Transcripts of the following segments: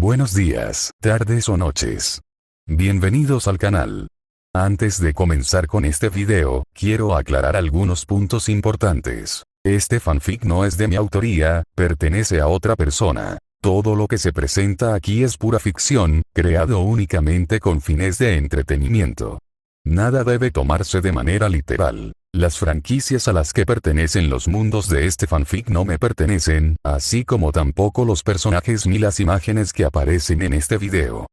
Buenos días, tardes o noches. Bienvenidos al canal. Antes de comenzar con este video, quiero aclarar algunos puntos importantes. Este fanfic no es de mi autoría, pertenece a otra persona. Todo lo que se presenta aquí es pura ficción, creado únicamente con fines de entretenimiento. Nada debe tomarse de manera literal. Las franquicias a las que pertenecen los mundos de este fanfic no me pertenecen, así como tampoco los personajes ni las imágenes que aparecen en este video.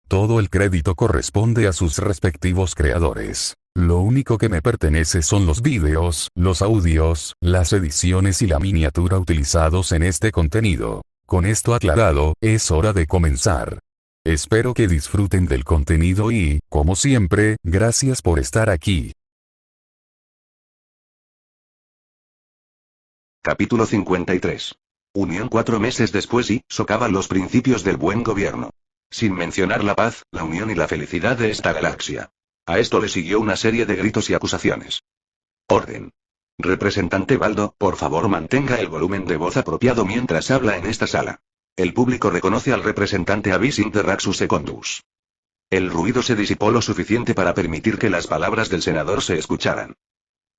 Todo el crédito corresponde a sus respectivos creadores. Lo único que me pertenece son los vídeos, los audios, las ediciones y la miniatura utilizados en este contenido. Con esto aclarado, es hora de comenzar. Espero que disfruten del contenido y, como siempre, gracias por estar aquí. Capítulo 53. Unión 4 meses después y, socavan los principios del buen gobierno. Sin mencionar la paz, la unión y la felicidad de esta galaxia. A esto le siguió una serie de gritos y acusaciones. Orden. Representante Baldo, por favor mantenga el volumen de voz apropiado mientras habla en esta sala. El público reconoce al representante Avis Interraxus Secondus. El ruido se disipó lo suficiente para permitir que las palabras del senador se escucharan.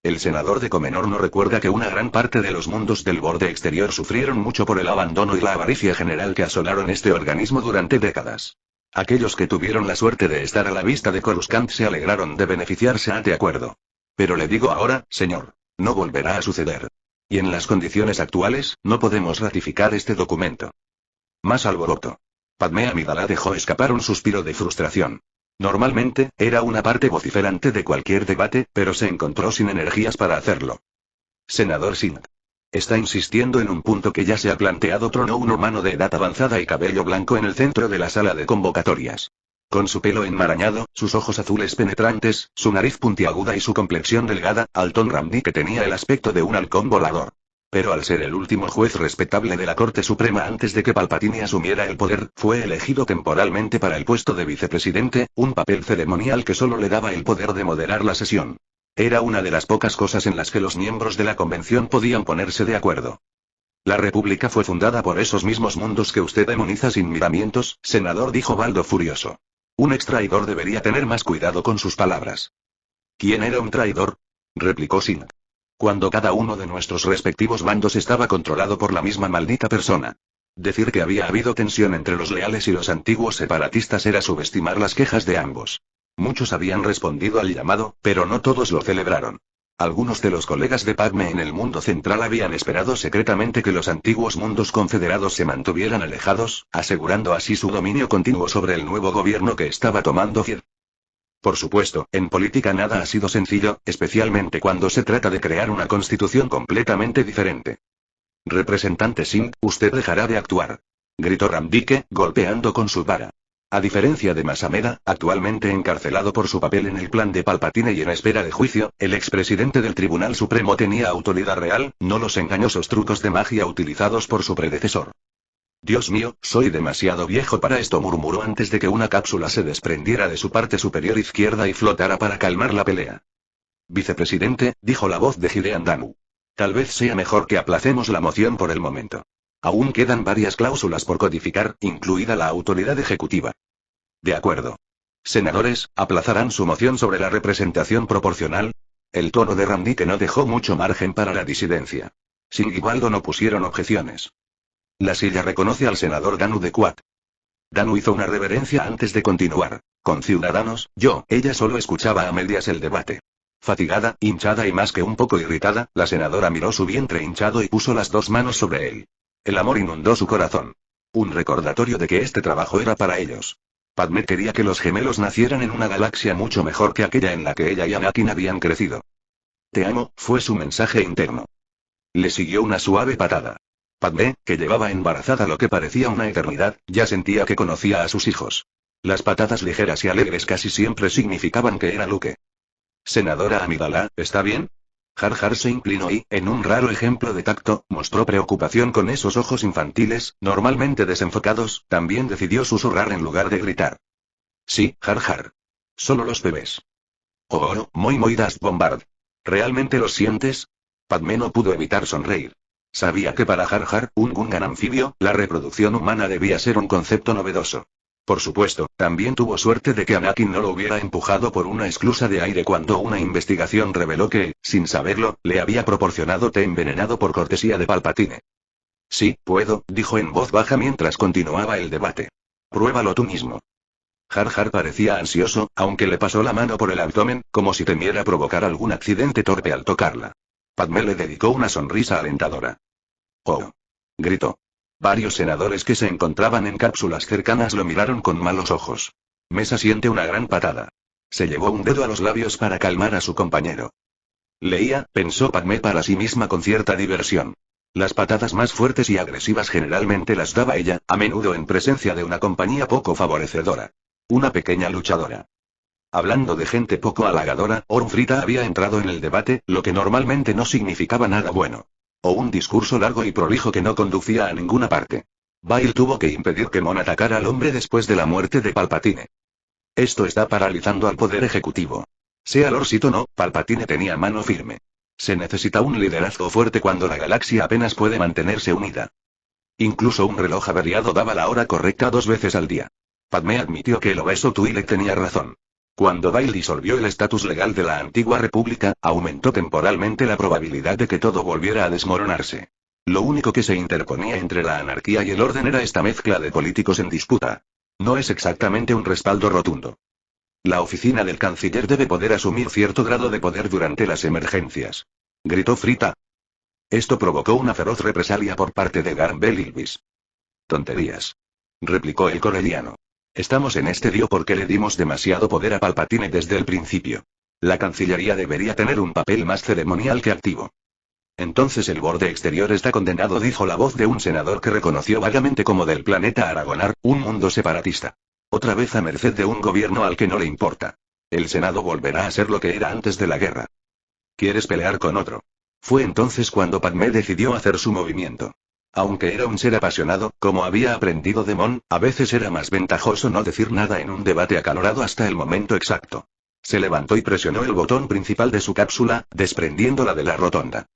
El senador de Comenor no recuerda que una gran parte de los mundos del borde exterior sufrieron mucho por el abandono y la avaricia general que asolaron este organismo durante décadas. Aquellos que tuvieron la suerte de estar a la vista de Coruscant se alegraron de beneficiarse de acuerdo. Pero le digo ahora, señor, no volverá a suceder. Y en las condiciones actuales, no podemos ratificar este documento. Más alboroto. Padmé Amidala dejó escapar un suspiro de frustración. Normalmente, era una parte vociferante de cualquier debate, pero se encontró sin energías para hacerlo. Senador Singh. Está insistiendo en un punto que ya se ha planteado. Tronó un humano de edad avanzada y cabello blanco en el centro de la sala de convocatorias. Con su pelo enmarañado, sus ojos azules penetrantes, su nariz puntiaguda y su complexión delgada, Alton Ramdi tenía el aspecto de un halcón volador. Pero al ser el último juez respetable de la Corte Suprema antes de que Palpatine asumiera el poder, fue elegido temporalmente para el puesto de vicepresidente, un papel ceremonial que solo le daba el poder de moderar la sesión. Era una de las pocas cosas en las que los miembros de la convención podían ponerse de acuerdo. La República fue fundada por esos mismos mundos que usted demoniza sin miramientos, senador, dijo Baldo furioso. Un extraidor debería tener más cuidado con sus palabras. ¿Quién era un traidor?, replicó Singh. Cuando cada uno de nuestros respectivos bandos estaba controlado por la misma maldita persona. Decir que había habido tensión entre los leales y los antiguos separatistas era subestimar las quejas de ambos. Muchos habían respondido al llamado, pero no todos lo celebraron. Algunos de los colegas de Padmé en el mundo central habían esperado secretamente que los antiguos mundos confederados se mantuvieran alejados, asegurando así su dominio continuo sobre el nuevo gobierno que estaba tomando Fir. Por supuesto, en política nada ha sido sencillo, especialmente cuando se trata de crear una constitución completamente diferente. Representante Singh, usted dejará de actuar. Gritó Ramdike, golpeando con su vara. A diferencia de Masameda, actualmente encarcelado por su papel en el plan de Palpatine y en espera de juicio, el expresidente del Tribunal Supremo tenía autoridad real, no los engañosos trucos de magia utilizados por su predecesor. Dios mío, soy demasiado viejo para esto, murmuró antes de que una cápsula se desprendiera de su parte superior izquierda y flotara para calmar la pelea. Vicepresidente, dijo la voz de Gideon Danu. Tal vez sea mejor que aplacemos la moción por el momento. Aún quedan varias cláusulas por codificar, incluida la autoridad ejecutiva. De acuerdo. Senadores, ¿aplazarán su moción sobre la representación proporcional? El tono de Ramdike no dejó mucho margen para la disidencia. Singh y Baldo no pusieron objeciones. La silla reconoce al senador Danu de Quat. Danu hizo una reverencia antes de continuar. Conciudadanos, ella solo escuchaba a medias el debate. Fatigada, hinchada y más que un poco irritada, la senadora miró su vientre hinchado y puso las dos manos sobre él. El amor inundó su corazón. Un recordatorio de que este trabajo era para ellos. Padmé quería que los gemelos nacieran en una galaxia mucho mejor que aquella en la que ella y Anakin habían crecido. Te amo, fue su mensaje interno. Le siguió una suave patada. Padmé, que llevaba embarazada lo que parecía una eternidad, ya sentía que conocía a sus hijos. Las patadas ligeras y alegres casi siempre significaban que era Luke. Senadora Amidala, ¿está bien? Jar Jar se inclinó y, en un raro ejemplo de tacto, mostró preocupación con esos ojos infantiles, normalmente desenfocados, también decidió susurrar en lugar de gritar. Sí, Jar Jar. Solo los bebés. Oh, muy das Bombard. ¿Realmente lo sientes? Padmé no pudo evitar sonreír. Sabía que para Jar Jar, un Gungan anfibio, la reproducción humana debía ser un concepto novedoso. Por supuesto, también tuvo suerte de que Anakin no lo hubiera empujado por una esclusa de aire cuando una investigación reveló que, sin saberlo, le había proporcionado té envenenado por cortesía de Palpatine. Sí, puedo, dijo en voz baja mientras continuaba el debate. Pruébalo tú mismo. Jar Jar parecía ansioso, aunque le pasó la mano por el abdomen, como si temiera provocar algún accidente torpe al tocarla. Padmé le dedicó una sonrisa alentadora. ¡Oh! Gritó. Varios senadores que se encontraban en cápsulas cercanas lo miraron con malos ojos. Mesa siente una gran patada. Se llevó un dedo a los labios para calmar a su compañero. Leía, pensó Padmé para sí misma con cierta diversión. Las patadas más fuertes y agresivas generalmente las daba ella, a menudo en presencia de una compañía poco favorecedora. Una pequeña luchadora. Hablando de gente poco halagadora, Orm Frita había entrado en el debate, lo que normalmente no significaba nada bueno. O un discurso largo y prolijo que no conducía a ninguna parte. Bail tuvo que impedir que Mon atacara al hombre después de la muerte de Palpatine. Esto está paralizando al poder ejecutivo. Sea Lord Sith o no, Palpatine tenía mano firme. Se necesita un liderazgo fuerte cuando la galaxia apenas puede mantenerse unida. Incluso un reloj averiado daba la hora correcta 2 veces al día. Padmé admitió que el obeso Twi'lek tenía razón. Cuando Bail disolvió el estatus legal de la antigua república, aumentó temporalmente la probabilidad de que todo volviera a desmoronarse. Lo único que se interponía entre la anarquía y el orden era esta mezcla de políticos en disputa. No es exactamente un respaldo rotundo. La oficina del canciller debe poder asumir cierto grado de poder durante las emergencias. Gritó Frita. Esto provocó una feroz represalia por parte de Garm Belilvis. Tonterías. Replicó el corelliano. Estamos en este lío porque le dimos demasiado poder a Palpatine desde el principio. La Cancillería debería tener un papel más ceremonial que activo. Entonces el borde exterior está condenado, dijo la voz de un senador que reconoció vagamente como del planeta Aragonar, un mundo separatista. Otra vez a merced de un gobierno al que no le importa. El Senado volverá a ser lo que era antes de la guerra. ¿Quieres pelear con otro? Fue entonces cuando Padmé decidió hacer su movimiento. Aunque era un ser apasionado, como había aprendido de Mon, a veces era más ventajoso no decir nada en un debate acalorado hasta el momento exacto. Se levantó y presionó el botón principal de su cápsula, desprendiéndola de la rotonda.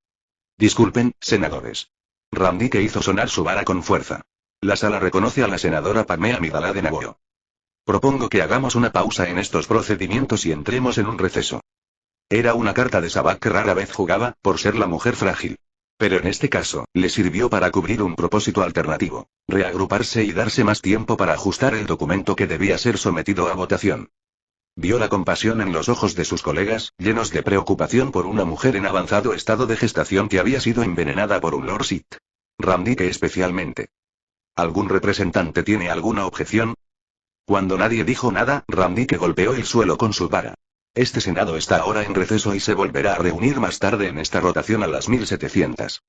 Disculpen, senadores. Ramdike hizo sonar su vara con fuerza. La sala reconoce a la senadora Padmé Amidala de Naboo. Propongo que hagamos una pausa en estos procedimientos y entremos en un receso. Era una carta de Sabak que rara vez jugaba, por ser la mujer frágil. Pero en este caso, le sirvió para cubrir un propósito alternativo, reagruparse y darse más tiempo para ajustar el documento que debía ser sometido a votación. Vio la compasión en los ojos de sus colegas, llenos de preocupación por una mujer en avanzado estado de gestación que había sido envenenada por un Lord Sith. Ramdike especialmente. ¿Algún representante tiene alguna objeción? Cuando nadie dijo nada, Ramdike golpeó el suelo con su vara. Este senado está ahora en receso y se volverá a reunir más tarde en esta rotación a las 1700.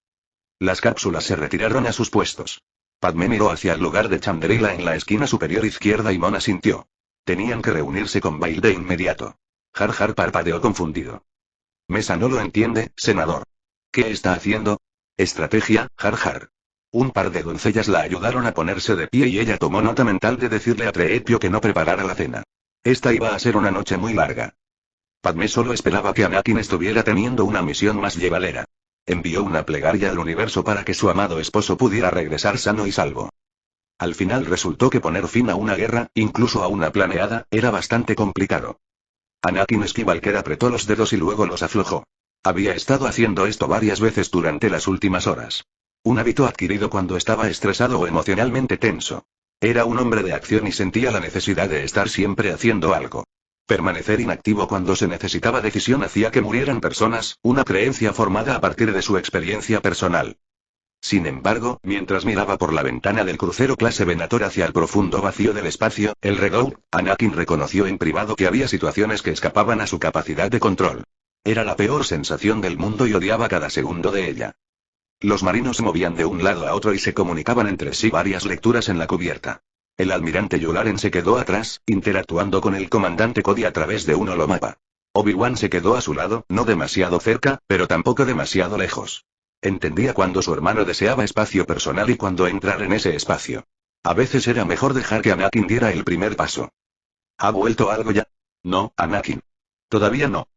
Las cápsulas se retiraron a sus puestos. Padmé miró hacia el lugar de Chanderila en la esquina superior izquierda y Mon asintió. Tenían que reunirse con Bail de inmediato. Jar Jar parpadeó confundido. Mesa no lo entiende, senador. ¿Qué está haciendo? Estrategia, Jar Jar. Un par de doncellas la ayudaron a ponerse de pie y ella tomó nota mental de decirle a Treepio que no preparara la cena. Esta iba a ser una noche muy larga. Padmé solo esperaba que Anakin estuviera teniendo una misión más llevadera. Envió una plegaria al universo para que su amado esposo pudiera regresar sano y salvo. Al final resultó que poner fin a una guerra, incluso a una planeada, era bastante complicado. Anakin Skywalker apretó los dedos y luego los aflojó. Había estado haciendo esto varias veces durante las últimas horas. Un hábito adquirido cuando estaba estresado o emocionalmente tenso. Era un hombre de acción y sentía la necesidad de estar siempre haciendo algo. Permanecer inactivo cuando se necesitaba decisión hacía que murieran personas, una creencia formada a partir de su experiencia personal. Sin embargo, mientras miraba por la ventana del crucero clase Venator hacia el profundo vacío del espacio, el Regout, Anakin reconoció en privado que había situaciones que escapaban a su capacidad de control. Era la peor sensación del mundo y odiaba cada segundo de ella. Los marinos se movían de un lado a otro y se comunicaban entre sí varias lecturas en la cubierta. El almirante Yularen se quedó atrás, interactuando con el comandante Cody a través de un holomapa. Obi-Wan se quedó a su lado, no demasiado cerca, pero tampoco demasiado lejos. Entendía cuando su hermano deseaba espacio personal y cuándo entrar en ese espacio. A veces era mejor dejar que Anakin diera el primer paso. ¿Ha vuelto algo ya? No, Anakin. Todavía no.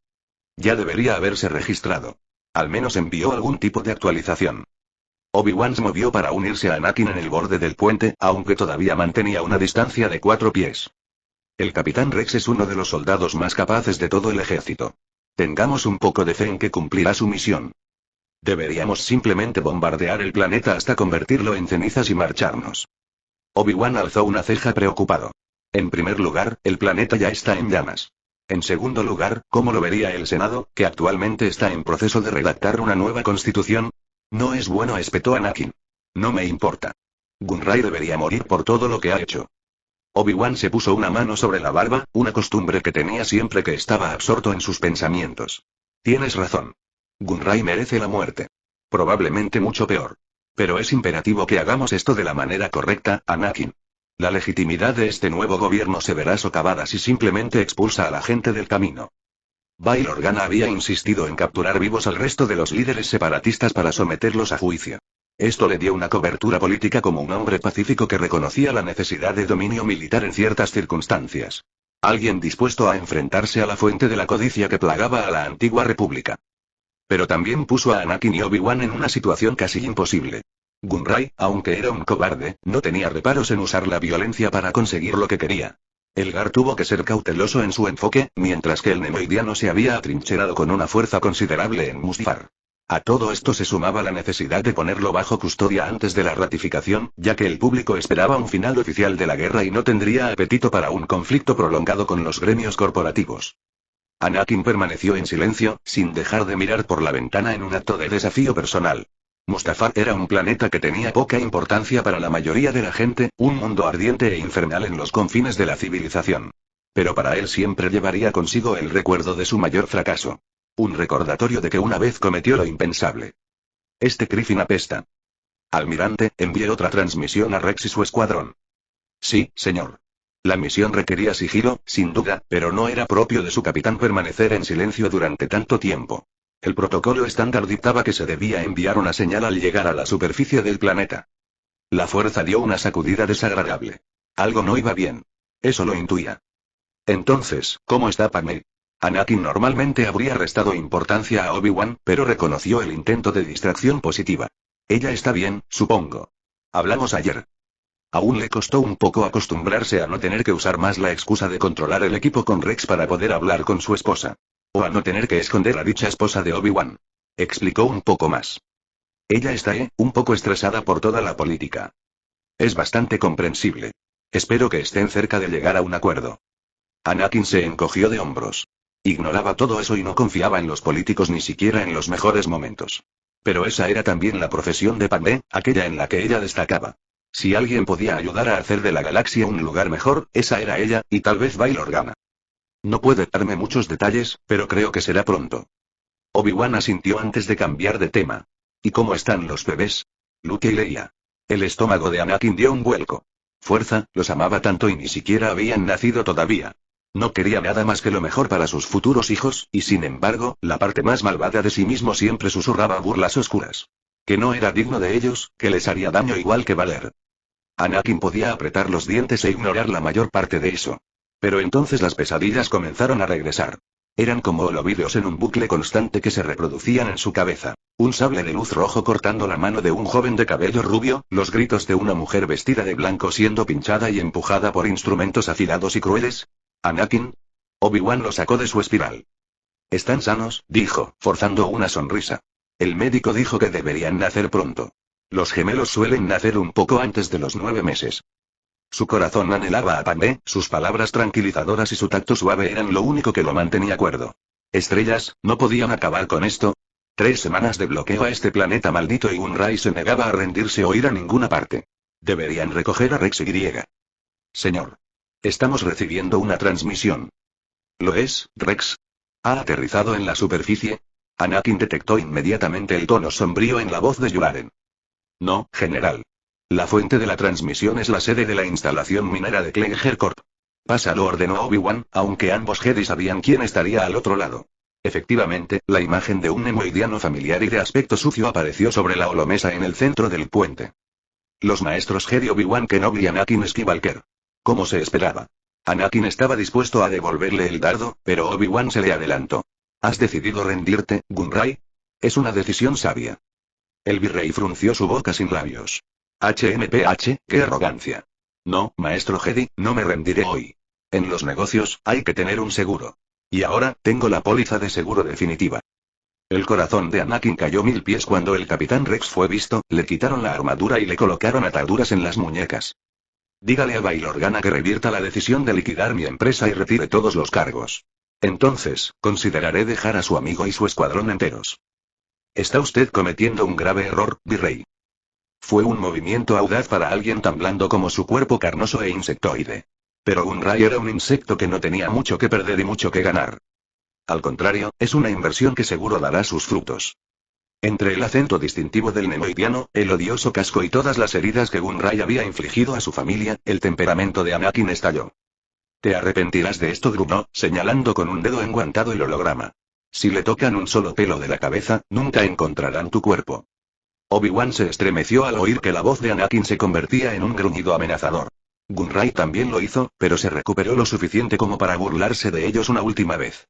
Ya debería haberse registrado. Al menos envió algún tipo de actualización. Obi-Wan se movió para unirse a Anakin en el borde del puente, aunque todavía mantenía una distancia de 4 pies. El Capitán Rex es uno de los soldados más capaces de todo el ejército. Tengamos un poco de fe en que cumplirá su misión. Deberíamos simplemente bombardear el planeta hasta convertirlo en cenizas y marcharnos. Obi-Wan alzó una ceja preocupado. En primer lugar, el planeta ya está en llamas. En segundo lugar, ¿cómo lo vería el Senado, que actualmente está en proceso de redactar una nueva constitución? No es bueno, espetó Anakin. No me importa. Gunray debería morir por todo lo que ha hecho. Obi-Wan se puso una mano sobre la barba, una costumbre que tenía siempre que estaba absorto en sus pensamientos. Tienes razón. Gunray merece la muerte. Probablemente mucho peor. Pero es imperativo que hagamos esto de la manera correcta, Anakin. La legitimidad de este nuevo gobierno se verá socavada si simplemente expulsa a la gente del camino. Bail Organa había insistido en capturar vivos al resto de los líderes separatistas para someterlos a juicio. Esto le dio una cobertura política como un hombre pacífico que reconocía la necesidad de dominio militar en ciertas circunstancias. Alguien dispuesto a enfrentarse a la fuente de la codicia que plagaba a la antigua república. Pero también puso a Anakin y Obi-Wan en una situación casi imposible. Gunray, aunque era un cobarde, no tenía reparos en usar la violencia para conseguir lo que quería. Elgar tuvo que ser cauteloso en su enfoque, mientras que el nemoidiano se había atrincherado con una fuerza considerable en Mustafar. A todo esto se sumaba la necesidad de ponerlo bajo custodia antes de la ratificación, ya que el público esperaba un final oficial de la guerra y no tendría apetito para un conflicto prolongado con los gremios corporativos. Anakin permaneció en silencio, sin dejar de mirar por la ventana en un acto de desafío personal. Mustafar era un planeta que tenía poca importancia para la mayoría de la gente, un mundo ardiente e infernal en los confines de la civilización. Pero para él siempre llevaría consigo el recuerdo de su mayor fracaso. Un recordatorio de que una vez cometió lo impensable. Este Griffin apesta. Almirante, envié otra transmisión a Rex y su escuadrón. Sí, señor. La misión requería sigilo, sin duda, pero no era propio de su capitán permanecer en silencio durante tanto tiempo. El protocolo estándar dictaba que se debía enviar una señal al llegar a la superficie del planeta. La fuerza dio una sacudida desagradable. Algo no iba bien. Eso lo intuía. Entonces, ¿cómo está Padmé? Anakin normalmente habría restado importancia a Obi-Wan, pero reconoció el intento de distracción positiva. Ella está bien, supongo. Hablamos ayer. Aún le costó un poco acostumbrarse a no tener que usar más la excusa de controlar el equipo con Rex para poder hablar con su esposa. O a no tener que esconder a dicha esposa de Obi-Wan. Explicó un poco más. Ella está, un poco estresada por toda la política. Es bastante comprensible. Espero que estén cerca de llegar a un acuerdo. Anakin se encogió de hombros. Ignoraba todo eso y no confiaba en los políticos ni siquiera en los mejores momentos. Pero esa era también la profesión de Padmé, aquella en la que ella destacaba. Si alguien podía ayudar a hacer de la galaxia un lugar mejor, esa era ella, y tal vez Bail Organa. No puede darme muchos detalles, pero creo que será pronto. Obi-Wan asintió antes de cambiar de tema. ¿Y cómo están los bebés? Luke y Leia. El estómago de Anakin dio un vuelco. Fuerza, los amaba tanto y ni siquiera habían nacido todavía. No quería nada más que lo mejor para sus futuros hijos, y sin embargo, la parte más malvada de sí mismo siempre susurraba burlas oscuras. Que no era digno de ellos, que les haría daño igual que Valer. Anakin podía apretar los dientes e ignorar la mayor parte de eso. Pero entonces las pesadillas comenzaron a regresar. Eran como holovídeos en un bucle constante que se reproducían en su cabeza. Un sable de luz rojo cortando la mano de un joven de cabello rubio, los gritos de una mujer vestida de blanco siendo pinchada y empujada por instrumentos afilados y crueles. Anakin. Obi-Wan lo sacó de su espiral. Están sanos, dijo, forzando una sonrisa. El médico dijo que deberían nacer pronto. Los gemelos suelen nacer un poco antes de los 9 meses. Su corazón anhelaba a Padmé, sus palabras tranquilizadoras y su tacto suave eran lo único que lo mantenía cuerdo. Estrellas, ¿no podían acabar con esto? 3 semanas de bloqueo a este planeta maldito y Gunray se negaba a rendirse o ir a ninguna parte. Deberían recoger a Rex y. Señor. Estamos recibiendo una transmisión. ¿Lo es, Rex? ¿Ha aterrizado en la superficie? Anakin detectó inmediatamente el tono sombrío en la voz de Yularen. No, general. La fuente de la transmisión es la sede de la instalación minera de Klenger Corp. Pásalo, ordenó Obi-Wan, aunque ambos Jedi sabían quién estaría al otro lado. Efectivamente, la imagen de un nemoidiano familiar y de aspecto sucio apareció sobre la holomesa en el centro del puente. Los maestros Jedi Obi-Wan Kenobi y Anakin Skywalker. Como se esperaba. Anakin estaba dispuesto a devolverle el dardo, pero Obi-Wan se le adelantó. ¿Has decidido rendirte, Gunray? Es una decisión sabia. El virrey frunció su boca sin labios. HMPH, qué arrogancia. No, maestro Jedi, no me rendiré hoy. En los negocios, hay que tener un seguro. Y ahora, tengo la póliza de seguro definitiva. El corazón de Anakin cayó 1000 pies cuando el capitán Rex fue visto, le quitaron la armadura y le colocaron ataduras en las muñecas. Dígale a Bail Organa que revierta la decisión de liquidar mi empresa y retire todos los cargos. Entonces, consideraré dejar a su amigo y su escuadrón enteros. Está usted cometiendo un grave error, virrey. Fue un movimiento audaz para alguien tan blando como su cuerpo carnoso e insectoide. Pero Gunray era un insecto que no tenía mucho que perder y mucho que ganar. Al contrario, es una inversión que seguro dará sus frutos. Entre el acento distintivo del nemoidiano, el odioso casco y todas las heridas que Gunray había infligido a su familia, el temperamento de Anakin estalló. Te arrepentirás de esto, gruñó, señalando con un dedo enguantado el holograma. Si le tocan un solo pelo de la cabeza, nunca encontrarán tu cuerpo. Obi-Wan se estremeció al oír que la voz de Anakin se convertía en un gruñido amenazador. Gunray también lo hizo, pero se recuperó lo suficiente como para burlarse de ellos una última vez.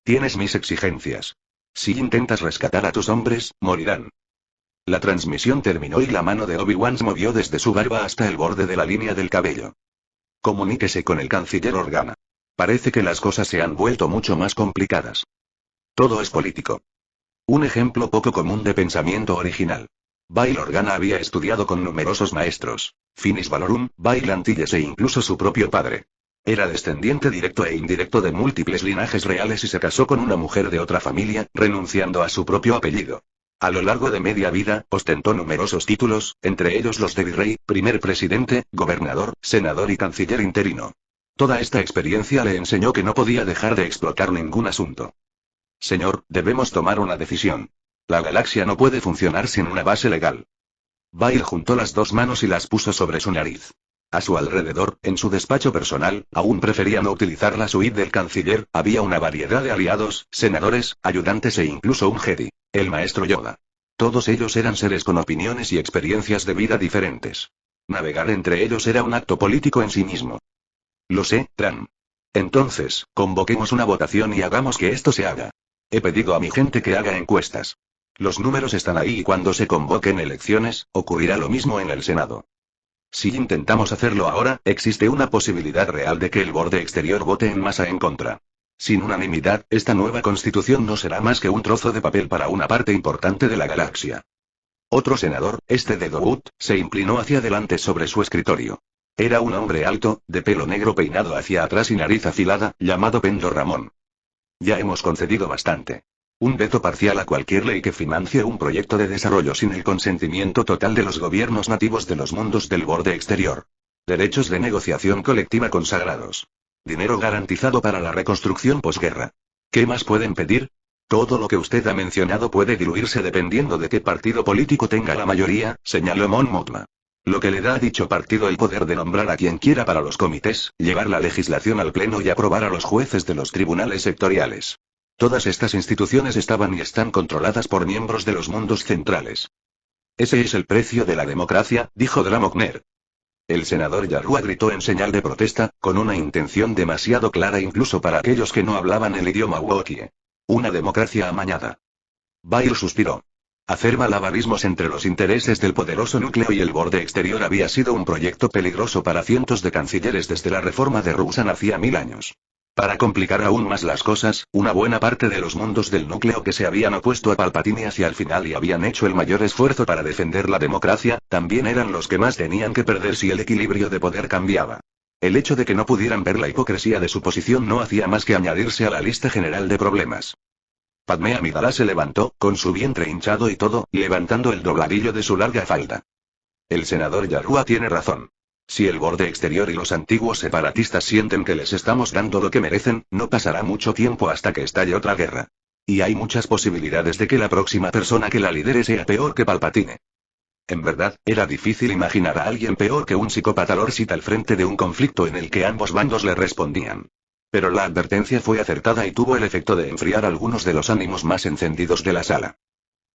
Tienes mis exigencias. Si intentas rescatar a tus hombres, morirán. La transmisión terminó y la mano de Obi-Wan se movió desde su barba hasta el borde de la línea del cabello. Comuníquese con el canciller Organa. Parece que las cosas se han vuelto mucho más complicadas. Todo es político. Un ejemplo poco común de pensamiento original. Bail Organa había estudiado con numerosos maestros, Finis Valorum, Bail Antilles e incluso su propio padre. Era descendiente directo e indirecto de múltiples linajes reales y se casó con una mujer de otra familia, renunciando a su propio apellido. A lo largo de media vida, ostentó numerosos títulos, entre ellos los de virrey, primer presidente, gobernador, senador y canciller interino. Toda esta experiencia le enseñó que no podía dejar de explotar ningún asunto. Señor, debemos tomar una decisión. La galaxia no puede funcionar sin una base legal. Bail juntó las dos manos y las puso sobre su nariz. A su alrededor, en su despacho personal, aún prefería no utilizar la suite del canciller, había una variedad de aliados, senadores, ayudantes e incluso un Jedi, el maestro Yoda. Todos ellos eran seres con opiniones y experiencias de vida diferentes. Navegar entre ellos era un acto político en sí mismo. Lo sé, Tran. Entonces, convoquemos una votación y hagamos que esto se haga. He pedido a mi gente que haga encuestas. Los números están ahí y cuando se convoquen elecciones, ocurrirá lo mismo en el Senado. Si intentamos hacerlo ahora, existe una posibilidad real de que el borde exterior vote en masa en contra. Sin unanimidad, esta nueva constitución no será más que un trozo de papel para una parte importante de la galaxia. Otro senador, este de Dobut, se inclinó hacia adelante sobre su escritorio. Era un hombre alto, de pelo negro peinado hacia atrás y nariz afilada, llamado Pendo Ramón. Ya hemos concedido bastante. Un veto parcial a cualquier ley que financie un proyecto de desarrollo sin el consentimiento total de los gobiernos nativos de los mundos del borde exterior. Derechos de negociación colectiva consagrados. Dinero garantizado para la reconstrucción posguerra. ¿Qué más pueden pedir? Todo lo que usted ha mencionado puede diluirse dependiendo de qué partido político tenga la mayoría, señaló Mon Mothma. Lo que le da a dicho partido el poder de nombrar a quien quiera para los comités, llevar la legislación al pleno y aprobar a los jueces de los tribunales sectoriales. Todas estas instituciones estaban y están controladas por miembros de los mundos centrales. Ese es el precio de la democracia, dijo Dramokner. El senador Yarrua gritó en señal de protesta, con una intención demasiado clara incluso para aquellos que no hablaban el idioma Wookiee. Una democracia amañada. Bail suspiró. Hacer malabarismos entre los intereses del poderoso núcleo y el borde exterior había sido un proyecto peligroso para cientos de cancilleres desde la reforma de Ruusan hacía 1000 años. Para complicar aún más las cosas, una buena parte de los mundos del núcleo que se habían opuesto a Palpatine hacia el final y habían hecho el mayor esfuerzo para defender la democracia, también eran los que más tenían que perder si el equilibrio de poder cambiaba. El hecho de que no pudieran ver la hipocresía de su posición no hacía más que añadirse a la lista general de problemas. Padmé Amidala se levantó, con su vientre hinchado y todo, levantando el dobladillo de su larga falda. El senador Yarrua tiene razón. Si el borde exterior y los antiguos separatistas sienten que les estamos dando lo que merecen, no pasará mucho tiempo hasta que estalle otra guerra. Y hay muchas posibilidades de que la próxima persona que la lidere sea peor que Palpatine. En verdad, era difícil imaginar a alguien peor que un psicópata Lord Sith al frente de un conflicto en el que ambos bandos le respondían. Pero la advertencia fue acertada y tuvo el efecto de enfriar algunos de los ánimos más encendidos de la sala.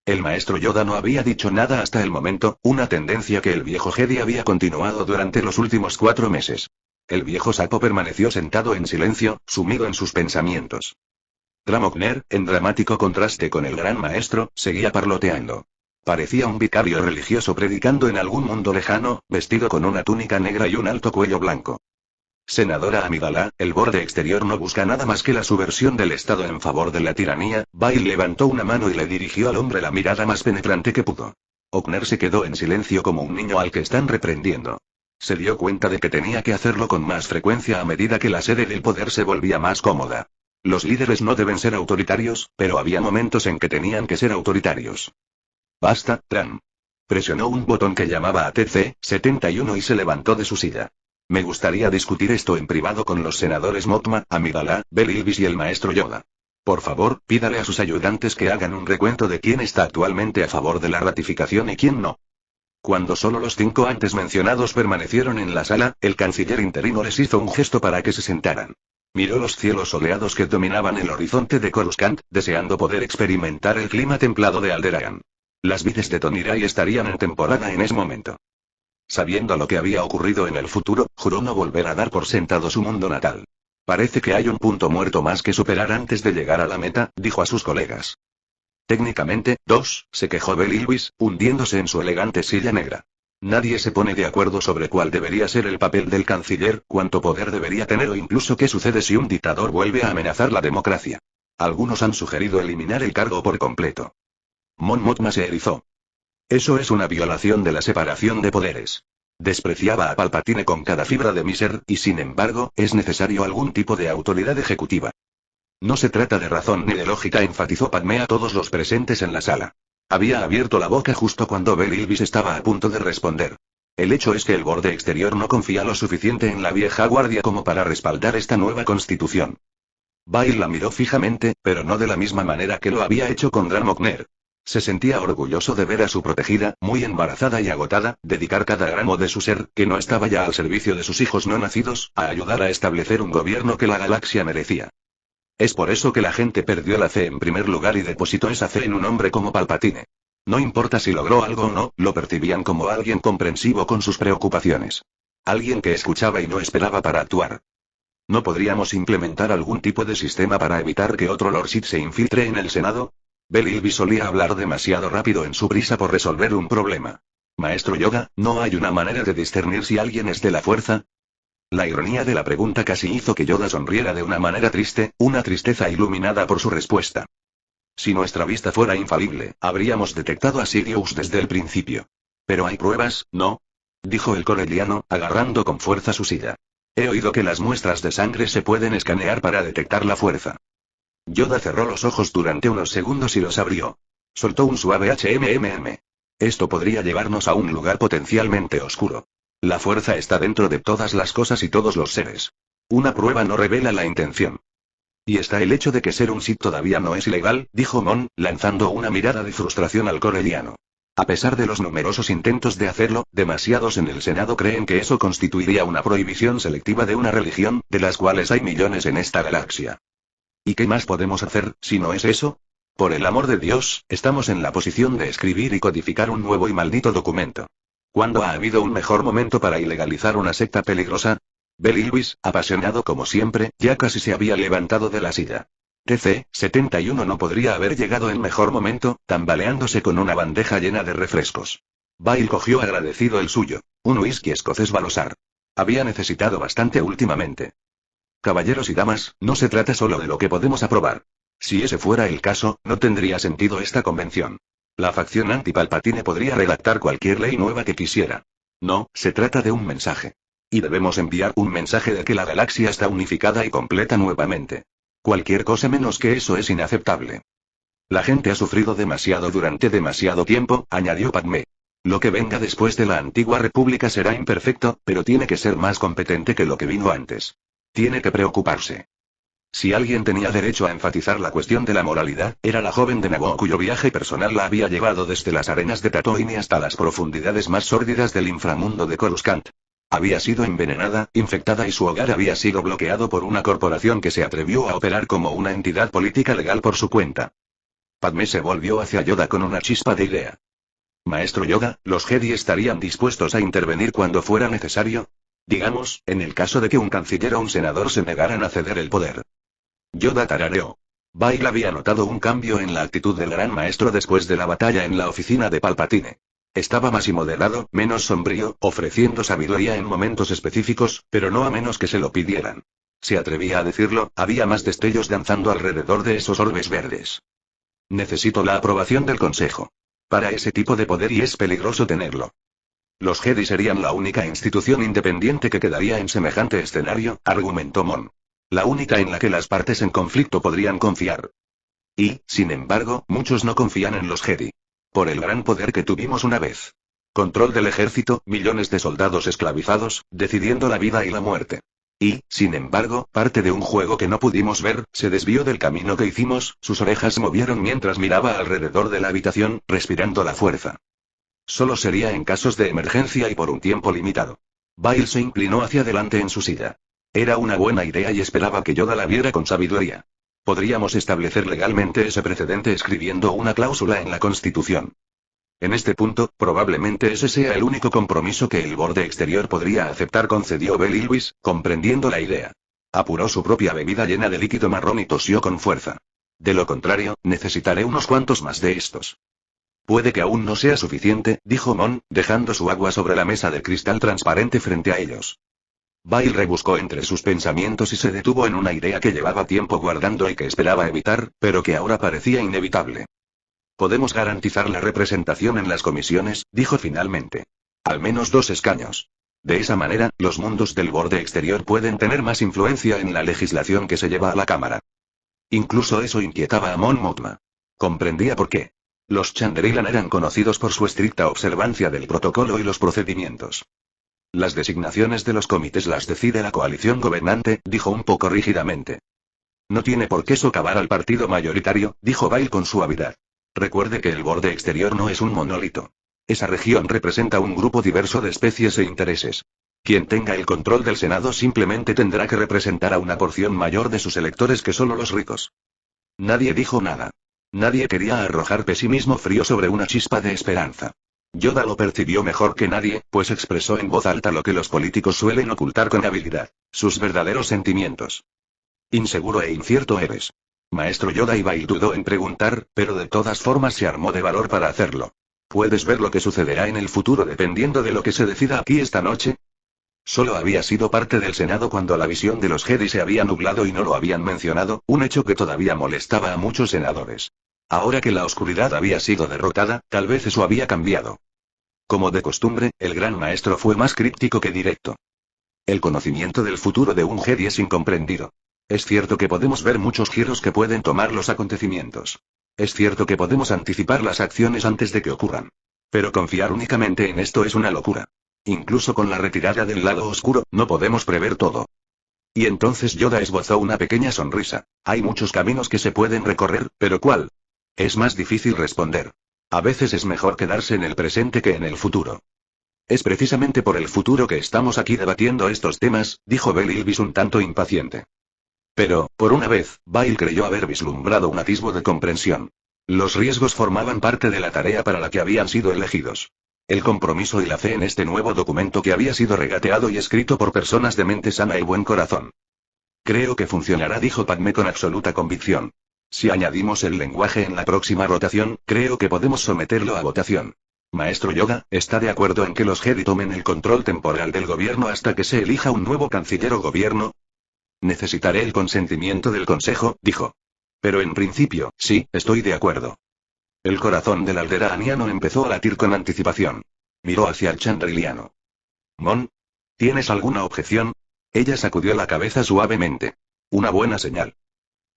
El maestro Yoda no había dicho nada hasta el momento, una tendencia que el viejo Jedi había continuado durante los últimos 4 meses. El viejo sapo permaneció sentado en silencio, sumido en sus pensamientos. Dramokner, en dramático contraste con el gran maestro, seguía parloteando. Parecía un vicario religioso predicando en algún mundo lejano, vestido con una túnica negra y un alto cuello blanco. Senadora Amidala, el borde exterior no busca nada más que la subversión del Estado en favor de la tiranía. Bail levantó una mano y le dirigió al hombre la mirada más penetrante que pudo. Ockner se quedó en silencio como un niño al que están reprendiendo. Se dio cuenta de que tenía que hacerlo con más frecuencia a medida que la sede del poder se volvía más cómoda. Los líderes no deben ser autoritarios, pero había momentos en que tenían que ser autoritarios. Basta, Tran. Presionó un botón que llamaba a TC-71 y se levantó de su silla. Me gustaría discutir esto en privado con los senadores Mokma, Amidala, Belilvis y el maestro Yoda. Por favor, pídale a sus ayudantes que hagan un recuento de quién está actualmente a favor de la ratificación y quién no. Cuando solo los 5 antes mencionados permanecieron en la sala, el canciller interino les hizo un gesto para que se sentaran. Miró los cielos soleados que dominaban el horizonte de Coruscant, deseando poder experimentar el clima templado de Alderaan. Las vides de Tonirai estarían en temporada en ese momento. Sabiendo lo que había ocurrido en el futuro, juró no volver a dar por sentado su mundo natal. Parece que hay un punto muerto más que superar antes de llegar a la meta, dijo a sus colegas. Técnicamente, 2, se quejó Belilvis, hundiéndose en su elegante silla negra. Nadie se pone de acuerdo sobre cuál debería ser el papel del canciller, cuánto poder debería tener o incluso qué sucede si un dictador vuelve a amenazar la democracia. Algunos han sugerido eliminar el cargo por completo. Mon Mothma se erizó. Eso es una violación de la separación de poderes. Despreciaba a Palpatine con cada fibra de mi ser, y sin embargo, es necesario algún tipo de autoridad ejecutiva. No se trata de razón ni de lógica, enfatizó Padmé a todos los presentes en la sala. Había abierto la boca justo cuando Belilvis estaba a punto de responder. El hecho es que el borde exterior no confía lo suficiente en la vieja guardia como para respaldar esta nueva constitución. Bail la miró fijamente, pero no de la misma manera que lo había hecho con Dran Mockner. Se sentía orgulloso de ver a su protegida, muy embarazada y agotada, dedicar cada gramo de su ser, que no estaba ya al servicio de sus hijos no nacidos, a ayudar a establecer un gobierno que la galaxia merecía. Es por eso que la gente perdió la fe en primer lugar y depositó esa fe en un hombre como Palpatine. No importa si logró algo o no, lo percibían como alguien comprensivo con sus preocupaciones. Alguien que escuchaba y no esperaba para actuar. ¿No podríamos implementar algún tipo de sistema para evitar que otro Lord Sith se infiltre en el Senado? Belilvis solía hablar demasiado rápido en su prisa por resolver un problema. Maestro Yoda, ¿no hay una manera de discernir si alguien es de la fuerza? La ironía de la pregunta casi hizo que Yoda sonriera de una manera triste, una tristeza iluminada por su respuesta. Si nuestra vista fuera infalible, habríamos detectado a Sidious desde el principio. Pero hay pruebas, ¿no? Dijo el corelliano, agarrando con fuerza su silla. He oído que las muestras de sangre se pueden escanear para detectar la fuerza. Yoda cerró los ojos durante unos segundos y los abrió. Soltó un suave HMMM. Esto podría llevarnos a un lugar potencialmente oscuro. La fuerza está dentro de todas las cosas y todos los seres. Una prueba no revela la intención. Y está el hecho de que ser un Sith todavía no es ilegal, dijo Mon, lanzando una mirada de frustración al corelliano. A pesar de los numerosos intentos de hacerlo, demasiados en el Senado creen que eso constituiría una prohibición selectiva de una religión, de las cuales hay millones en esta galaxia. ¿Y qué más podemos hacer, si no es eso? Por el amor de Dios, estamos en la posición de escribir y codificar un nuevo y maldito documento. ¿Cuándo ha habido un mejor momento para ilegalizar una secta peligrosa? Belilvis, apasionado como siempre, ya casi se había levantado de la silla. TC-71 no podría haber llegado en mejor momento, tambaleándose con una bandeja llena de refrescos. Bail cogió agradecido el suyo. Un whisky escocés Balosar. Había necesitado bastante últimamente. Caballeros y damas, no se trata solo de lo que podemos aprobar. Si ese fuera el caso, no tendría sentido esta convención. La facción anti-Palpatine podría redactar cualquier ley nueva que quisiera. No, se trata de un mensaje. Y debemos enviar un mensaje de que la galaxia está unificada y completa nuevamente. Cualquier cosa menos que eso es inaceptable. La gente ha sufrido demasiado durante demasiado tiempo, añadió Padmé. Lo que venga después de la antigua república será imperfecto, pero tiene que ser más competente que lo que vino antes. Tiene que preocuparse. Si alguien tenía derecho a enfatizar la cuestión de la moralidad, era la joven de Naboo cuyo viaje personal la había llevado desde las arenas de Tatooine hasta las profundidades más sórdidas del inframundo de Coruscant. Había sido envenenada, infectada y su hogar había sido bloqueado por una corporación que se atrevió a operar como una entidad política legal por su cuenta. Padmé se volvió hacia Yoda con una chispa de idea. Maestro Yoda, ¿los Jedi estarían dispuestos a intervenir cuando fuera necesario? Digamos, en el caso de que un canciller o un senador se negaran a ceder el poder. Yoda tarareó. Bail había notado un cambio en la actitud del Gran Maestro después de la batalla en la oficina de Palpatine. Estaba más moderado, menos sombrío, ofreciendo sabiduría en momentos específicos, pero no a menos que se lo pidieran. Se atrevía a decirlo, había más destellos danzando alrededor de esos orbes verdes. Necesito la aprobación del Consejo. Para ese tipo de poder y es peligroso tenerlo. Los Jedi serían la única institución independiente que quedaría en semejante escenario, argumentó Mon. La única en la que las partes en conflicto podrían confiar. Y, sin embargo, muchos no confían en los Jedi. Por el gran poder que tuvimos una vez. Control del ejército, millones de soldados esclavizados, decidiendo la vida y la muerte. Y, sin embargo, parte de un juego que no pudimos ver, se desvió del camino que hicimos, sus orejas se movieron mientras miraba alrededor de la habitación, respirando la fuerza. Solo sería en casos de emergencia y por un tiempo limitado. Bail se inclinó hacia adelante en su silla. Era una buena idea y esperaba que Yoda la viera con sabiduría. Podríamos establecer legalmente ese precedente escribiendo una cláusula en la Constitución. En este punto, probablemente ese sea el único compromiso que el borde exterior podría aceptar, concedió Belly Lewis, comprendiendo la idea. Apuró su propia bebida llena de líquido marrón y tosió con fuerza. De lo contrario, necesitaré unos cuantos más de estos. Puede que aún no sea suficiente, dijo Mon, dejando su agua sobre la mesa de cristal transparente frente a ellos. Bail rebuscó entre sus pensamientos y se detuvo en una idea que llevaba tiempo guardando y que esperaba evitar, pero que ahora parecía inevitable. Podemos garantizar la representación en las comisiones, dijo finalmente. Al menos 2 escaños. De esa manera, los mundos del borde exterior pueden tener más influencia en la legislación que se lleva a la Cámara. Incluso eso inquietaba a Mon Mothma. Comprendía por qué. Los Chandrilan eran conocidos por su estricta observancia del protocolo y los procedimientos. Las designaciones de los comités las decide la coalición gobernante, dijo un poco rígidamente. No tiene por qué socavar al partido mayoritario, dijo Bail con suavidad. Recuerde que el borde exterior no es un monolito. Esa región representa un grupo diverso de especies e intereses. Quien tenga el control del Senado simplemente tendrá que representar a una porción mayor de sus electores que solo los ricos. Nadie dijo nada. Nadie quería arrojar pesimismo frío sobre una chispa de esperanza. Yoda lo percibió mejor que nadie, pues expresó en voz alta lo que los políticos suelen ocultar con habilidad, sus verdaderos sentimientos. Inseguro e incierto eres. Maestro Yoda. Y Bail dudó en preguntar, pero de todas formas se armó de valor para hacerlo. ¿Puedes ver lo que sucederá en el futuro dependiendo de lo que se decida aquí esta noche? Solo había sido parte del Senado cuando la visión de los Jedi se había nublado y no lo habían mencionado, un hecho que todavía molestaba a muchos senadores. Ahora que la oscuridad había sido derrotada, tal vez eso había cambiado. Como de costumbre, el gran maestro fue más críptico que directo. El conocimiento del futuro de un Jedi es incomprendido. Es cierto que podemos ver muchos giros que pueden tomar los acontecimientos. Es cierto que podemos anticipar las acciones antes de que ocurran. Pero confiar únicamente en esto es una locura. Incluso con la retirada del lado oscuro, no podemos prever todo. Y entonces Yoda esbozó una pequeña sonrisa. Hay muchos caminos que se pueden recorrer, pero ¿cuál? Es más difícil responder. A veces es mejor quedarse en el presente que en el futuro. Es precisamente por el futuro que estamos aquí debatiendo estos temas, dijo Belly Lewis un tanto impaciente. Pero, por una vez, Bail creyó haber vislumbrado un atisbo de comprensión. Los riesgos formaban parte de la tarea para la que habían sido elegidos. El compromiso y la fe en este nuevo documento que había sido regateado y escrito por personas de mente sana y buen corazón. Creo que funcionará, dijo Padmé con absoluta convicción. Si añadimos el lenguaje en la próxima rotación, creo que podemos someterlo a votación. Maestro Yoda, ¿está de acuerdo en que los Jedi tomen el control temporal del gobierno hasta que se elija un nuevo canciller o gobierno? Necesitaré el consentimiento del Consejo, dijo. Pero en principio, sí, estoy de acuerdo. El corazón del alderaniano empezó a latir con anticipación. Miró hacia el chandriliano. Mon, ¿tienes alguna objeción? Ella sacudió la cabeza suavemente. Una buena señal.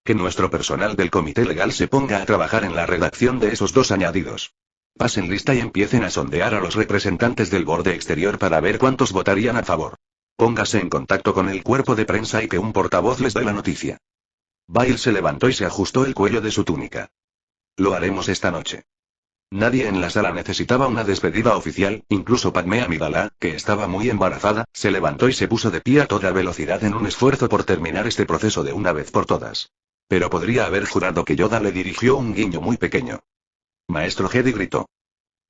Que nuestro personal del comité legal se ponga a trabajar en la redacción de esos 2 añadidos. Pasen lista y empiecen a sondear a los representantes del borde exterior para ver cuántos votarían a favor. Póngase en contacto con el cuerpo de prensa y que un portavoz les dé la noticia. Bail se levantó y se ajustó el cuello de su túnica. Lo haremos esta noche. Nadie en la sala necesitaba una despedida oficial, incluso Padmé Amidala, que estaba muy embarazada, se levantó y se puso de pie a toda velocidad en un esfuerzo por terminar este proceso de una vez por todas. Pero podría haber jurado que Yoda le dirigió un guiño muy pequeño. Maestro Jedi gritó.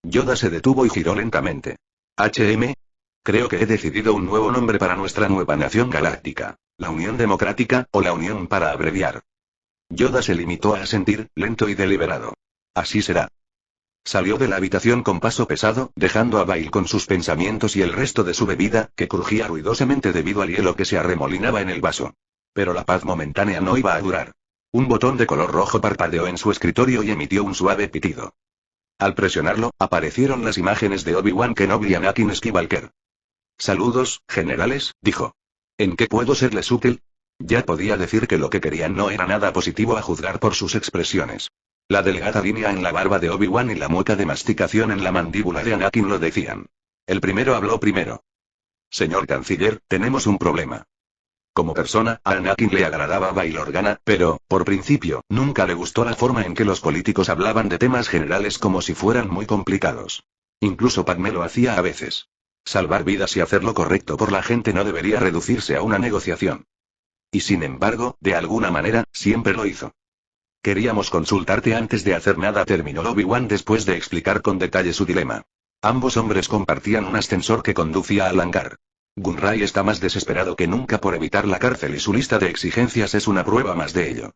Yoda se detuvo y giró lentamente. HM. Creo que he decidido un nuevo nombre para nuestra nueva nación galáctica. La Unión Democrática, o la Unión para abreviar. Yoda se limitó a asentir, lento y deliberado. Así será. Salió de la habitación con paso pesado, dejando a Bail con sus pensamientos y el resto de su bebida, que crujía ruidosamente debido al hielo que se arremolinaba en el vaso. Pero la paz momentánea no iba a durar. Un botón de color rojo parpadeó en su escritorio y emitió un suave pitido. Al presionarlo, aparecieron las imágenes de Obi-Wan Kenobi y Anakin Skywalker. «Saludos, generales», dijo. «¿En qué puedo serles útil?» Ya podía decir que lo que querían no era nada positivo a juzgar por sus expresiones. La delgada línea en la barba de Obi-Wan y la mueca de masticación en la mandíbula de Anakin lo decían. El primero habló primero. «Señor canciller, tenemos un problema». Como persona, a Anakin le agradaba Bail Organa, pero, por principio, nunca le gustó la forma en que los políticos hablaban de temas generales como si fueran muy complicados. Incluso Padmé lo hacía a veces. Salvar vidas y hacer lo correcto por la gente no debería reducirse a una negociación. Y sin embargo, de alguna manera, siempre lo hizo. «Queríamos consultarte antes de hacer nada», terminó Obi-Wan después de explicar con detalle su dilema. Ambos hombres compartían un ascensor que conducía al hangar. Gunray está más desesperado que nunca por evitar la cárcel y su lista de exigencias es una prueba más de ello.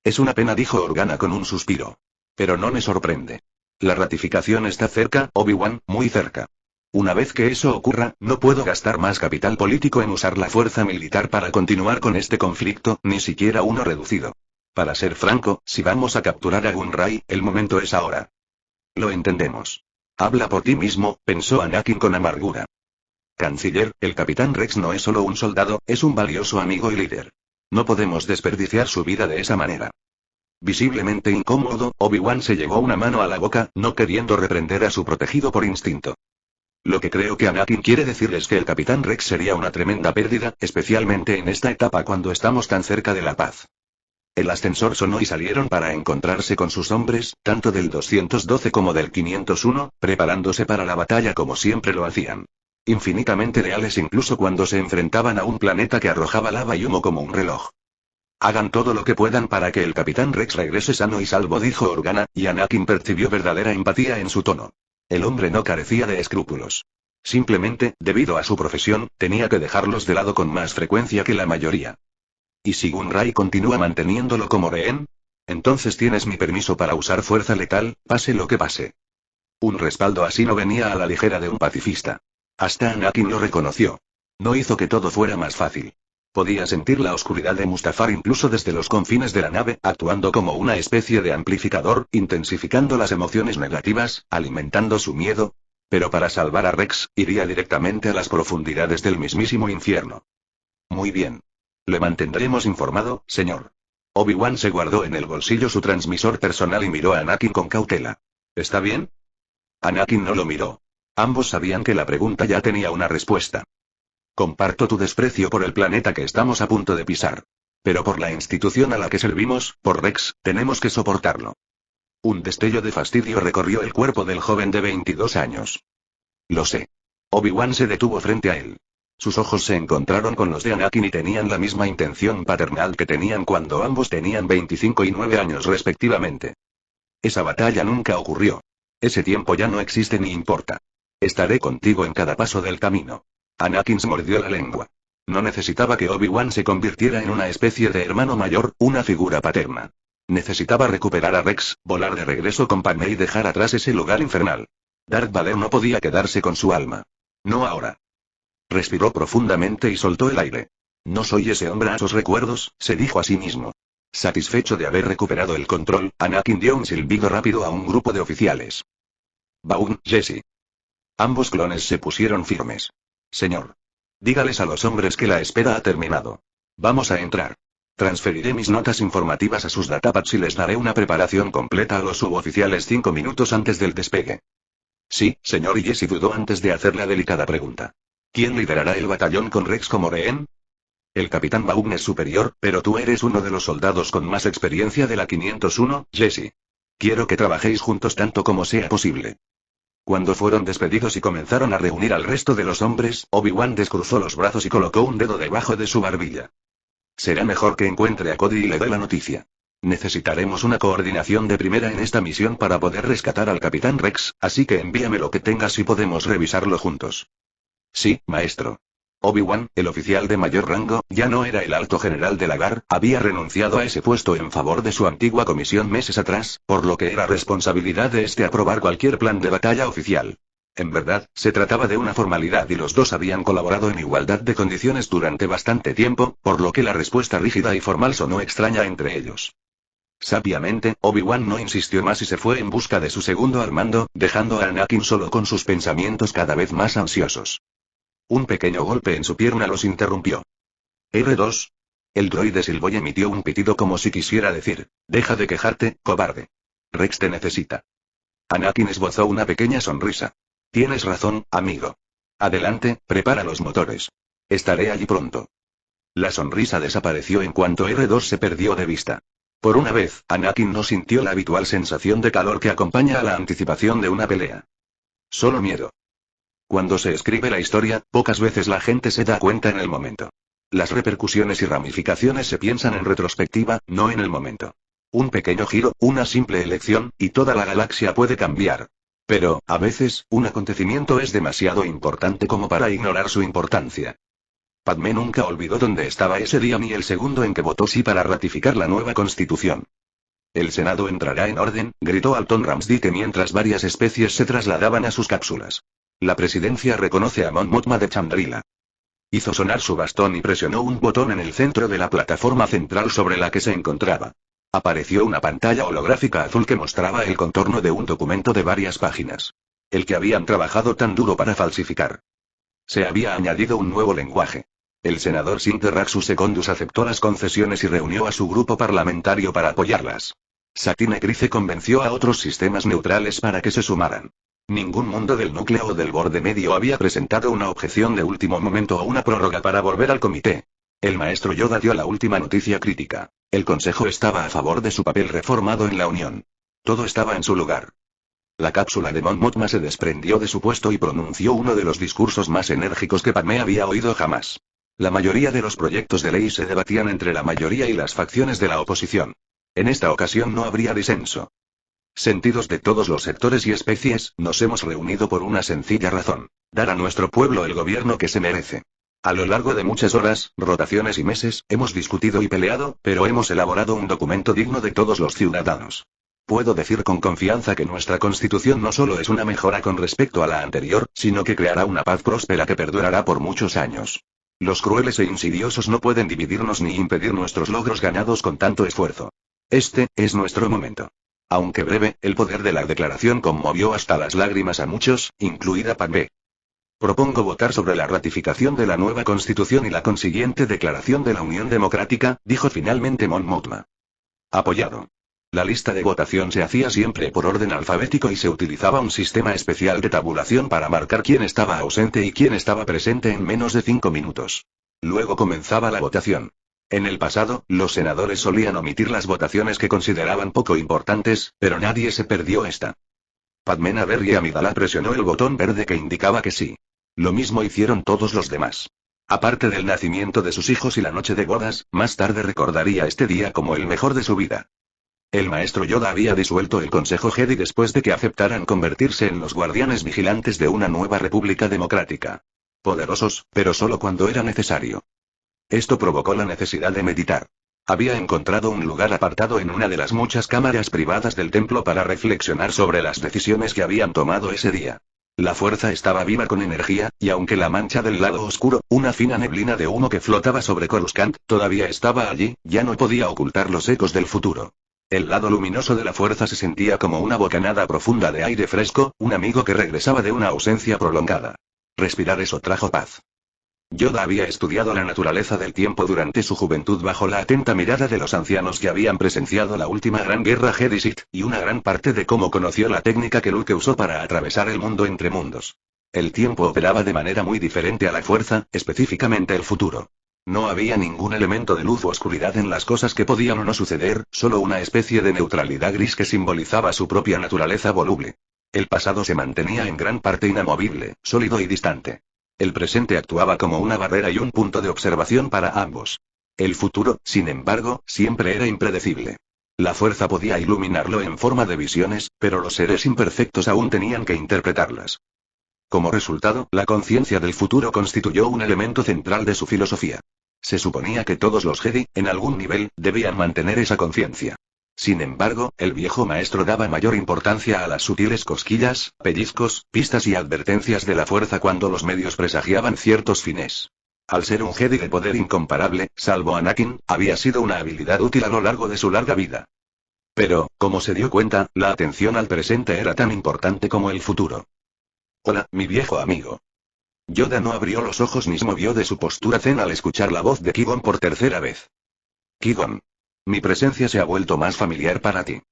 «Es una pena», dijo Organa con un suspiro. «Pero no me sorprende. La ratificación está cerca, Obi-Wan, muy cerca. Una vez que eso ocurra, no puedo gastar más capital político en usar la fuerza militar para continuar con este conflicto, ni siquiera uno reducido. Para ser franco, si vamos a capturar a Gunray, el momento es ahora». «Lo entendemos. Habla por ti mismo», pensó Anakin con amargura. «Canciller, el Capitán Rex no es solo un soldado, es un valioso amigo y líder. No podemos desperdiciar su vida de esa manera». Visiblemente incómodo, Obi-Wan se llevó una mano a la boca, no queriendo reprender a su protegido por instinto. «Lo que creo que Anakin quiere decir es que el Capitán Rex sería una tremenda pérdida, especialmente en esta etapa cuando estamos tan cerca de la paz». El ascensor sonó y salieron para encontrarse con sus hombres, tanto del 212 como del 501, preparándose para la batalla como siempre lo hacían. Infinitamente leales incluso cuando se enfrentaban a un planeta que arrojaba lava y humo como un reloj. «Hagan todo lo que puedan para que el Capitán Rex regrese sano y salvo», dijo Organa, y Anakin percibió verdadera empatía en su tono. El hombre no carecía de escrúpulos. Simplemente, debido a su profesión, tenía que dejarlos de lado con más frecuencia que la mayoría. «¿Y si Gunray continúa manteniéndolo como rehén? Entonces tienes mi permiso para usar fuerza letal, pase lo que pase». Un respaldo así no venía a la ligera de un pacifista. Hasta Anakin lo reconoció. No hizo que todo fuera más fácil. Podía sentir la oscuridad de Mustafar incluso desde los confines de la nave, actuando como una especie de amplificador, intensificando las emociones negativas, alimentando su miedo. Pero para salvar a Rex, iría directamente a las profundidades del mismísimo infierno. «Muy bien. Le mantendremos informado, señor». Obi-Wan se guardó en el bolsillo su transmisor personal y miró a Anakin con cautela. «¿Está bien?» Anakin no lo miró. Ambos sabían que la pregunta ya tenía una respuesta. «Comparto tu desprecio por el planeta que estamos a punto de pisar. Pero por la institución a la que servimos, por Rex, tenemos que soportarlo». Un destello de fastidio recorrió el cuerpo del joven de 22 años. «Lo sé». Obi-Wan se detuvo frente a él. Sus ojos se encontraron con los de Anakin y tenían la misma intención paternal que tenían cuando ambos tenían 25 y 9 años respectivamente. «Esa batalla nunca ocurrió. Ese tiempo ya no existe ni importa. Estaré contigo en cada paso del camino». Anakin se mordió la lengua. No necesitaba que Obi-Wan se convirtiera en una especie de hermano mayor, una figura paterna. Necesitaba recuperar a Rex, volar de regreso con Padmé y dejar atrás ese lugar infernal. Darth Vader no podía quedarse con su alma. No ahora. Respiró profundamente y soltó el aire. «No soy ese hombre a esos recuerdos», se dijo a sí mismo. Satisfecho de haber recuperado el control, Anakin dio un silbido rápido a un grupo de oficiales. «Vaughn, Jesse». Ambos clones se pusieron firmes. «Señor. Dígales a los hombres que la espera ha terminado. Vamos a entrar. Transferiré mis notas informativas a sus datapads y les daré una preparación completa a los suboficiales 5 minutos antes del despegue». «Sí, señor», y Jesse dudó antes de hacer la delicada pregunta. «¿Quién liderará el batallón con Rex como rehén?» «El capitán Vaughn es superior, pero tú eres uno de los soldados con más experiencia de la 501, Jesse. Quiero que trabajéis juntos tanto como sea posible». Cuando fueron despedidos y comenzaron a reunir al resto de los hombres, Obi-Wan descruzó los brazos y colocó un dedo debajo de su barbilla. «Será mejor que encuentre a Cody y le dé la noticia. Necesitaremos una coordinación de primera en esta misión para poder rescatar al Capitán Rex, así que envíame lo que tengas y podemos revisarlo juntos». «Sí, maestro». Obi-Wan, el oficial de mayor rango, ya no era el alto general de la GAR, había renunciado a ese puesto en favor de su antigua comisión meses atrás, por lo que era responsabilidad de este aprobar cualquier plan de batalla oficial. En verdad, se trataba de una formalidad y los dos habían colaborado en igualdad de condiciones durante bastante tiempo, por lo que la respuesta rígida y formal sonó extraña entre ellos. Sabiamente, Obi-Wan no insistió más y se fue en busca de su segundo al mando, dejando a Anakin solo con sus pensamientos cada vez más ansiosos. Un pequeño golpe en su pierna los interrumpió. R2. El droide silbó y emitió un pitido como si quisiera decir, deja de quejarte, cobarde. Rex te necesita. Anakin esbozó una pequeña sonrisa. Tienes razón, amigo. Adelante, prepara los motores. Estaré allí pronto. La sonrisa desapareció en cuanto R2 se perdió de vista. Por una vez, Anakin no sintió la habitual sensación de calor que acompaña a la anticipación de una pelea. Solo miedo. Cuando se escribe la historia, pocas veces la gente se da cuenta en el momento. Las repercusiones y ramificaciones se piensan en retrospectiva, no en el momento. Un pequeño giro, una simple elección, y toda la galaxia puede cambiar. Pero, a veces, un acontecimiento es demasiado importante como para ignorar su importancia. Padmé nunca olvidó dónde estaba ese día ni el segundo en que votó sí para ratificar la nueva constitución. El Senado entrará en orden, gritó Alton Ramsdike mientras varias especies se trasladaban a sus cápsulas. La presidencia reconoce a Mon Mothma de Chandrila. Hizo sonar su bastón y presionó un botón en el centro de la plataforma central sobre la que se encontraba. Apareció una pantalla holográfica azul que mostraba el contorno de un documento de varias páginas. El que habían trabajado tan duro para falsificar. Se había añadido un nuevo lenguaje. El senador Sinterraxus Secondus aceptó las concesiones y reunió a su grupo parlamentario para apoyarlas. Satine Kryze convenció a otros sistemas neutrales para que se sumaran. Ningún mundo del núcleo o del borde medio había presentado una objeción de último momento o una prórroga para volver al comité. El maestro Yoda dio la última noticia crítica. El consejo estaba a favor de su papel reformado en la Unión. Todo estaba en su lugar. La cápsula de Mon Mothma se desprendió de su puesto y pronunció uno de los discursos más enérgicos que Padmé había oído jamás. La mayoría de los proyectos de ley se debatían entre la mayoría y las facciones de la oposición. En esta ocasión no habría disenso. Sentidos de todos los sectores y especies, nos hemos reunido por una sencilla razón: dar a nuestro pueblo el gobierno que se merece. A lo largo de muchas horas, rotaciones y meses, hemos discutido y peleado, pero hemos elaborado un documento digno de todos los ciudadanos. Puedo decir con confianza que nuestra constitución no solo es una mejora con respecto a la anterior, sino que creará una paz próspera que perdurará por muchos años. Los crueles e insidiosos no pueden dividirnos ni impedir nuestros logros ganados con tanto esfuerzo. Este es nuestro momento. Aunque breve, el poder de la declaración conmovió hasta las lágrimas a muchos, incluida Padmé. Propongo votar sobre la ratificación de la nueva constitución y la consiguiente declaración de la Unión Democrática, dijo finalmente Mon Mothma. Apoyado. La lista de votación se hacía siempre por orden alfabético y se utilizaba un sistema especial de tabulación para marcar quién estaba ausente y quién estaba presente en menos de 5 minutos. Luego comenzaba la votación. En el pasado, los senadores solían omitir las votaciones que consideraban poco importantes, pero nadie se perdió esta. Padmé Naverri Amidala presionó el botón verde que indicaba que sí. Lo mismo hicieron todos los demás. Aparte del nacimiento de sus hijos y la noche de bodas, más tarde recordaría este día como el mejor de su vida. El maestro Yoda había disuelto el Consejo Jedi después de que aceptaran convertirse en los guardianes vigilantes de una nueva república democrática. Poderosos, pero solo cuando era necesario. Esto provocó la necesidad de meditar. Había encontrado un lugar apartado en una de las muchas cámaras privadas del templo para reflexionar sobre las decisiones que habían tomado ese día. La fuerza estaba viva con energía, y aunque la mancha del lado oscuro, una fina neblina de humo que flotaba sobre Coruscant, todavía estaba allí, ya no podía ocultar los ecos del futuro. El lado luminoso de la fuerza se sentía como una bocanada profunda de aire fresco, un amigo que regresaba de una ausencia prolongada. Respirar eso trajo paz. Yoda había estudiado la naturaleza del tiempo durante su juventud bajo la atenta mirada de los ancianos que habían presenciado la última gran guerra Jedi-Sith, y una gran parte de cómo conoció la técnica que Luke usó para atravesar el mundo entre mundos. El tiempo operaba de manera muy diferente a la fuerza, específicamente el futuro. No había ningún elemento de luz o oscuridad en las cosas que podían o no suceder, solo una especie de neutralidad gris que simbolizaba su propia naturaleza voluble. El pasado se mantenía en gran parte inamovible, sólido y distante. El presente actuaba como una barrera y un punto de observación para ambos. El futuro, sin embargo, siempre era impredecible. La fuerza podía iluminarlo en forma de visiones, pero los seres imperfectos aún tenían que interpretarlas. Como resultado, la conciencia del futuro constituyó un elemento central de su filosofía. Se suponía que todos los Jedi, en algún nivel, debían mantener esa conciencia. Sin embargo, el viejo maestro daba mayor importancia a las sutiles cosquillas, pellizcos, pistas y advertencias de la fuerza cuando los medios presagiaban ciertos fines. Al ser un Jedi de poder incomparable, salvo Anakin, había sido una habilidad útil a lo largo de su larga vida. Pero, como se dio cuenta, la atención al presente era tan importante como el futuro. Hola, mi viejo amigo. Yoda no abrió los ojos ni se movió de su postura zen al escuchar la voz de Qui-Gon por tercera vez. Qui-Gon. Mi presencia se ha vuelto más familiar para ti.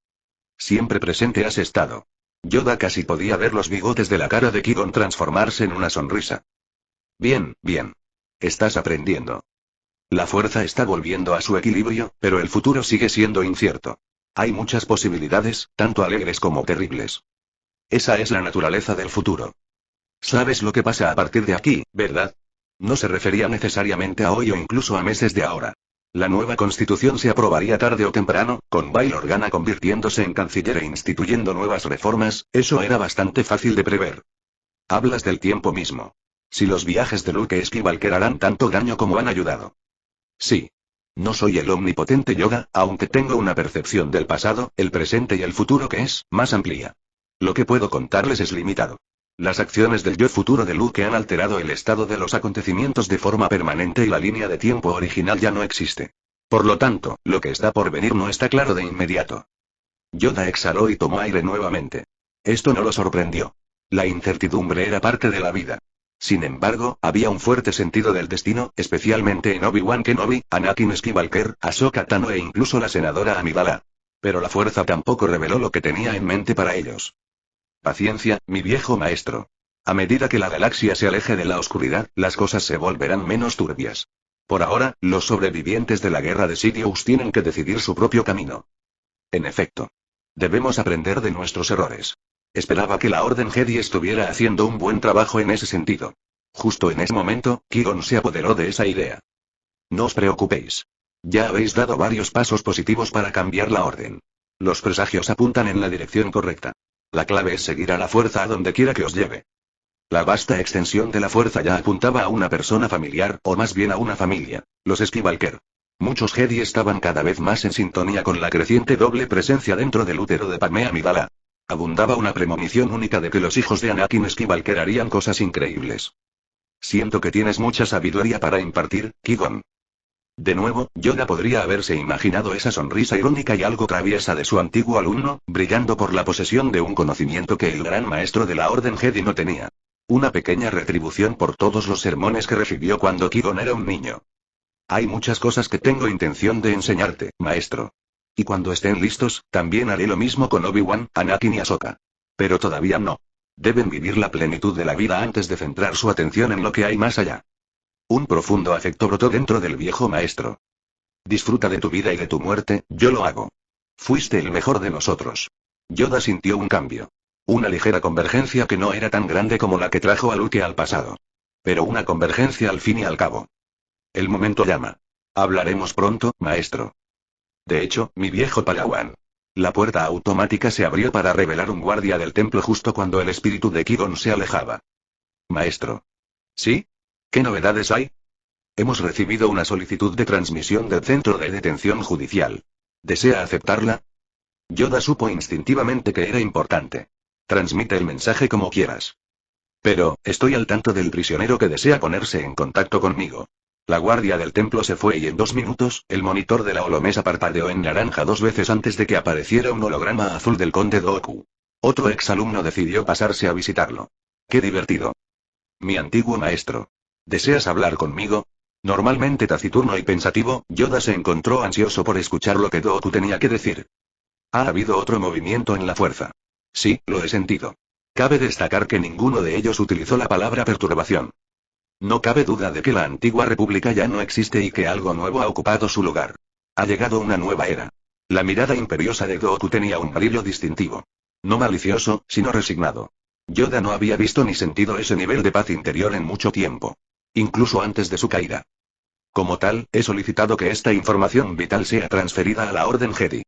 Siempre presente has estado. Yoda casi podía ver los bigotes de la cara de Qui-Gon transformarse en una sonrisa. Bien, bien. Estás aprendiendo. La fuerza está volviendo a su equilibrio, pero el futuro sigue siendo incierto. Hay muchas posibilidades, tanto alegres como terribles. Esa es la naturaleza del futuro. ¿Sabes lo que pasa a partir de aquí, verdad? No se refería necesariamente a hoy o incluso a meses de ahora. La nueva constitución se aprobaría tarde o temprano, con Bail Organa convirtiéndose en canciller e instituyendo nuevas reformas, eso era bastante fácil de prever. Hablas del tiempo mismo. Si los viajes de Luke Skywalker harán tanto daño como han ayudado. Sí. No soy el omnipotente Yoda, aunque tengo una percepción del pasado, el presente y el futuro que es más amplia. Lo que puedo contarles es limitado. Las acciones del yo futuro de Luke han alterado el estado de los acontecimientos de forma permanente y la línea de tiempo original ya no existe. Por lo tanto, lo que está por venir no está claro de inmediato. Yoda exhaló y tomó aire nuevamente. Esto no lo sorprendió. La incertidumbre era parte de la vida. Sin embargo, había un fuerte sentido del destino, especialmente en Obi-Wan Kenobi, Anakin Skywalker, Ahsoka Tano e incluso la senadora Amidala. Pero la fuerza tampoco reveló lo que tenía en mente para ellos. Paciencia, mi viejo maestro. A medida que la galaxia se aleje de la oscuridad, las cosas se volverán menos turbias. Por ahora, los sobrevivientes de la guerra de Sidious tienen que decidir su propio camino. En efecto. Debemos aprender de nuestros errores. Esperaba que la Orden Jedi estuviera haciendo un buen trabajo en ese sentido. Justo en ese momento, Qui-Gon se apoderó de esa idea. No os preocupéis. Ya habéis dado varios pasos positivos para cambiar la orden. Los presagios apuntan en la dirección correcta. La clave es seguir a la fuerza a donde quiera que os lleve. La vasta extensión de la fuerza ya apuntaba a una persona familiar, o más bien a una familia, los Skywalker. Muchos Jedi estaban cada vez más en sintonía con la creciente doble presencia dentro del útero de Padmé Amidala. Abundaba una premonición única de que los hijos de Anakin Skywalker harían cosas increíbles. Siento que tienes mucha sabiduría para impartir, Qui-Gon. De nuevo, Yoda podría haberse imaginado esa sonrisa irónica y algo traviesa de su antiguo alumno, brillando por la posesión de un conocimiento que el gran maestro de la Orden Jedi no tenía. Una pequeña retribución por todos los sermones que recibió cuando Qui-Gon era un niño. Hay muchas cosas que tengo intención de enseñarte, maestro. Y cuando estén listos, también haré lo mismo con Obi-Wan, Anakin y Ahsoka. Pero todavía no. Deben vivir la plenitud de la vida antes de centrar su atención en lo que hay más allá. Un profundo afecto brotó dentro del viejo maestro. Disfruta de tu vida y de tu muerte, yo lo hago. Fuiste el mejor de nosotros. Yoda sintió un cambio. Una ligera convergencia que no era tan grande como la que trajo a Luke al pasado. Pero una convergencia al fin y al cabo. El momento llama. Hablaremos pronto, maestro. De hecho, mi viejo Padawan. La puerta automática se abrió para revelar un guardia del templo justo cuando el espíritu de Qui-Gon se alejaba. Maestro. ¿Sí? ¿Qué novedades hay? Hemos recibido una solicitud de transmisión del centro de detención judicial. ¿Desea aceptarla? Yoda supo instintivamente que era importante. Transmite el mensaje como quieras. Pero, estoy al tanto del prisionero que desea ponerse en contacto conmigo. La guardia del templo se fue y en 2 minutos, el monitor de la holomesa parpadeó en naranja 2 veces antes de que apareciera un holograma azul del conde Dooku. Otro exalumno decidió pasarse a visitarlo. ¡Qué divertido! Mi antiguo maestro. ¿Deseas hablar conmigo? Normalmente taciturno y pensativo, Yoda se encontró ansioso por escuchar lo que Dooku tenía que decir. Ha habido otro movimiento en la fuerza. Sí, lo he sentido. Cabe destacar que ninguno de ellos utilizó la palabra perturbación. No cabe duda de que la antigua república ya no existe y que algo nuevo ha ocupado su lugar. Ha llegado una nueva era. La mirada imperiosa de Dooku tenía un brillo distintivo. No malicioso, sino resignado. Yoda no había visto ni sentido ese nivel de paz interior en mucho tiempo. Incluso antes de su caída. Como tal, he solicitado que esta información vital sea transferida a la Orden Jedi.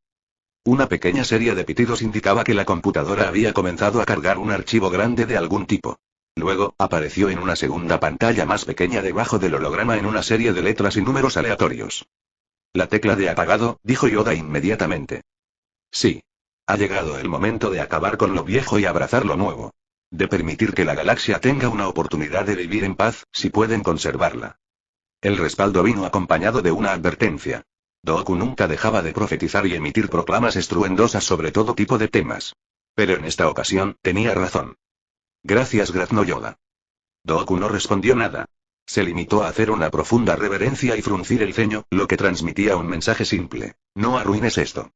Una pequeña serie de pitidos indicaba que la computadora había comenzado a cargar un archivo grande de algún tipo. Luego, apareció en una segunda pantalla más pequeña debajo del holograma en una serie de letras y números aleatorios. La tecla de apagado, dijo Yoda inmediatamente. Sí. Ha llegado el momento de acabar con lo viejo y abrazar lo nuevo. De permitir que la galaxia tenga una oportunidad de vivir en paz, si pueden conservarla. El respaldo vino acompañado de una advertencia. Dooku nunca dejaba de profetizar y emitir proclamas estruendosas sobre todo tipo de temas. Pero en esta ocasión, tenía razón. Gracias, Grazno Yoda. Dooku no respondió nada. Se limitó a hacer una profunda reverencia y fruncir el ceño, lo que transmitía un mensaje simple. No arruines esto.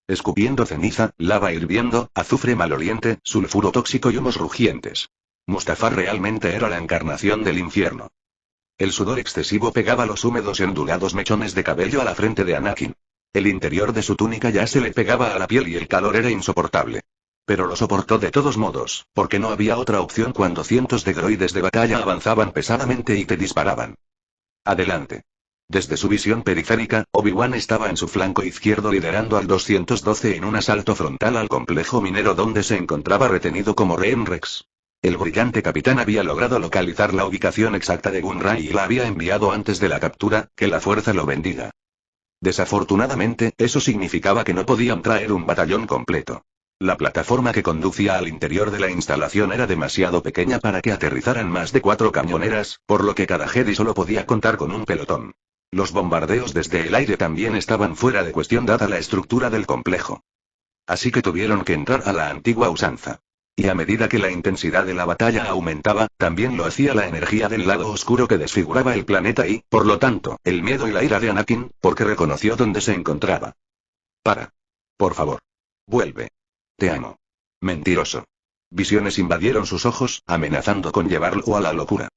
Escupiendo ceniza, lava hirviendo, azufre maloliente, sulfuro tóxico y humos rugientes. Mustafar realmente era la encarnación del infierno. El sudor excesivo pegaba los húmedos y ondulados mechones de cabello a la frente de Anakin. El interior de su túnica ya se le pegaba a la piel y el calor era insoportable. Pero lo soportó de todos modos, porque no había otra opción cuando cientos de droides de batalla avanzaban pesadamente y te disparaban. Adelante. Desde su visión periférica, Obi-Wan estaba en su flanco izquierdo liderando al 212 en un asalto frontal al complejo minero donde se encontraba retenido como rehén Rex. El brillante capitán había logrado localizar la ubicación exacta de Gunray y la había enviado antes de la captura, que la fuerza lo bendiga. Desafortunadamente, eso significaba que no podían traer un batallón completo. La plataforma que conducía al interior de la instalación era demasiado pequeña para que aterrizaran más de 4 cañoneras, por lo que cada Jedi solo podía contar con un pelotón. Los bombardeos desde el aire también estaban fuera de cuestión dada la estructura del complejo. Así que tuvieron que entrar a la antigua usanza. Y a medida que la intensidad de la batalla aumentaba, también lo hacía la energía del lado oscuro que desfiguraba el planeta y, por lo tanto, el miedo y la ira de Anakin, porque reconoció dónde se encontraba. Para. Por favor. Vuelve. Te amo. Mentiroso. Visiones invadieron sus ojos, amenazando con llevarlo a la locura.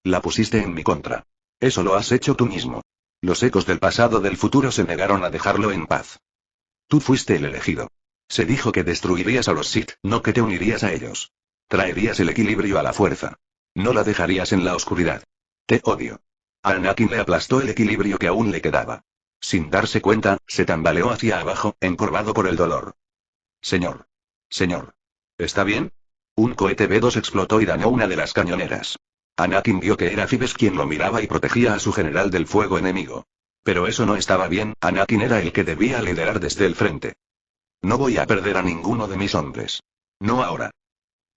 La pusiste en mi contra. Eso lo has hecho tú mismo. Los ecos del pasado del futuro se negaron a dejarlo en paz. Tú fuiste el elegido. Se dijo que destruirías a los Sith, no que te unirías a ellos. Traerías el equilibrio a la fuerza. No la dejarías en la oscuridad. Te odio. A Anakin le aplastó el equilibrio que aún le quedaba. Sin darse cuenta, se tambaleó hacia abajo, encorvado por el dolor. Señor. Señor. ¿Está bien? Un cohete B-2 explotó y dañó una de las cañoneras. Anakin vio que era Fibes quien lo miraba y protegía a su general del fuego enemigo. Pero eso no estaba bien, Anakin era el que debía liderar desde el frente. No voy a perder a ninguno de mis hombres. No ahora.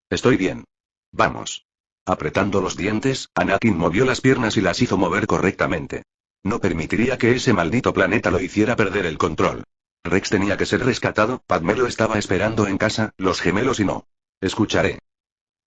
Estoy bien. Vamos. Apretando los dientes, Anakin movió las piernas y las hizo mover correctamente. No permitiría que ese maldito planeta lo hiciera perder el control. Rex tenía que ser rescatado, Padmé lo estaba esperando en casa, los gemelos y no. Escucharé.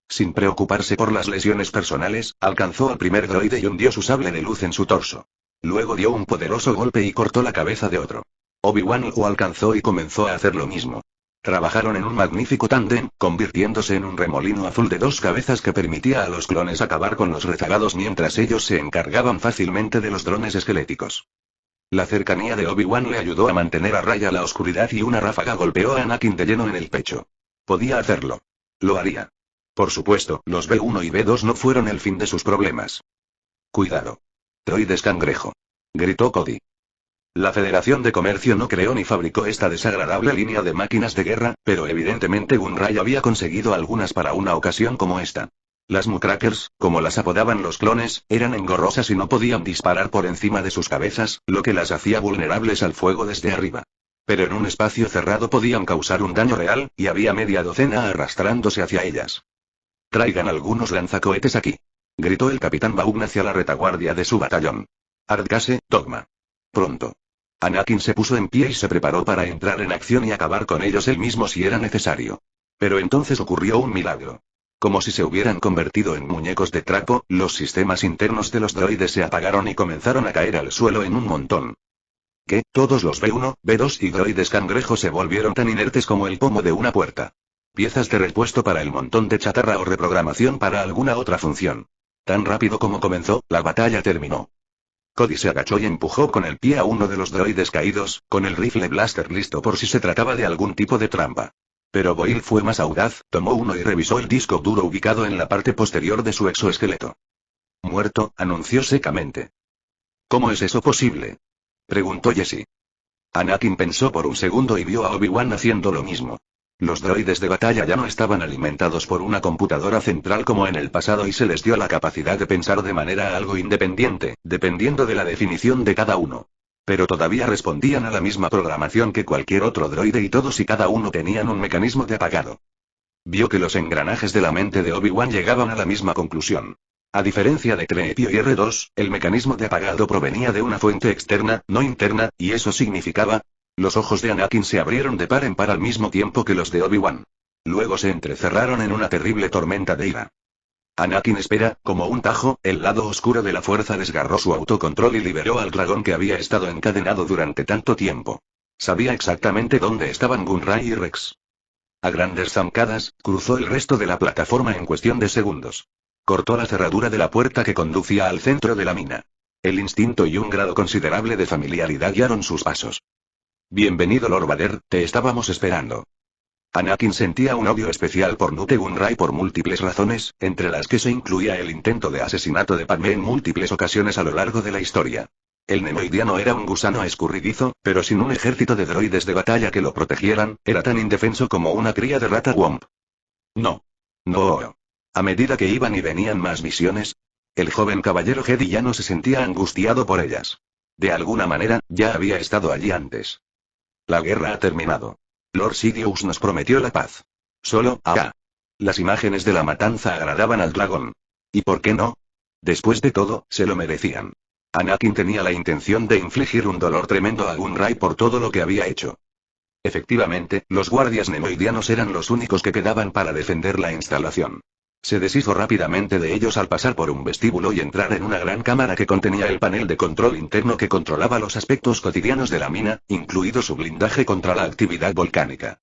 Sin preocuparse por las lesiones personales, alcanzó al primer droide y hundió su sable de luz en su torso. Luego dio un poderoso golpe y cortó la cabeza de otro. Obi-Wan lo alcanzó y comenzó a hacer lo mismo. Trabajaron en un magnífico tándem, convirtiéndose en un remolino azul de 2 cabezas que permitía a los clones acabar con los rezagados mientras ellos se encargaban fácilmente de los drones esqueléticos. La cercanía de Obi-Wan le ayudó a mantener a raya la oscuridad y una ráfaga golpeó a Anakin de lleno en el pecho. Podía hacerlo. Lo haría. Por supuesto, los B-1 y B-2 no fueron el fin de sus problemas. Cuidado. Droides cangrejo. Gritó Cody. La Federación de Comercio no creó ni fabricó esta desagradable línea de máquinas de guerra, pero evidentemente Gunray había conseguido algunas para una ocasión como esta. Las Mucrackers, como las apodaban los clones, eran engorrosas y no podían disparar por encima de sus cabezas, lo que las hacía vulnerables al fuego desde arriba. Pero en un espacio cerrado podían causar un daño real, y había media docena arrastrándose hacia ellas. Traigan algunos lanzacohetes aquí. Gritó el capitán Vaughn hacia la retaguardia de su batallón. Ardcase, Dogma. Pronto. Anakin se puso en pie y se preparó para entrar en acción y acabar con ellos él mismo si era necesario. Pero entonces ocurrió un milagro. Como si se hubieran convertido en muñecos de trapo, los sistemas internos de los droides se apagaron y comenzaron a caer al suelo en un montón. ¿Qué? Todos los B-1, B-2 y droides cangrejo se volvieron tan inertes como el pomo de una puerta. Piezas de repuesto para el montón de chatarra o reprogramación para alguna otra función. Tan rápido como comenzó, la batalla terminó. Cody se agachó y empujó con el pie a uno de los droides caídos, con el rifle blaster listo por si se trataba de algún tipo de trampa. Pero Boyle fue más audaz, tomó uno y revisó el disco duro ubicado en la parte posterior de su exoesqueleto. Muerto, anunció secamente. ¿Cómo es eso posible? Preguntó Jesse. Anakin pensó por un segundo y vio a Obi-Wan haciendo lo mismo. Los droides de batalla ya no estaban alimentados por una computadora central como en el pasado y se les dio la capacidad de pensar de manera algo independiente, dependiendo de la definición de cada uno. Pero todavía respondían a la misma programación que cualquier otro droide y todos y cada uno tenían un mecanismo de apagado. Vio que los engranajes de la mente de Obi-Wan llegaban a la misma conclusión. A diferencia de Trepio y R2, el mecanismo de apagado provenía de una fuente externa, no interna, y eso significaba... Los ojos de Anakin se abrieron de par en par al mismo tiempo que los de Obi-Wan. Luego se entrecerraron en una terrible tormenta de ira. Anakin espera, como un tajo, el lado oscuro de la fuerza desgarró su autocontrol y liberó al dragón que había estado encadenado durante tanto tiempo. Sabía exactamente dónde estaban Gunray y Rex. A grandes zancadas, cruzó el resto de la plataforma en cuestión de segundos. Cortó la cerradura de la puerta que conducía al centro de la mina. El instinto y un grado considerable de familiaridad guiaron sus pasos. Bienvenido Lord Vader, te estábamos esperando. Anakin sentía un odio especial por Nute Gunray por múltiples razones, entre las que se incluía el intento de asesinato de Padmé en múltiples ocasiones a lo largo de la historia. El nemoidiano era un gusano escurridizo, pero sin un ejército de droides de batalla que lo protegieran, era tan indefenso como una cría de rata Womp. No. No. A medida que iban y venían más misiones, el joven caballero Jedi ya no se sentía angustiado por ellas. De alguna manera, ya había estado allí antes. La guerra ha terminado. Lord Sidious nos prometió la paz. Solo, las imágenes de la matanza agradaban al dragón. ¿Y por qué no? Después de todo, se lo merecían. Anakin tenía la intención de infligir un dolor tremendo a Gunray por todo lo que había hecho. Efectivamente, los guardias nemoidianos eran los únicos que quedaban para defender la instalación. Se deshizo rápidamente de ellos al pasar por un vestíbulo y entrar en una gran cámara que contenía el panel de control interno que controlaba los aspectos cotidianos de la mina, incluido su blindaje contra la actividad volcánica.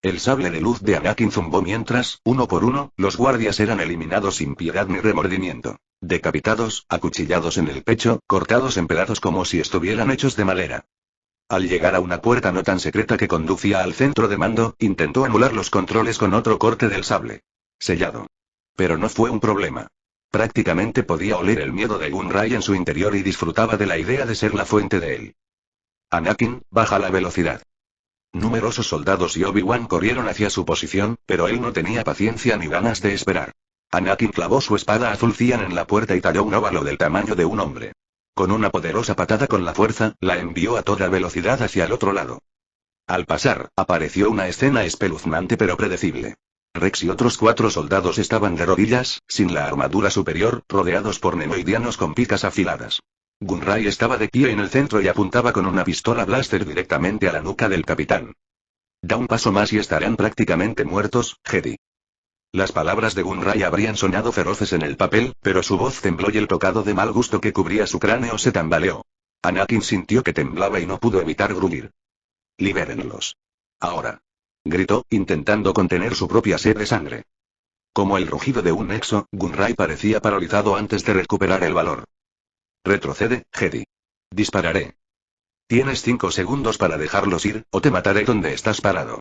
El sable de luz de Anakin zumbó mientras, uno por uno, los guardias eran eliminados sin piedad ni remordimiento. Decapitados, acuchillados en el pecho, cortados en pedazos como si estuvieran hechos de madera. Al llegar a una puerta no tan secreta que conducía al centro de mando, intentó anular los controles con otro corte del sable. Sellado. Pero no fue un problema. Prácticamente podía oler el miedo de Gunray en su interior y disfrutaba de la idea de ser la fuente de él. Anakin, baja la velocidad. Numerosos soldados y Obi-Wan corrieron hacia su posición, pero él no tenía paciencia ni ganas de esperar. Anakin clavó su espada azul cian en la puerta y talló un óvalo del tamaño de un hombre. Con una poderosa patada con la fuerza, la envió a toda velocidad hacia el otro lado. Al pasar, apareció una escena espeluznante pero predecible. Rex y otros 4 soldados estaban de rodillas, sin la armadura superior, rodeados por nemoidianos con picas afiladas. Gunray estaba de pie en el centro y apuntaba con una pistola blaster directamente a la nuca del capitán. Da un paso más y estarán prácticamente muertos, Jedi. Las palabras de Gunray habrían sonado feroces en el papel, pero su voz tembló y el tocado de mal gusto que cubría su cráneo se tambaleó. Anakin sintió que temblaba y no pudo evitar gruñir. Libérenlos. Ahora. Gritó, intentando contener su propia sed de sangre. Como el rugido de un nexo, Gunray parecía paralizado antes de recuperar el valor. Retrocede, Jedi. Dispararé. Tienes 5 segundos para dejarlos ir, o te mataré donde estás parado.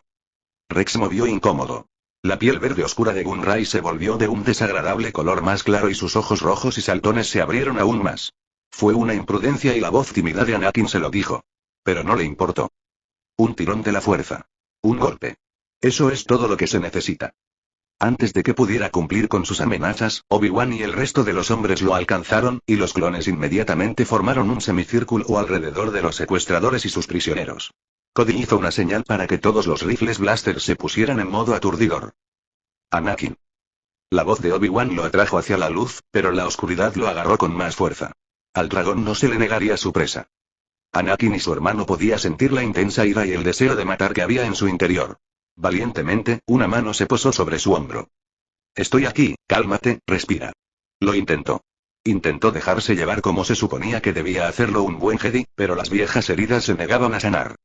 Rex movió incómodo. La piel verde oscura de Gunray se volvió de un desagradable color más claro y sus ojos rojos y saltones se abrieron aún más. Fue una imprudencia y la voz tímida de Anakin se lo dijo. Pero no le importó. Un tirón de la fuerza. Un golpe. Eso es todo lo que se necesita. Antes de que pudiera cumplir con sus amenazas, Obi-Wan y el resto de los hombres lo alcanzaron, y los clones inmediatamente formaron un semicírculo alrededor de los secuestradores y sus prisioneros. Cody hizo una señal para que todos los rifles blaster se pusieran en modo aturdidor. Anakin. La voz de Obi-Wan lo atrajo hacia la luz, pero la oscuridad lo agarró con más fuerza. Al dragón no se le negaría su presa. Anakin y su hermano podían sentir la intensa ira y el deseo de matar que había en su interior. Valientemente, una mano se posó sobre su hombro. Estoy aquí, cálmate, respira. Lo intentó. Intentó dejarse llevar como se suponía que debía hacerlo un buen Jedi, pero las viejas heridas se negaban a sanar.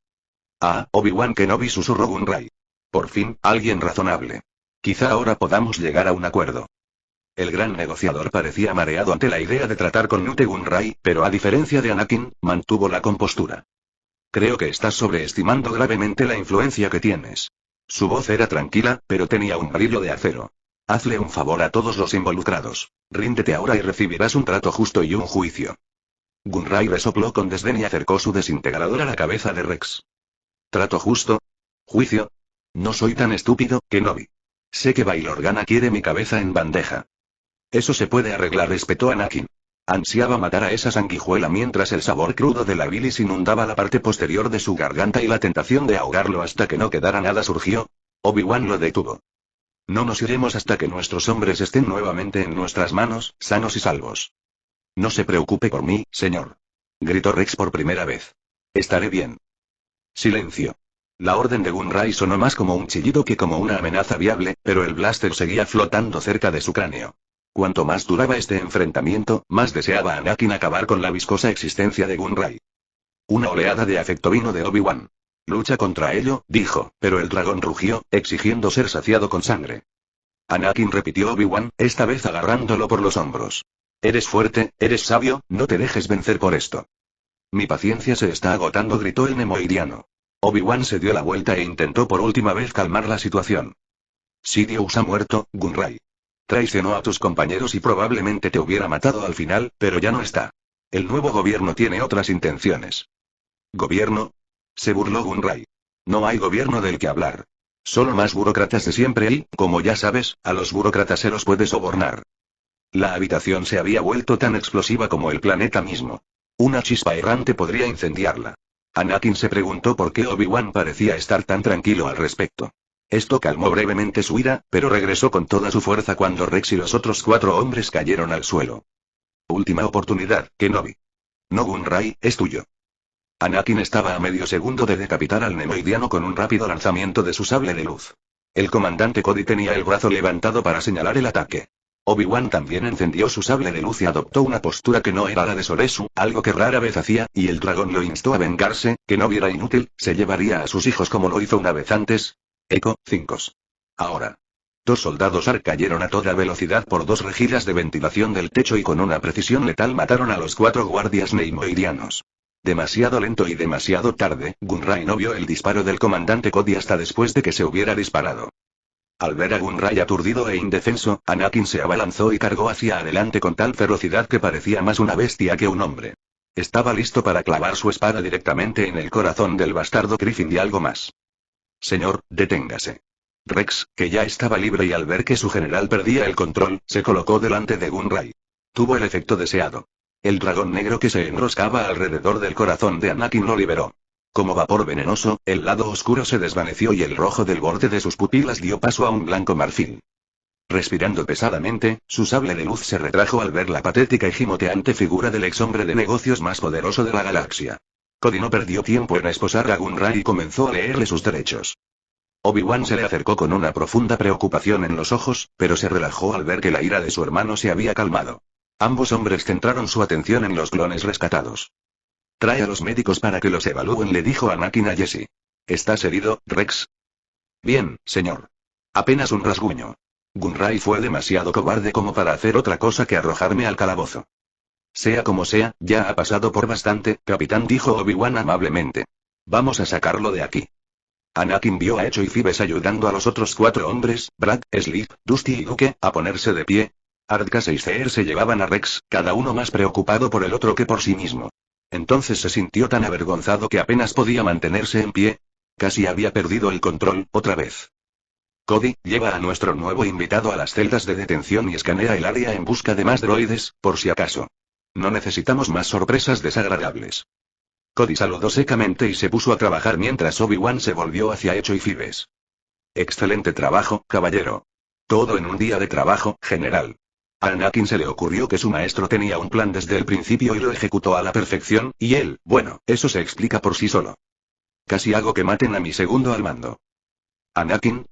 Obi-Wan Kenobi, susurró Gunray. Por fin, alguien razonable. Quizá ahora podamos llegar a un acuerdo. El gran negociador parecía mareado ante la idea de tratar con Nute Gunray, pero a diferencia de Anakin, mantuvo la compostura. Creo que estás sobreestimando gravemente la influencia que tienes. Su voz era tranquila, pero tenía un brillo de acero. Hazle un favor a todos los involucrados. Ríndete ahora y recibirás un trato justo y un juicio. Gunray resopló con desdén y acercó su desintegrador a la cabeza de Rex. ¿Trato justo? ¿Juicio? No soy tan estúpido, Kenobi. Sé que Bail Organa quiere mi cabeza en bandeja. Eso se puede arreglar, respetó Anakin. Ansiaba matar a esa sanguijuela mientras el sabor crudo de la bilis inundaba la parte posterior de su garganta y la tentación de ahogarlo hasta que no quedara nada surgió. Obi-Wan lo detuvo. No nos iremos hasta que nuestros hombres estén nuevamente en nuestras manos, sanos y salvos. No se preocupe por mí, señor. Gritó Rex por primera vez. Estaré bien. Silencio. La orden de Gunray sonó más como un chillido que como una amenaza viable, pero el blaster seguía flotando cerca de su cráneo. Cuanto más duraba este enfrentamiento, más deseaba Anakin acabar con la viscosa existencia de Gunray. Una oleada de afecto vino de Obi-Wan. Lucha contra ello, dijo, pero el dragón rugió, exigiendo ser saciado con sangre. Anakin, repitió Obi-Wan, esta vez agarrándolo por los hombros. Eres fuerte, eres sabio, no te dejes vencer por esto. Mi paciencia se está agotando, gritó el nemoidiano. Obi-Wan se dio la vuelta e intentó por última vez calmar la situación. Sidious ha muerto, Gunray. Traicionó a tus compañeros y probablemente te hubiera matado al final, pero ya no está. El nuevo gobierno tiene otras intenciones. ¿Gobierno? Se burló Gunray. No hay gobierno del que hablar. Solo más burócratas de siempre y, como ya sabes, a los burócratas se los puede sobornar. La habitación se había vuelto tan explosiva como el planeta mismo. Una chispa errante podría incendiarla. Anakin se preguntó por qué Obi-Wan parecía estar tan tranquilo al respecto. Esto calmó brevemente su ira, pero regresó con toda su fuerza cuando Rex y los otros 4 hombres cayeron al suelo. Última oportunidad, Kenobi. No, Gunray, es tuyo. Anakin estaba a medio segundo de decapitar al nemoidiano con un rápido lanzamiento de su sable de luz. El comandante Cody tenía el brazo levantado para señalar el ataque. Obi-Wan también encendió su sable de luz y adoptó una postura que no era la de Soresu, algo que rara vez hacía, y el dragón lo instó a vengarse, que no viera inútil, se llevaría a sus hijos como lo hizo una vez antes. Eco, 5. Ahora. 2 soldados ARC cayeron a toda velocidad por 2 rejillas de ventilación del techo y con una precisión letal mataron a los 4 guardias neimoidianos. Demasiado lento y demasiado tarde, Gunray no vio el disparo del comandante Cody hasta después de que se hubiera disparado. Al ver a Gunray aturdido e indefenso, Anakin se abalanzó y cargó hacia adelante con tal ferocidad que parecía más una bestia que un hombre. Estaba listo para clavar su espada directamente en el corazón del bastardo Griffin y algo más. Señor, deténgase. Rex, que ya estaba libre y al ver que su general perdía el control, se colocó delante de Gunray. Tuvo el efecto deseado. El dragón negro que se enroscaba alrededor del corazón de Anakin lo liberó. Como vapor venenoso, el lado oscuro se desvaneció y el rojo del borde de sus pupilas dio paso a un blanco marfil. Respirando pesadamente, su sable de luz se retrajo al ver la patética y gimoteante figura del ex-hombre de negocios más poderoso de la galaxia. Cody no perdió tiempo en esposar a Gunray y comenzó a leerle sus derechos. Obi-Wan se le acercó con una profunda preocupación en los ojos, pero se relajó al ver que la ira de su hermano se había calmado. Ambos hombres centraron su atención en los clones rescatados. Trae a los médicos para que los evalúen, le dijo Anakin a Jesse. ¿Estás herido, Rex? Bien, señor. Apenas un rasguño. Gunray fue demasiado cobarde como para hacer otra cosa que arrojarme al calabozo. Sea como sea, ya ha pasado por bastante, capitán, dijo Obi-Wan amablemente. Vamos a sacarlo de aquí. Anakin vio a Echo y Fibes ayudando a los otros 4 hombres, Brad, Sleep, Dusty y Duke, a ponerse de pie. Ardcas y Seer se llevaban a Rex, cada uno más preocupado por el otro que por sí mismo. Entonces se sintió tan avergonzado que apenas podía mantenerse en pie. Casi había perdido el control, otra vez. Cody, lleva a nuestro nuevo invitado a las celdas de detención y escanea el área en busca de más droides, por si acaso. No necesitamos más sorpresas desagradables. Cody saludó secamente y se puso a trabajar mientras Obi-Wan se volvió hacia Echo y Fibes. Excelente trabajo, caballero. Todo en un día de trabajo, general. A Anakin se le ocurrió que su maestro tenía un plan desde el principio y lo ejecutó a la perfección, y él, bueno, eso se explica por sí solo. Casi hago que maten a mi segundo al mando. Anakin.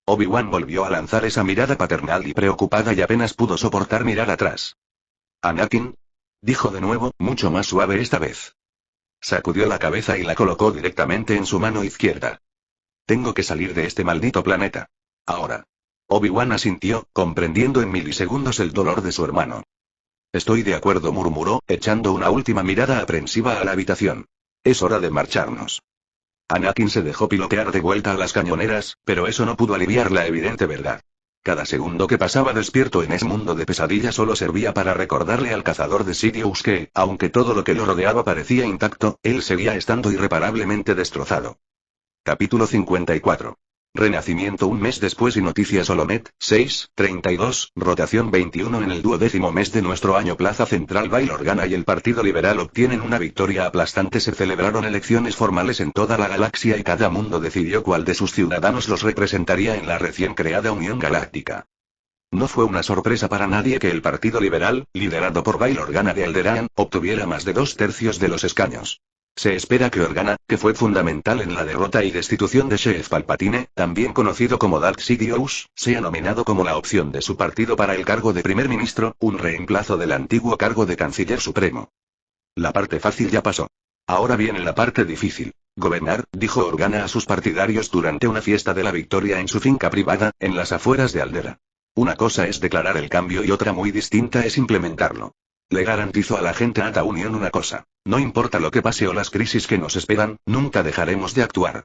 Obi-Wan volvió a lanzar esa mirada paternal y preocupada y apenas pudo soportar mirar atrás. Anakin. Dijo de nuevo, mucho más suave esta vez. Sacudió la cabeza y la colocó directamente en su mano izquierda. Tengo que salir de este maldito planeta. Ahora. Obi-Wan asintió, comprendiendo en milisegundos el dolor de su hermano. Estoy de acuerdo, murmuró, echando una última mirada aprensiva a la habitación. Es hora de marcharnos. Anakin se dejó pilotear de vuelta a las cañoneras, pero eso no pudo aliviar la evidente verdad. Cada segundo que pasaba despierto en ese mundo de pesadilla solo servía para recordarle al cazador de Sidious que, aunque todo lo que lo rodeaba parecía intacto, él seguía estando irreparablemente destrozado. Capítulo 54. Renacimiento un mes después y noticias Olomet, 6:32, rotación 21 en el 12º mes de nuestro año. Plaza Central. Bail Organa y el Partido Liberal obtienen una victoria aplastante. Se celebraron elecciones formales en toda la galaxia y cada mundo decidió cuál de sus ciudadanos los representaría en la recién creada Unión Galáctica. No fue una sorpresa para nadie que el Partido Liberal, liderado por Bail Organa de Alderaan, obtuviera más de 2/3 de los escaños. Se espera que Organa, que fue fundamental en la derrota y destitución de Sheev Palpatine, también conocido como Darth Sidious, sea nominado como la opción de su partido para el cargo de primer ministro, un reemplazo del antiguo cargo de canciller supremo. La parte fácil ya pasó. Ahora viene la parte difícil. Gobernar, dijo Organa a sus partidarios durante una fiesta de la victoria en su finca privada, en las afueras de Aldera. Una cosa es declarar el cambio y otra muy distinta es implementarlo. Le garantizo a la gente de esta unión una cosa: no importa lo que pase o las crisis que nos esperan, nunca dejaremos de actuar.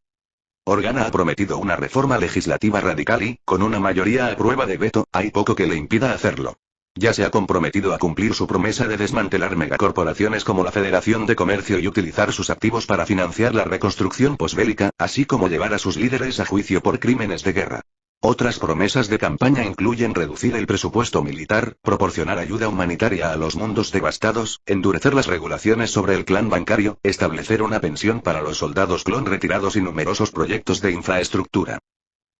Organa ha prometido una reforma legislativa radical y, con una mayoría a prueba de veto, hay poco que le impida hacerlo. Ya se ha comprometido a cumplir su promesa de desmantelar megacorporaciones como la Federación de Comercio y utilizar sus activos para financiar la reconstrucción posbélica, así como llevar a sus líderes a juicio por crímenes de guerra. Otras promesas de campaña incluyen reducir el presupuesto militar, proporcionar ayuda humanitaria a los mundos devastados, endurecer las regulaciones sobre el clan bancario, establecer una pensión para los soldados clon retirados y numerosos proyectos de infraestructura.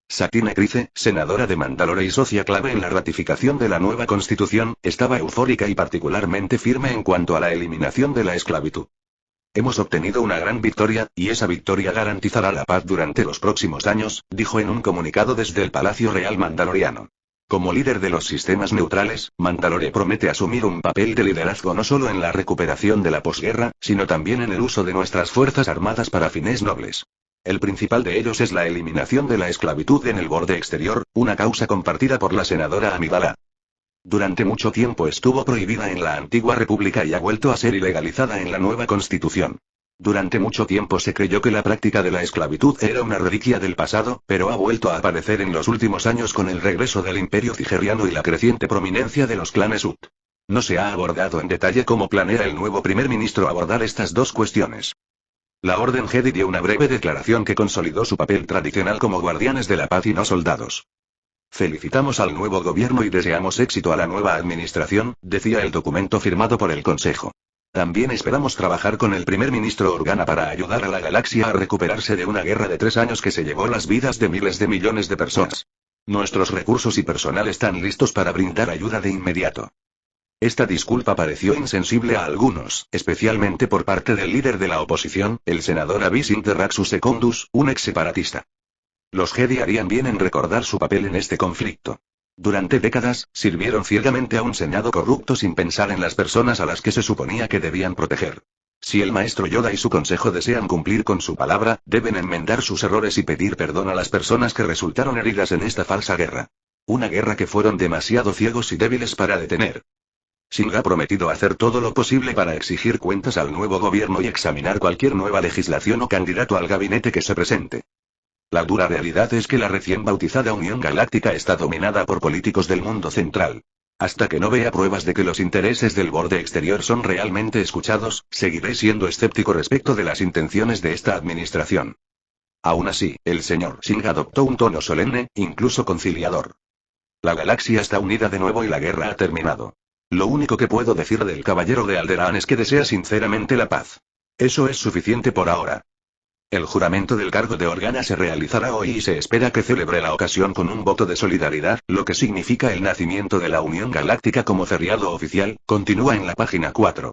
Satine Kryze, senadora de Mandalore y socia clave en la ratificación de la nueva constitución, estaba eufórica y particularmente firme en cuanto a la eliminación de la esclavitud. Hemos obtenido una gran victoria, y esa victoria garantizará la paz durante los próximos años, dijo en un comunicado desde el Palacio Real Mandaloriano. Como líder de los sistemas neutrales, Mandalore promete asumir un papel de liderazgo no solo en la recuperación de la posguerra, sino también en el uso de nuestras fuerzas armadas para fines nobles. El principal de ellos es la eliminación de la esclavitud en el borde exterior, una causa compartida por la senadora Amidala. Durante mucho tiempo estuvo prohibida en la antigua república y ha vuelto a ser ilegalizada en la nueva constitución. Durante mucho tiempo se creyó que la práctica de la esclavitud era una reliquia del pasado, pero ha vuelto a aparecer en los últimos años con el regreso del Imperio Cigeriano y la creciente prominencia de los clanes Ut. No se ha abordado en detalle cómo planea el nuevo primer ministro abordar estas dos cuestiones. La Orden Jedi dio una breve declaración que consolidó su papel tradicional como guardianes de la paz y no soldados. Felicitamos al nuevo gobierno y deseamos éxito a la nueva administración, decía el documento firmado por el Consejo. También esperamos trabajar con el primer ministro Organa para ayudar a la galaxia a recuperarse de una guerra de 3 años que se llevó las vidas de miles de millones de personas. Nuestros recursos y personal están listos para brindar ayuda de inmediato. Esta disculpa pareció insensible a algunos, especialmente por parte del líder de la oposición, el senador Avis Interraxus Secondus, un ex separatista. Los Jedi harían bien en recordar su papel en este conflicto. Durante décadas, sirvieron ciegamente a un Senado corrupto sin pensar en las personas a las que se suponía que debían proteger. Si el maestro Yoda y su consejo desean cumplir con su palabra, deben enmendar sus errores y pedir perdón a las personas que resultaron heridas en esta falsa guerra. Una guerra que fueron demasiado ciegos y débiles para detener. Singh ha prometido hacer todo lo posible para exigir cuentas al nuevo gobierno y examinar cualquier nueva legislación o candidato al gabinete que se presente. La dura realidad es que la recién bautizada Unión Galáctica está dominada por políticos del mundo central. Hasta que no vea pruebas de que los intereses del borde exterior son realmente escuchados, seguiré siendo escéptico respecto de las intenciones de esta administración. Aún así, el señor Singh adoptó un tono solemne, incluso conciliador. La galaxia está unida de nuevo y la guerra ha terminado. Lo único que puedo decir del caballero de Alderaan es que desea sinceramente la paz. Eso es suficiente por ahora. El juramento del cargo de Organa se realizará hoy y se espera que celebre la ocasión con un voto de solidaridad, lo que significa el nacimiento de la Unión Galáctica como feriado oficial, continúa en la página 4.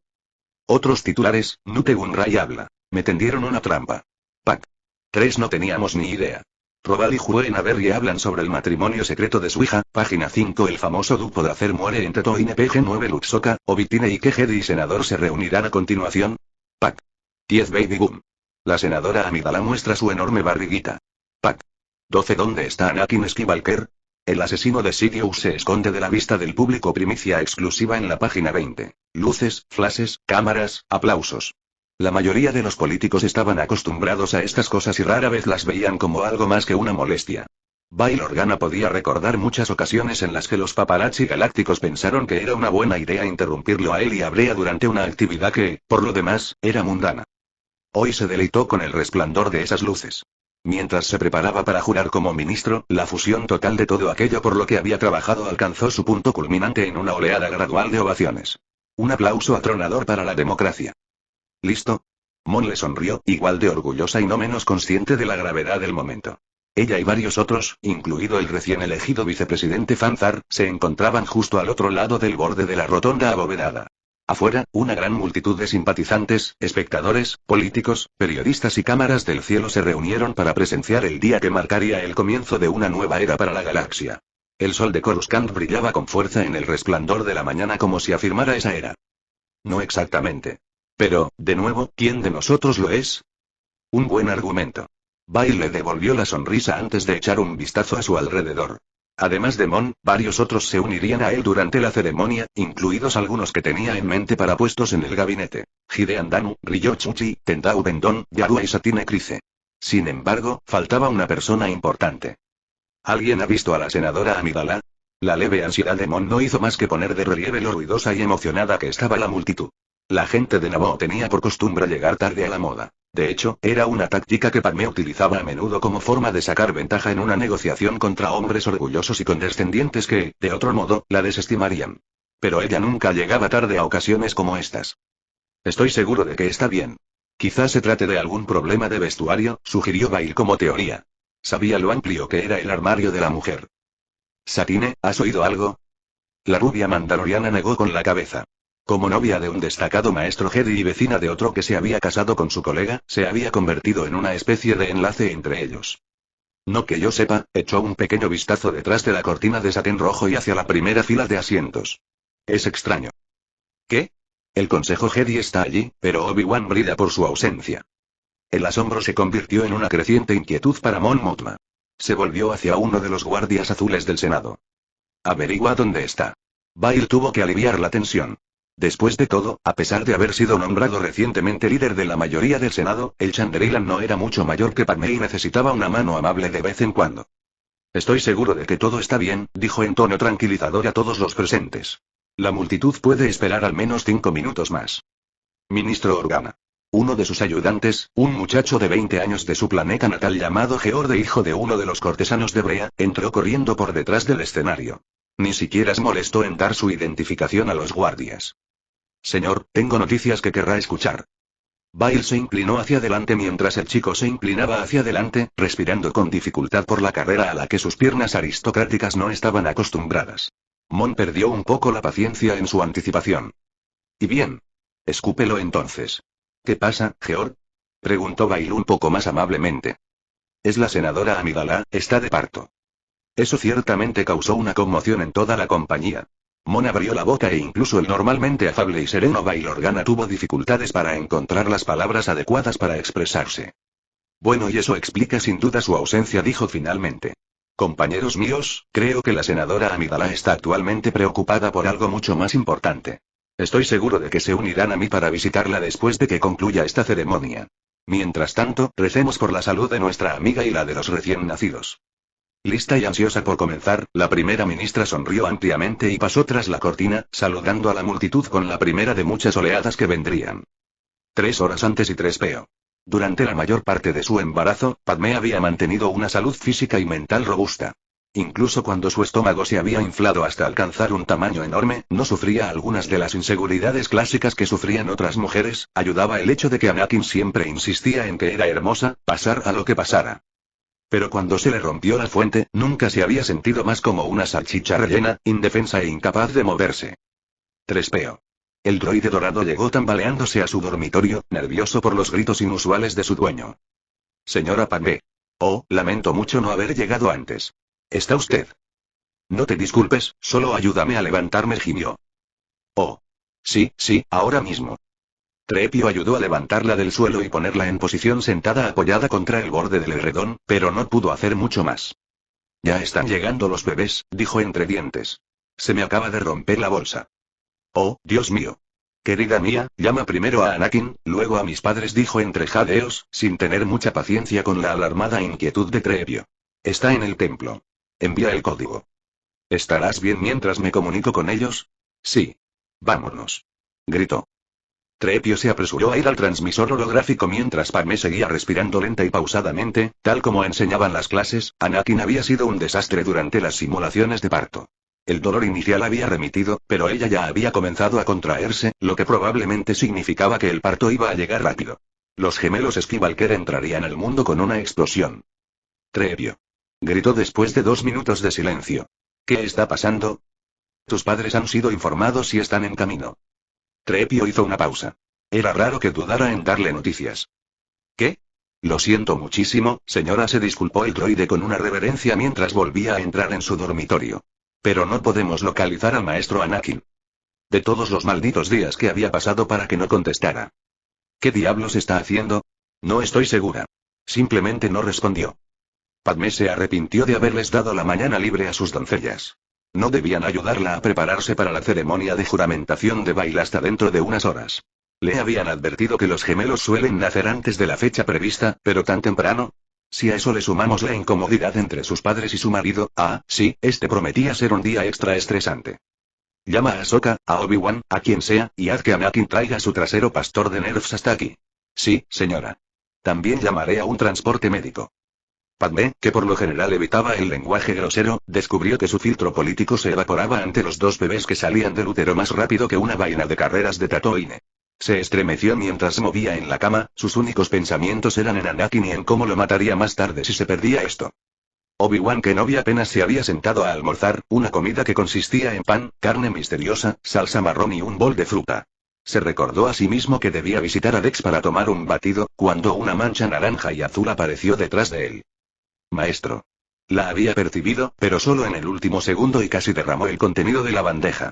Otros titulares, Nute Gunray habla. Me tendieron una trampa. Pac. 3 No teníamos ni idea. Robal y Juen Averri hablan sobre el matrimonio secreto de su hija, página 5. El famoso Dupo de Acer muere en Tatooine. PG-9 Luxoka, Obitine y que Jedi y senador se reunirán a continuación. Pac. 10 Baby Boom. La senadora Amidala muestra su enorme barriguita. Pac. 12 ¿Dónde está Anakin Skywalker? El asesino de Sidious se esconde de la vista del público. Primicia exclusiva en la página 20. Luces, flashes, cámaras, aplausos. La mayoría de los políticos estaban acostumbrados a estas cosas y rara vez las veían como algo más que una molestia. Bail Organa podía recordar muchas ocasiones en las que los paparazzi galácticos pensaron que era una buena idea interrumpirlo a él y a Brea durante una actividad que, por lo demás, era mundana. Hoy se deleitó con el resplandor de esas luces. Mientras se preparaba para jurar como ministro, la fusión total de todo aquello por lo que había trabajado alcanzó su punto culminante en una oleada gradual de ovaciones. Un aplauso atronador para la democracia. ¿Listo? Mon le sonrió, igual de orgullosa y no menos consciente de la gravedad del momento. Ella y varios otros, incluido el recién elegido vicepresidente Fanzar, se encontraban justo al otro lado del borde de la rotonda abovedada. Afuera, una gran multitud de simpatizantes, espectadores, políticos, periodistas y cámaras del cielo se reunieron para presenciar el día que marcaría el comienzo de una nueva era para la galaxia. El sol de Coruscant brillaba con fuerza en el resplandor de la mañana como si afirmara esa era. No exactamente. Pero, de nuevo, ¿quién de nosotros lo es? Un buen argumento. Bail le devolvió la sonrisa antes de echar un vistazo a su alrededor. Además de Mon, varios otros se unirían a él durante la ceremonia, incluidos algunos que tenía en mente para puestos en el gabinete. Hidean Danu, Ryo Chuchi, Tendau Bendon, Yarua y Satine Crice. Sin embargo, faltaba una persona importante. ¿Alguien ha visto a la senadora Amidala? La leve ansiedad de Mon no hizo más que poner de relieve lo ruidosa y emocionada que estaba la multitud. La gente de Naboo tenía por costumbre llegar tarde a la moda. De hecho, era una táctica que Padmé utilizaba a menudo como forma de sacar ventaja en una negociación contra hombres orgullosos y condescendientes que, de otro modo, la desestimarían. Pero ella nunca llegaba tarde a ocasiones como estas. Estoy seguro de que está bien. Quizás se trate de algún problema de vestuario, sugirió Bail como teoría. Sabía lo amplio que era el armario de la mujer. Satine, ¿has oído algo? La rubia mandaloriana negó con la cabeza. Como novia de un destacado maestro Jedi y vecina de otro que se había casado con su colega, se había convertido en una especie de enlace entre ellos. No que yo sepa, echó un pequeño vistazo detrás de la cortina de satén rojo y hacia la primera fila de asientos. Es extraño. ¿Qué? El Consejo Jedi está allí, pero Obi-Wan brilla por su ausencia. El asombro se convirtió en una creciente inquietud para Mon Mothma. Se volvió hacia uno de los guardias azules del Senado. Averigua dónde está. Bail tuvo que aliviar la tensión. Después de todo, a pesar de haber sido nombrado recientemente líder de la mayoría del Senado, el Chanderilan no era mucho mayor que Padmé y necesitaba una mano amable de vez en cuando. Estoy seguro de que todo está bien, dijo en tono tranquilizador a todos los presentes. La multitud puede esperar al menos 5 minutos más. Ministro Organa. Uno de sus ayudantes, un muchacho de 20 años de su planeta natal llamado Georde, hijo de uno de los cortesanos de Brea, entró corriendo por detrás del escenario. Ni siquiera se molestó en dar su identificación a los guardias. Señor, tengo noticias que querrá escuchar. Bail se inclinó hacia adelante mientras el chico se inclinaba hacia adelante, respirando con dificultad por la carrera a la que sus piernas aristocráticas no estaban acostumbradas. Mon perdió un poco la paciencia en su anticipación. ¿Y bien? Escúpelo entonces. ¿Qué pasa, Georg? Preguntó Bail un poco más amablemente. Es la senadora Amidala, está de parto. Eso ciertamente causó una conmoción en toda la compañía. Mon abrió la boca e incluso el normalmente afable y sereno Bail Organa tuvo dificultades para encontrar las palabras adecuadas para expresarse. Bueno, y eso explica sin duda su ausencia, dijo finalmente. Compañeros míos, creo que la senadora Amidala está actualmente preocupada por algo mucho más importante. Estoy seguro de que se unirán a mí para visitarla después de que concluya esta ceremonia. Mientras tanto, recemos por la salud de nuestra amiga y la de los recién nacidos. Lista y ansiosa por comenzar, la primera ministra sonrió ampliamente y pasó tras la cortina, saludando a la multitud con la primera de muchas oleadas que vendrían. 3 horas antes y 3 p.o. Durante la mayor parte de su embarazo, Padmé había mantenido una salud física y mental robusta. Incluso cuando su estómago se había inflado hasta alcanzar un tamaño enorme, no sufría algunas de las inseguridades clásicas que sufrían otras mujeres, ayudaba el hecho de que Anakin siempre insistía en que era hermosa, pasar a lo que pasara. Pero cuando se le rompió la fuente, nunca se había sentido más como una salchicha rellena, indefensa e incapaz de moverse. 3 p.o. El droide dorado llegó tambaleándose a su dormitorio, nervioso por los gritos inusuales de su dueño. Señora Padmé. Oh, lamento mucho no haber llegado antes. ¿Está usted? No te disculpes, solo ayúdame a levantarme, gimió. Oh. Sí, ahora mismo. Trepio ayudó a levantarla del suelo y ponerla en posición sentada apoyada contra el borde del edredón, pero no pudo hacer mucho más. Ya están llegando los bebés, dijo entre dientes. Se me acaba de romper la bolsa. Oh, Dios mío. Querida mía, llama primero a Anakin, luego a mis padres, dijo entre jadeos, sin tener mucha paciencia con la alarmada inquietud de Trepio. Está en el templo. Envía el código. ¿Estarás bien mientras me comunico con ellos? Sí. Vámonos. Gritó. Trepio se apresuró a ir al transmisor holográfico mientras Padmé seguía respirando lenta y pausadamente, tal como enseñaban las clases. Anakin había sido un desastre durante las simulaciones de parto. El dolor inicial había remitido, pero ella ya había comenzado a contraerse, lo que probablemente significaba que el parto iba a llegar rápido. Los gemelos Skywalker entrarían al mundo con una explosión. Trepio. Gritó después de 2 minutos de silencio. ¿Qué está pasando? Tus padres han sido informados y están en camino. Trepio hizo una pausa. Era raro que dudara en darle noticias. ¿Qué? Lo siento muchísimo, señora, se disculpó el droide con una reverencia mientras volvía a entrar en su dormitorio. Pero no podemos localizar al maestro Anakin. De todos los malditos días que había pasado para que no contestara. ¿Qué diablos está haciendo? No estoy segura. Simplemente no respondió. Padmé se arrepintió de haberles dado la mañana libre a sus doncellas. No debían ayudarla a prepararse para la ceremonia de juramentación de Bail hasta dentro de unas horas. Le habían advertido que los gemelos suelen nacer antes de la fecha prevista, pero tan temprano. Si a eso le sumamos la incomodidad entre sus padres y su marido, sí, este prometía ser un día extra estresante. Llama a Ahsoka, a Obi-Wan, a quien sea, y haz que Anakin traiga su trasero pastor de nerfs hasta aquí. Sí, señora. También llamaré a un transporte médico. Padmé, que por lo general evitaba el lenguaje grosero, descubrió que su filtro político se evaporaba ante los 2 bebés que salían del útero más rápido que una vaina de carreras de Tatooine. Se estremeció mientras se movía en la cama, sus únicos pensamientos eran en Anakin y en cómo lo mataría más tarde si se perdía esto. Obi-Wan Kenobi apenas se había sentado a almorzar, una comida que consistía en pan, carne misteriosa, salsa marrón y un bol de fruta. Se recordó a sí mismo que debía visitar a Dex para tomar un batido, cuando una mancha naranja y azul apareció detrás de él. Maestro. La había percibido, pero solo en el último segundo y casi derramó el contenido de la bandeja.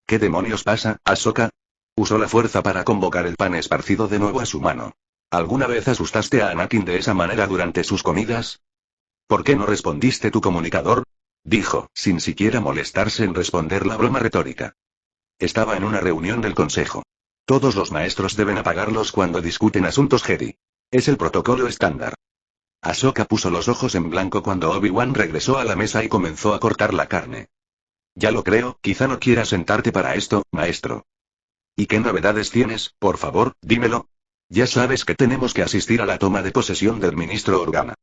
¿Qué demonios pasa, Ahsoka? Usó la fuerza para convocar el pan esparcido de nuevo a su mano. ¿Alguna vez asustaste a Anakin de esa manera durante sus comidas? ¿Por qué no respondiste tu comunicador? Dijo, sin siquiera molestarse en responder la broma retórica. Estaba en una reunión del consejo. Todos los maestros deben apagarlos cuando discuten asuntos Jedi. Es el protocolo estándar. Ahsoka puso los ojos en blanco cuando Obi-Wan regresó a la mesa y comenzó a cortar la carne. Ya lo creo, quizá no quieras sentarte para esto, maestro. ¿Y qué novedades tienes, por favor, dímelo? Ya sabes que tenemos que asistir a la toma de posesión del ministro Organa.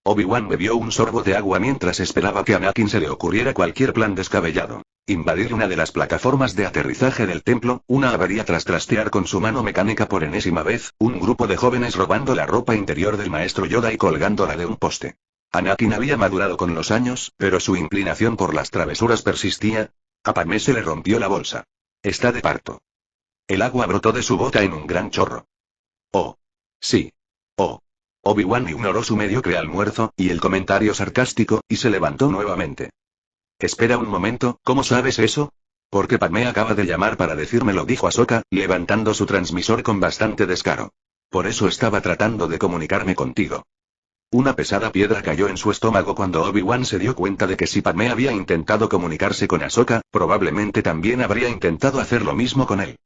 Obi-Wan bebió un sorbo de agua mientras esperaba que a Anakin se le ocurriera cualquier plan descabellado. Invadir una de las plataformas de aterrizaje del templo, una avería tras trastear con su mano mecánica por enésima vez, un grupo de jóvenes robando la ropa interior del maestro Yoda y colgándola de un poste. Anakin había madurado con los años, pero su inclinación por las travesuras persistía. A Padmé se le rompió la bolsa. Está de parto. El agua brotó de su boca en un gran chorro. Oh. Sí. Oh. Obi-Wan ignoró su mediocre almuerzo, y el comentario sarcástico, y se levantó nuevamente. Espera un momento, ¿cómo sabes eso? Porque Padmé acaba de llamar para decírmelo, dijo Ahsoka, levantando su transmisor con bastante descaro. Por eso estaba tratando de comunicarme contigo. Una pesada piedra cayó en su estómago cuando Obi-Wan se dio cuenta de que si Padmé había intentado comunicarse con Ahsoka, probablemente también habría intentado hacer lo mismo con él.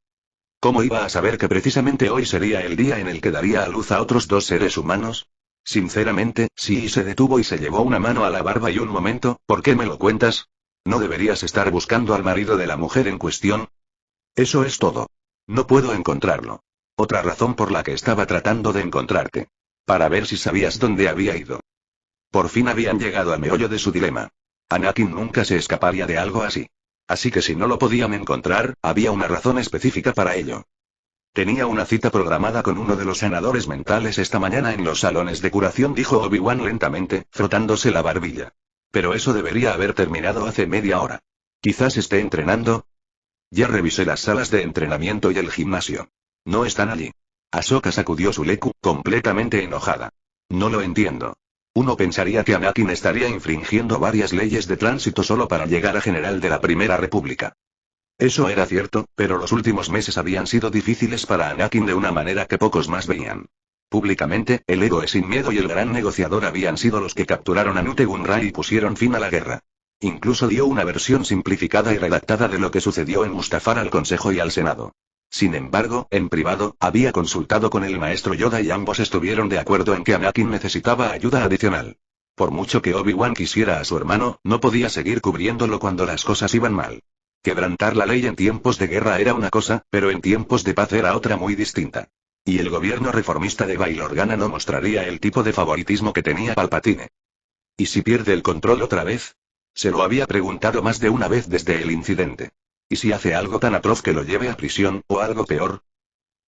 ¿Cómo iba a saber que precisamente hoy sería el día en el que daría a luz a otros 2 seres humanos? Sinceramente, sí, y se detuvo y se llevó una mano a la barba. Y un momento, ¿por qué me lo cuentas? ¿No deberías estar buscando al marido de la mujer en cuestión? Eso es todo. No puedo encontrarlo. Otra razón por la que estaba tratando de encontrarte. Para ver si sabías dónde había ido. Por fin habían llegado al meollo de su dilema. Anakin nunca se escaparía de algo así. Así que si no lo podían encontrar, había una razón específica para ello. Tenía una cita programada con uno de los sanadores mentales esta mañana en los salones de curación, dijo Obi-Wan lentamente, frotándose la barbilla. Pero eso debería haber terminado hace media hora. Quizás esté entrenando. Ya revisé las salas de entrenamiento y el gimnasio. No están allí. Ahsoka sacudió su leku, completamente enojada. No lo entiendo. Uno pensaría que Anakin estaría infringiendo varias leyes de tránsito solo para llegar a general de la Primera República. Eso era cierto, pero los últimos meses habían sido difíciles para Anakin de una manera que pocos más veían. Públicamente, el héroe sin miedo y el gran negociador habían sido los que capturaron a Nute Gunray y pusieron fin a la guerra. Incluso dio una versión simplificada y redactada de lo que sucedió en Mustafar al Consejo y al Senado. Sin embargo, en privado, había consultado con el maestro Yoda y ambos estuvieron de acuerdo en que Anakin necesitaba ayuda adicional. Por mucho que Obi-Wan quisiera a su hermano, no podía seguir cubriéndolo cuando las cosas iban mal. Quebrantar la ley en tiempos de guerra era una cosa, pero en tiempos de paz era otra muy distinta. Y el gobierno reformista de Bail Organa no mostraría el tipo de favoritismo que tenía Palpatine. ¿Y si pierde el control otra vez? Se lo había preguntado más de una vez desde el incidente. ¿Y si hace algo tan atroz que lo lleve a prisión, o algo peor?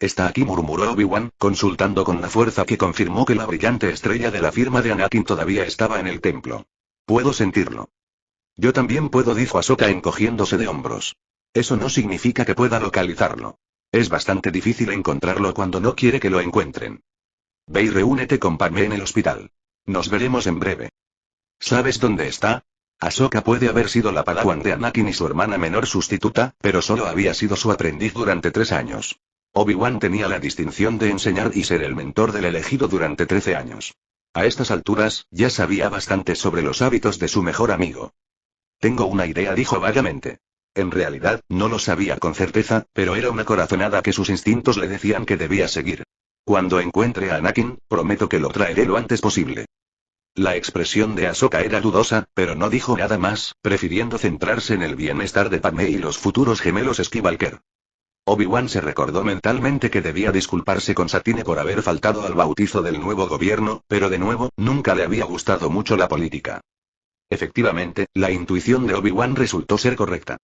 Está aquí, murmuró Obi-Wan, consultando con la fuerza que confirmó que la brillante estrella de la firma de Anakin todavía estaba en el templo. Puedo sentirlo. Yo también puedo, dijo Ahsoka encogiéndose de hombros. Eso no significa que pueda localizarlo. Es bastante difícil encontrarlo cuando no quiere que lo encuentren. Ve y reúnete con Padmé en el hospital. Nos veremos en breve. ¿Sabes dónde está? Ahsoka puede haber sido la padawan de Anakin y su hermana menor sustituta, pero solo había sido su aprendiz durante 3 años. Obi-Wan tenía la distinción de enseñar y ser el mentor del elegido durante 13 años. A estas alturas, ya sabía bastante sobre los hábitos de su mejor amigo. Tengo una idea, dijo vagamente. En realidad, no lo sabía con certeza, pero era una corazonada que sus instintos le decían que debía seguir. Cuando encuentre a Anakin, prometo que lo traeré lo antes posible. La expresión de Ahsoka era dudosa, pero no dijo nada más, prefiriendo centrarse en el bienestar de Padmé y los futuros gemelos Skywalker. Obi-Wan se recordó mentalmente que debía disculparse con Satine por haber faltado al bautizo del nuevo gobierno, pero de nuevo, nunca le había gustado mucho la política. Efectivamente, la intuición de Obi-Wan resultó ser correcta.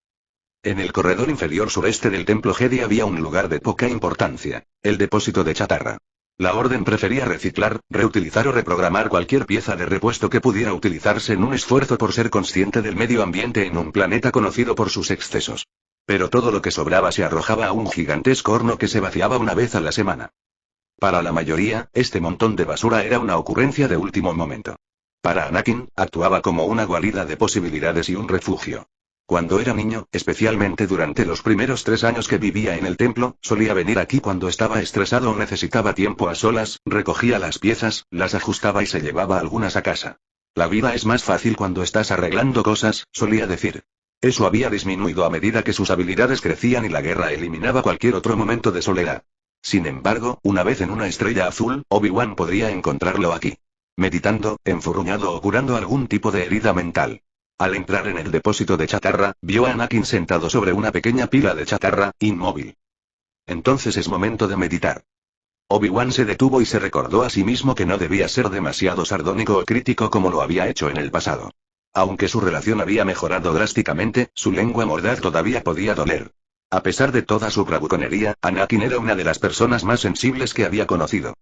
En el corredor inferior sureste del templo Jedi había un lugar de poca importancia, el depósito de chatarra. La orden prefería reciclar, reutilizar o reprogramar cualquier pieza de repuesto que pudiera utilizarse en un esfuerzo por ser consciente del medio ambiente en un planeta conocido por sus excesos. Pero todo lo que sobraba se arrojaba a un gigantesco horno que se vaciaba una vez a la semana. Para la mayoría, este montón de basura era una ocurrencia de último momento. Para Anakin, actuaba como una guarida de posibilidades y un refugio. Cuando era niño, especialmente durante los primeros 3 años que vivía en el templo, solía venir aquí cuando estaba estresado o necesitaba tiempo a solas, recogía las piezas, las ajustaba y se llevaba algunas a casa. La vida es más fácil cuando estás arreglando cosas, solía decir. Eso había disminuido a medida que sus habilidades crecían y la guerra eliminaba cualquier otro momento de soledad. Sin embargo, una vez en una estrella azul, Obi-Wan podría encontrarlo aquí. Meditando, enfurruñado o curando algún tipo de herida mental. Al entrar en el depósito de chatarra, vio a Anakin sentado sobre una pequeña pila de chatarra, inmóvil. Entonces es momento de meditar. Obi-Wan se detuvo y se recordó a sí mismo que no debía ser demasiado sardónico o crítico como lo había hecho en el pasado. Aunque su relación había mejorado drásticamente, su lengua mordaz todavía podía doler. A pesar de toda su bravuconería, Anakin era una de las personas más sensibles que había conocido.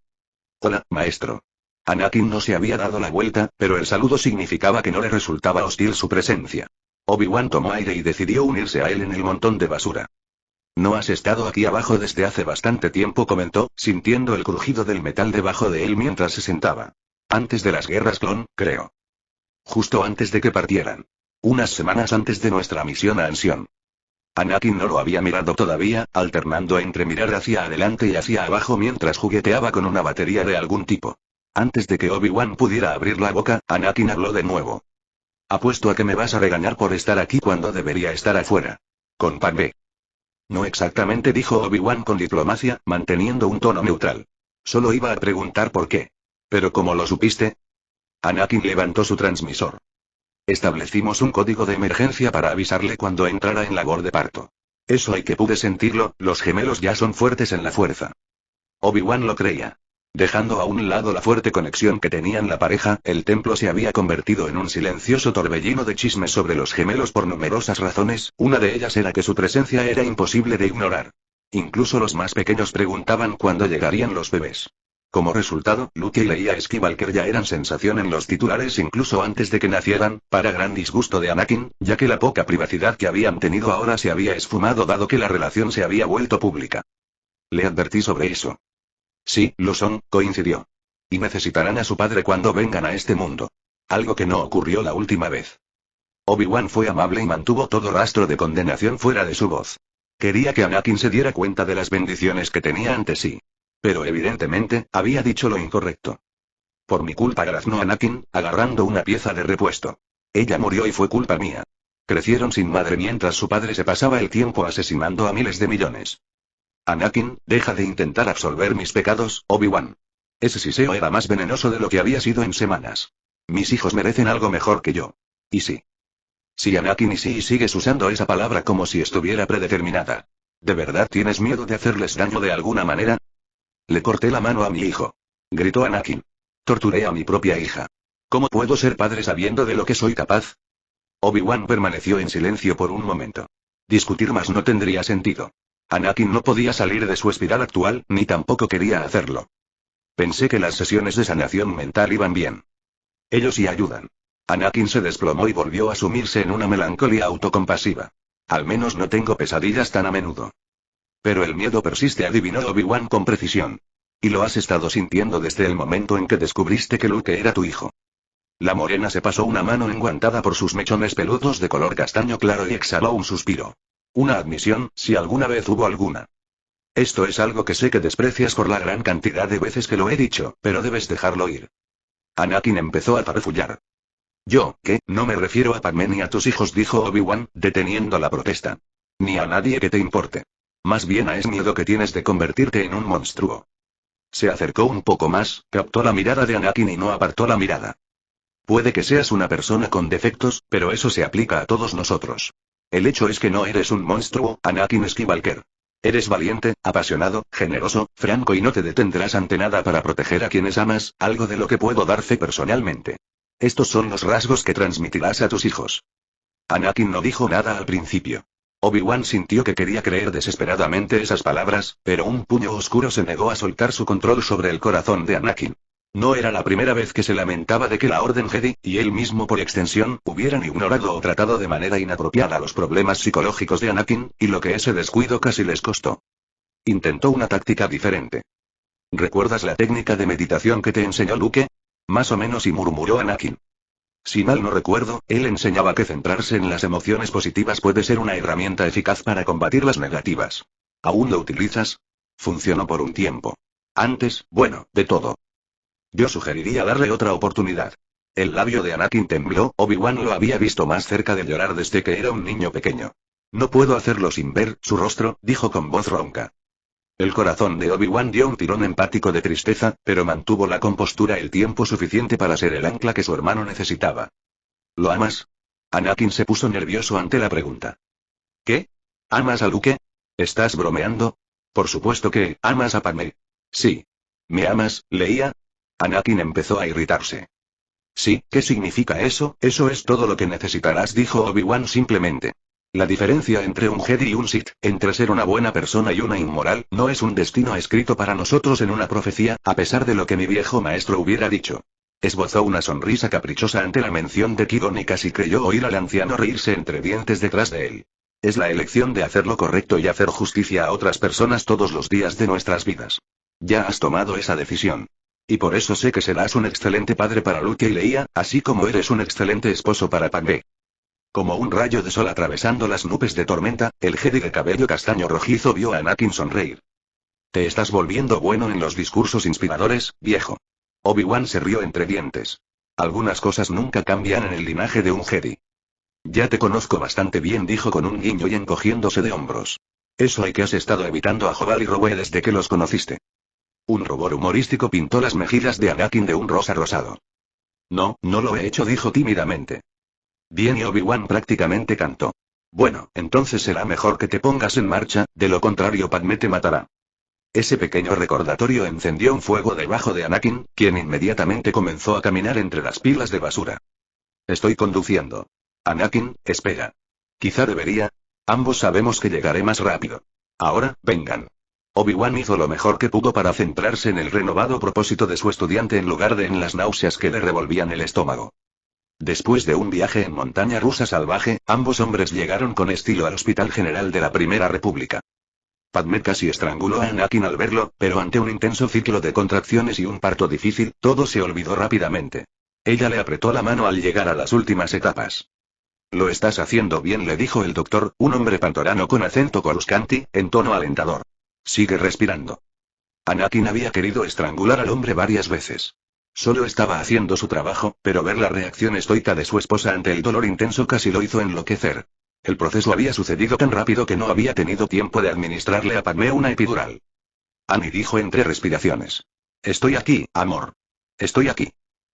Hola, maestro. Anakin no se había dado la vuelta, pero el saludo significaba que no le resultaba hostil su presencia. Obi-Wan tomó aire y decidió unirse a él en el montón de basura. No has estado aquí abajo desde hace bastante tiempo, comentó, sintiendo el crujido del metal debajo de él mientras se sentaba. Antes de las guerras clon, creo. Justo antes de que partieran. Unas semanas antes de nuestra misión a Ansion. Anakin no lo había mirado todavía, alternando entre mirar hacia adelante y hacia abajo mientras jugueteaba con una batería de algún tipo. Antes de que Obi-Wan pudiera abrir la boca, Anakin habló de nuevo. Apuesto a que me vas a regañar por estar aquí cuando debería estar afuera. Con Padmé. No exactamente, dijo Obi-Wan con diplomacia, manteniendo un tono neutral. Solo iba a preguntar por qué. ¿Pero cómo lo supiste? Anakin levantó su transmisor. Establecimos un código de emergencia para avisarle cuando entrara en labor de parto. Eso hay que pude sentirlo, los gemelos ya son fuertes en la fuerza. Obi-Wan lo creía. Dejando a un lado la fuerte conexión que tenían la pareja, el templo se había convertido en un silencioso torbellino de chismes sobre los gemelos por numerosas razones, una de ellas era que su presencia era imposible de ignorar. Incluso los más pequeños preguntaban cuándo llegarían los bebés. Como resultado, Luke y Leia Skywalker ya eran sensación en los titulares incluso antes de que nacieran, para gran disgusto de Anakin, ya que la poca privacidad que habían tenido ahora se había esfumado dado que la relación se había vuelto pública. Le advertí sobre eso. Sí, lo son, coincidió. Y necesitarán a su padre cuando vengan a este mundo. Algo que no ocurrió la última vez. Obi-Wan fue amable y mantuvo todo rastro de condenación fuera de su voz. Quería que Anakin se diera cuenta de las bendiciones que tenía ante sí. Pero evidentemente, había dicho lo incorrecto. Por mi culpa graznó Anakin, agarrando una pieza de repuesto. Ella murió y fue culpa mía. Crecieron sin madre mientras su padre se pasaba el tiempo asesinando a miles de millones. Anakin, deja de intentar absolver mis pecados, Obi-Wan. Ese siseo era más venenoso de lo que había sido en semanas. Mis hijos merecen algo mejor que yo. ¿Y sí? Sí, Anakin, y sí, y sigues usando esa palabra como si estuviera predeterminada. ¿De verdad tienes miedo de hacerles daño de alguna manera? Le corté la mano a mi hijo. Gritó Anakin. Torturé a mi propia hija. ¿Cómo puedo ser padre sabiendo de lo que soy capaz? Obi-Wan permaneció en silencio por un momento. Discutir más no tendría sentido. Anakin no podía salir de su espiral actual, ni tampoco quería hacerlo. Pensé que las sesiones de sanación mental iban bien. Ellos sí ayudan. Anakin se desplomó y volvió a sumirse en una melancolía autocompasiva. Al menos no tengo pesadillas tan a menudo. Pero el miedo persiste, adivinó Obi-Wan con precisión. Y lo has estado sintiendo desde el momento en que descubriste que Luke era tu hijo. La morena se pasó una mano enguantada por sus mechones peludos de color castaño claro y exhaló un suspiro. Una admisión, si alguna vez hubo alguna. Esto es algo que sé que desprecias por la gran cantidad de veces que lo he dicho, pero debes dejarlo ir. Anakin empezó a farfullar. Yo, ¿qué? No me refiero a Padmé ni a tus hijos, dijo Obi-Wan, deteniendo la protesta. Ni a nadie que te importe. Más bien a ese miedo que tienes de convertirte en un monstruo. Se acercó un poco más, captó la mirada de Anakin y no apartó la mirada. Puede que seas una persona con defectos, pero eso se aplica a todos nosotros. El hecho es que no eres un monstruo, Anakin Skywalker. Eres valiente, apasionado, generoso, franco y no te detendrás ante nada para proteger a quienes amas, algo de lo que puedo dar fe personalmente. Estos son los rasgos que transmitirás a tus hijos. Anakin no dijo nada al principio. Obi-Wan sintió que quería creer desesperadamente esas palabras, pero un puño oscuro se negó a soltar su control sobre el corazón de Anakin. No era la primera vez que se lamentaba de que la Orden Jedi, y él mismo por extensión, hubieran ignorado o tratado de manera inapropiada los problemas psicológicos de Anakin, y lo que ese descuido casi les costó. Intentó una táctica diferente. ¿Recuerdas la técnica de meditación que te enseñó Luke? Más o menos, y murmuró Anakin. Si mal no recuerdo, él enseñaba que centrarse en las emociones positivas puede ser una herramienta eficaz para combatir las negativas. ¿Aún lo utilizas? Funcionó por un tiempo. Antes, bueno, de todo. Yo sugeriría darle otra oportunidad. El labio de Anakin tembló, Obi-Wan lo había visto más cerca de llorar desde que era un niño pequeño. No puedo hacerlo sin ver su rostro, dijo con voz ronca. El corazón de Obi-Wan dio un tirón empático de tristeza, pero mantuvo la compostura el tiempo suficiente para ser el ancla que su hermano necesitaba. ¿Lo amas? Anakin se puso nervioso ante la pregunta. ¿Qué? ¿Amas a Luke? ¿Estás bromeando? Por supuesto que, ¿amas a Padmé? Sí. ¿Me amas, Leia? Anakin empezó a irritarse. Sí, ¿qué significa eso? Eso es todo lo que necesitarás, dijo Obi-Wan simplemente. La diferencia entre un Jedi y un Sith, entre ser una buena persona y una inmoral, no es un destino escrito para nosotros en una profecía, a pesar de lo que mi viejo maestro hubiera dicho. Esbozó una sonrisa caprichosa ante la mención de Qui-Gon y casi creyó oír al anciano reírse entre dientes detrás de él. Es la elección de hacer lo correcto y hacer justicia a otras personas todos los días de nuestras vidas. Ya has tomado esa decisión. Y por eso sé que serás un excelente padre para Luke y Leia, así como eres un excelente esposo para Padmé. Como un rayo de sol atravesando las nubes de tormenta, el Jedi de cabello castaño rojizo vio a Anakin sonreír. Te estás volviendo bueno en los discursos inspiradores, viejo. Obi-Wan se rió entre dientes. Algunas cosas nunca cambian en el linaje de un Jedi. Ya te conozco bastante bien, dijo con un guiño y encogiéndose de hombros. Eso hay que has estado evitando a Jobal y Rowe desde que los conociste. Un rubor humorístico pintó las mejillas de Anakin de un rosa rosado. No, no lo he hecho, dijo tímidamente. Bien, y Obi-Wan prácticamente cantó. Bueno, entonces será mejor que te pongas en marcha, de lo contrario Padmé te matará. Ese pequeño recordatorio encendió un fuego debajo de Anakin, quien inmediatamente comenzó a caminar entre las pilas de basura. Estoy conduciendo. Anakin, espera. Quizá debería. Ambos sabemos que llegaré más rápido. Ahora, vengan. Obi-Wan hizo lo mejor que pudo para centrarse en el renovado propósito de su estudiante en lugar de en las náuseas que le revolvían el estómago. Después de un viaje en montaña rusa salvaje, ambos hombres llegaron con estilo al Hospital General de la Primera República. Padmé casi estranguló a Anakin al verlo, pero ante un intenso ciclo de contracciones y un parto difícil, todo se olvidó rápidamente. Ella le apretó la mano al llegar a las últimas etapas. Lo estás haciendo bien, le dijo el doctor, un hombre pantorano con acento coruscanti, en tono alentador. Sigue respirando. Anakin había querido estrangular al hombre varias veces. Solo estaba haciendo su trabajo, pero ver la reacción estoica de su esposa ante el dolor intenso casi lo hizo enloquecer. El proceso había sucedido tan rápido que no había tenido tiempo de administrarle a Padmé una epidural. Annie dijo entre respiraciones. Estoy aquí, amor. Estoy aquí.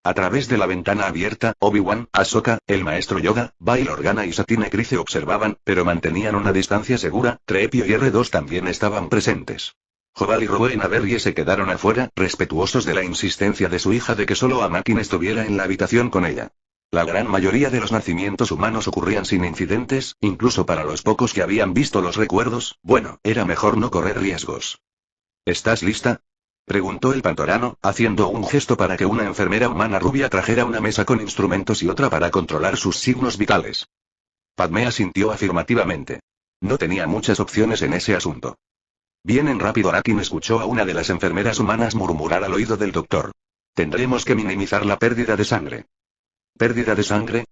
A través de la ventana abierta, Obi-Wan, Ahsoka, el maestro Yoda, Bail Organa y Satine Kryze observaban, pero mantenían una distancia segura. Trepio y R2 también estaban presentes. Jobal y Rowan Averrie se quedaron afuera, respetuosos de la insistencia de su hija de que solo Anakin estuviera en la habitación con ella. La gran mayoría de los nacimientos humanos ocurrían sin incidentes, incluso para los pocos que habían visto los recuerdos. Bueno, era mejor no correr riesgos. ¿Estás lista?, preguntó el Pantorano, haciendo un gesto para que una enfermera humana rubia trajera una mesa con instrumentos y otra para controlar sus signos vitales. Padmé asintió afirmativamente. No tenía muchas opciones en ese asunto. Vienen rápido. Anakin escuchó a una de las enfermeras humanas murmurar al oído del doctor. Tendremos que minimizar la pérdida de sangre. ¿Pérdida de sangre?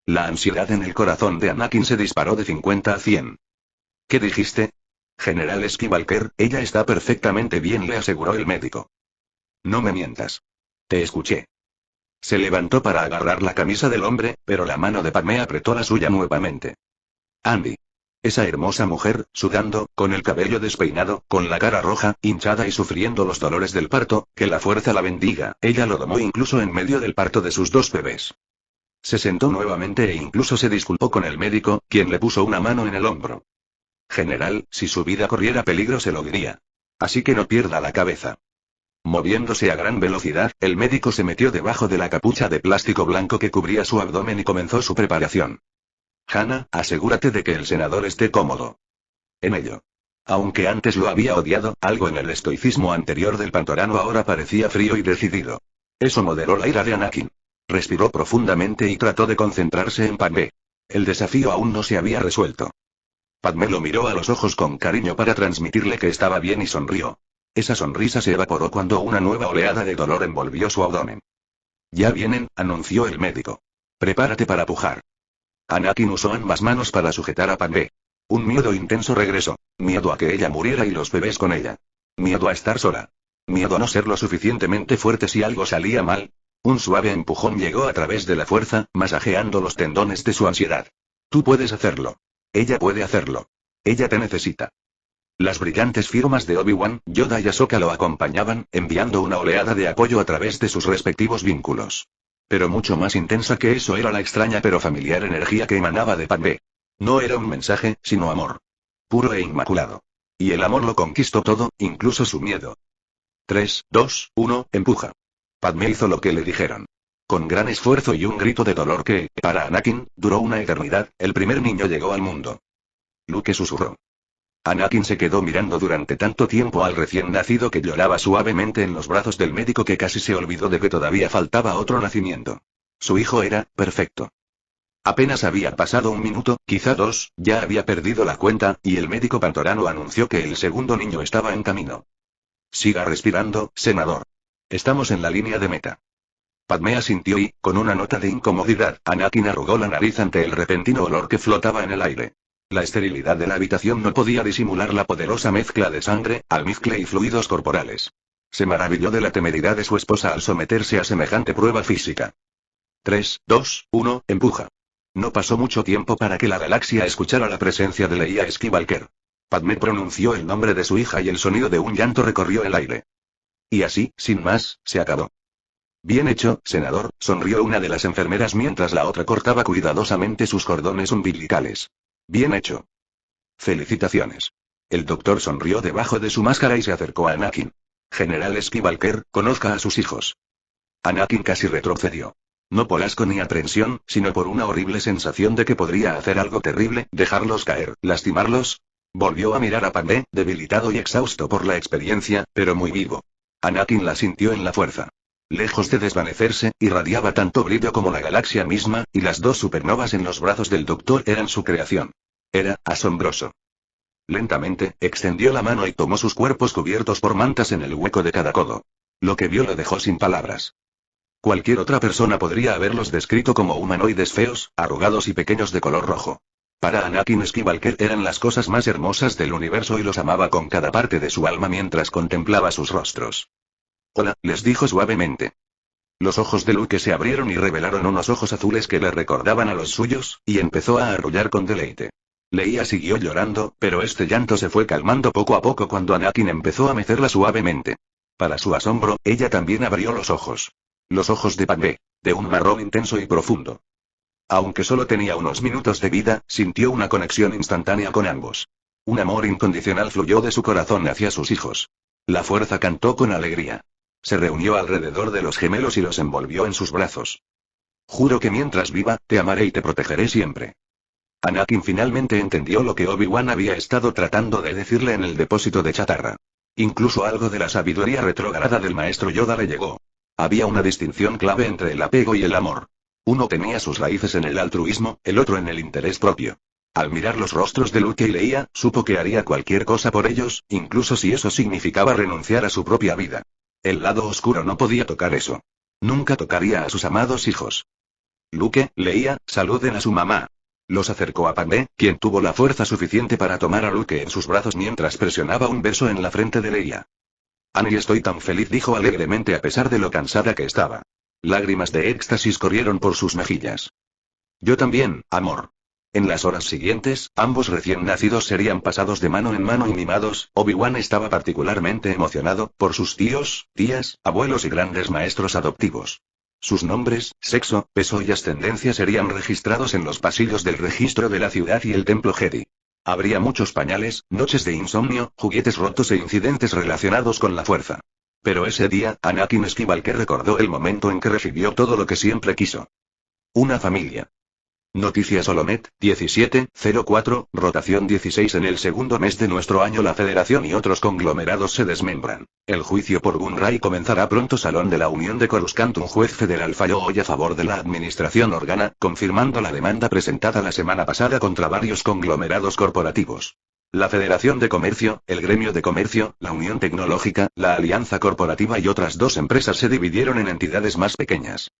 La ansiedad en el corazón de Anakin se disparó de 50 a 100. ¿Qué dijiste? General Skywalker, ella está perfectamente bien, le aseguró el médico. No me mientas. Te escuché. Se levantó para agarrar la camisa del hombre, pero la mano de Padmé apretó la suya nuevamente. Andy. Esa hermosa mujer, sudando, con el cabello despeinado, con la cara roja, hinchada y sufriendo los dolores del parto, que la fuerza la bendiga, ella lo domó incluso en medio del parto de sus 2 bebés. Se sentó nuevamente e incluso se disculpó con el médico, quien le puso una mano en el hombro. General, si su vida corriera peligro se lo diría. Así que no pierda la cabeza. Moviéndose a gran velocidad, el médico se metió debajo de la capucha de plástico blanco que cubría su abdomen y comenzó su preparación. Hannah, asegúrate de que el senador esté cómodo. En ello. Aunque antes lo había odiado, algo en el estoicismo anterior del Pantorano ahora parecía frío y decidido. Eso moderó la ira de Anakin. Respiró profundamente y trató de concentrarse en Padmé. El desafío aún no se había resuelto. Padmé lo miró a los ojos con cariño para transmitirle que estaba bien y sonrió. Esa sonrisa se evaporó cuando una nueva oleada de dolor envolvió su abdomen. Ya vienen, anunció el médico. Prepárate para pujar. Anakin usó ambas manos para sujetar a Padmé. Un miedo intenso regresó. Miedo a que ella muriera y los bebés con ella. Miedo a estar sola. Miedo a no ser lo suficientemente fuerte si algo salía mal. Un suave empujón llegó a través de la fuerza, masajeando los tendones de su ansiedad. Tú puedes hacerlo. Ella puede hacerlo. Ella te necesita. Las brillantes firmas de Obi-Wan, Yoda y Ahsoka lo acompañaban, enviando una oleada de apoyo a través de sus respectivos vínculos. Pero mucho más intensa que eso era la extraña pero familiar energía que emanaba de Padmé. No era un mensaje, sino amor. Puro e inmaculado. Y el amor lo conquistó todo, incluso su miedo. 3, 2, 1, empuja. Padmé hizo lo que le dijeron. Con gran esfuerzo y un grito de dolor que, para Anakin, duró una eternidad, el primer niño llegó al mundo. Luke susurró. Anakin se quedó mirando durante tanto tiempo al recién nacido que lloraba suavemente en los brazos del médico que casi se olvidó de que todavía faltaba otro nacimiento. Su hijo era, perfecto. Apenas había pasado 1 minuto, quizá 2, ya había perdido la cuenta, y el médico Pantorano anunció que el segundo niño estaba en camino. Siga respirando, senador. Estamos en la línea de meta. Padmé asintió y, con una nota de incomodidad, Anakin arrugó la nariz ante el repentino olor que flotaba en el aire. La esterilidad de la habitación no podía disimular la poderosa mezcla de sangre, almizcle y fluidos corporales. Se maravilló de la temeridad de su esposa al someterse a semejante prueba física. 3, 2, 1, empuja. No pasó mucho tiempo para que la galaxia escuchara la presencia de Leia Skywalker. Padmé pronunció el nombre de su hija y el sonido de un llanto recorrió el aire. Y así, sin más, se acabó. Bien hecho, senador, sonrió una de las enfermeras mientras la otra cortaba cuidadosamente sus cordones umbilicales. Bien hecho. Felicitaciones. El doctor sonrió debajo de su máscara y se acercó a Anakin. General Skywalker, conozca a sus hijos. Anakin casi retrocedió. No por asco ni aprensión, sino por una horrible sensación de que podría hacer algo terrible, dejarlos caer, lastimarlos. Volvió a mirar a Padmé, debilitado y exhausto por la experiencia, pero muy vivo. Anakin la sintió en la fuerza. Lejos de desvanecerse, irradiaba tanto brillo como la galaxia misma, y las 2 supernovas en los brazos del doctor eran su creación. Era asombroso. Lentamente, extendió la mano y tomó sus cuerpos cubiertos por mantas en el hueco de cada codo. Lo que vio lo dejó sin palabras. Cualquier otra persona podría haberlos descrito como humanoides feos, arrugados y pequeños de color rojo. Para Anakin Skywalker eran las cosas más hermosas del universo y los amaba con cada parte de su alma mientras contemplaba sus rostros. Hola, les dijo suavemente. Los ojos de Luke se abrieron y revelaron unos ojos azules que le recordaban a los suyos, y empezó a arrullar con deleite. Leia siguió llorando, pero este llanto se fue calmando poco a poco cuando Anakin empezó a mecerla suavemente. Para su asombro, ella también abrió los ojos. Los ojos de Pan B, de un marrón intenso y profundo. Aunque solo tenía unos minutos de vida, sintió una conexión instantánea con ambos. Un amor incondicional fluyó de su corazón hacia sus hijos. La fuerza cantó con alegría. Se reunió alrededor de los gemelos y los envolvió en sus brazos. Juro que mientras viva, te amaré y te protegeré siempre. Anakin finalmente entendió lo que Obi-Wan había estado tratando de decirle en el depósito de chatarra. Incluso algo de la sabiduría retrógrada del maestro Yoda le llegó. Había una distinción clave entre el apego y el amor. Uno tenía sus raíces en el altruismo, el otro en el interés propio. Al mirar los rostros de Luke y Leia, supo que haría cualquier cosa por ellos, incluso si eso significaba renunciar a su propia vida. El lado oscuro no podía tocar eso. Nunca tocaría a sus amados hijos. Luke, Leia, saluden a su mamá. Los acercó a Padmé, quien tuvo la fuerza suficiente para tomar a Luke en sus brazos mientras presionaba un beso en la frente de Leia. Annie, estoy tan feliz, dijo alegremente a pesar de lo cansada que estaba. Lágrimas de éxtasis corrieron por sus mejillas. Yo también, amor. En las horas siguientes, ambos recién nacidos serían pasados de mano en mano y mimados. Obi-Wan estaba particularmente emocionado por sus tíos, tías, abuelos y grandes maestros adoptivos. Sus nombres, sexo, peso y ascendencia serían registrados en los pasillos del registro de la ciudad y el templo Jedi. Habría muchos pañales, noches de insomnio, juguetes rotos e incidentes relacionados con la fuerza. Pero ese día, Anakin Skywalker recordó el momento en que recibió todo lo que siempre quiso. Una familia. Noticias Holonet, 1704, rotación 16. En el segundo mes de nuestro año la Federación y otros conglomerados se desmembran. El juicio por Gunray comenzará pronto. Salón de la Unión de Coruscant. Un juez federal falló hoy a favor de la administración Organa, confirmando la demanda presentada la semana pasada contra varios conglomerados corporativos. La Federación de Comercio, el Gremio de Comercio, la Unión Tecnológica, la Alianza Corporativa y otras dos empresas se dividieron en entidades más pequeñas.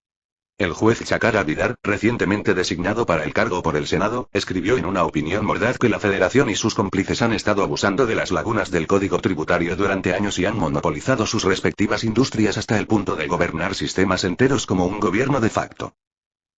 El juez Chakara Vidar, recientemente designado para el cargo por el Senado, escribió en una opinión mordaz que la Federación y sus cómplices han estado abusando de las lagunas del Código Tributario durante años y han monopolizado sus respectivas industrias hasta el punto de gobernar sistemas enteros como un gobierno de facto.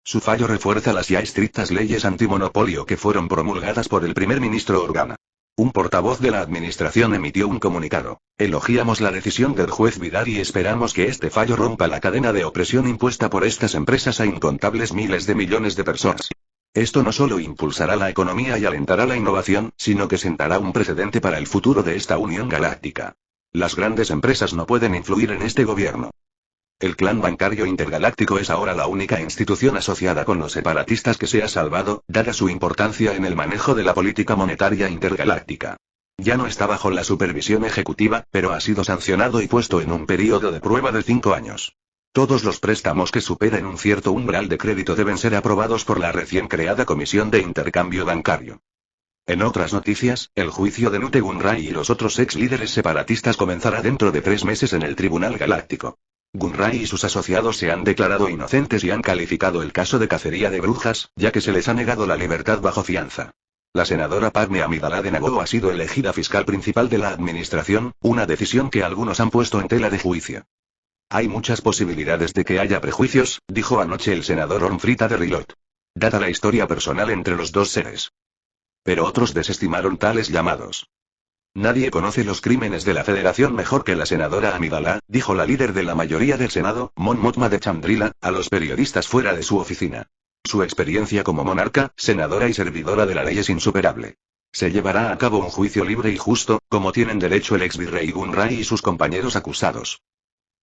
Su fallo refuerza las ya estrictas leyes antimonopolio que fueron promulgadas por el primer ministro Organa. Un portavoz de la administración emitió un comunicado. Elogiamos la decisión del juez Vidar y esperamos que este fallo rompa la cadena de opresión impuesta por estas empresas a incontables miles de millones de personas. Esto no solo impulsará la economía y alentará la innovación, sino que sentará un precedente para el futuro de esta Unión Galáctica. Las grandes empresas no pueden influir en este gobierno. El clan bancario intergaláctico es ahora la única institución asociada con los separatistas que se ha salvado, dada su importancia en el manejo de la política monetaria intergaláctica. Ya no está bajo la supervisión ejecutiva, pero ha sido sancionado y puesto en un período de prueba de 5 años. Todos los préstamos que superen un cierto umbral de crédito deben ser aprobados por la recién creada Comisión de Intercambio Bancario. En otras noticias, el juicio de Nute Gunray y los otros ex líderes separatistas comenzará dentro de 3 meses en el Tribunal Galáctico. Gunray y sus asociados se han declarado inocentes y han calificado el caso de cacería de brujas, ya que se les ha negado la libertad bajo fianza. La senadora Padmé Amidala de Naboo ha sido elegida fiscal principal de la administración, una decisión que algunos han puesto en tela de juicio. Hay muchas posibilidades de que haya prejuicios, dijo anoche el senador Ormfrita de Rilot. Dada la historia personal entre los dos seres. Pero otros desestimaron tales llamados. Nadie conoce los crímenes de la Federación mejor que la senadora Amidala, dijo la líder de la mayoría del Senado, Mon Mothma de Chandrila, a los periodistas fuera de su oficina. Su experiencia como monarca, senadora y servidora de la ley es insuperable. Se llevará a cabo un juicio libre y justo, como tienen derecho el ex virrey Gunray y sus compañeros acusados.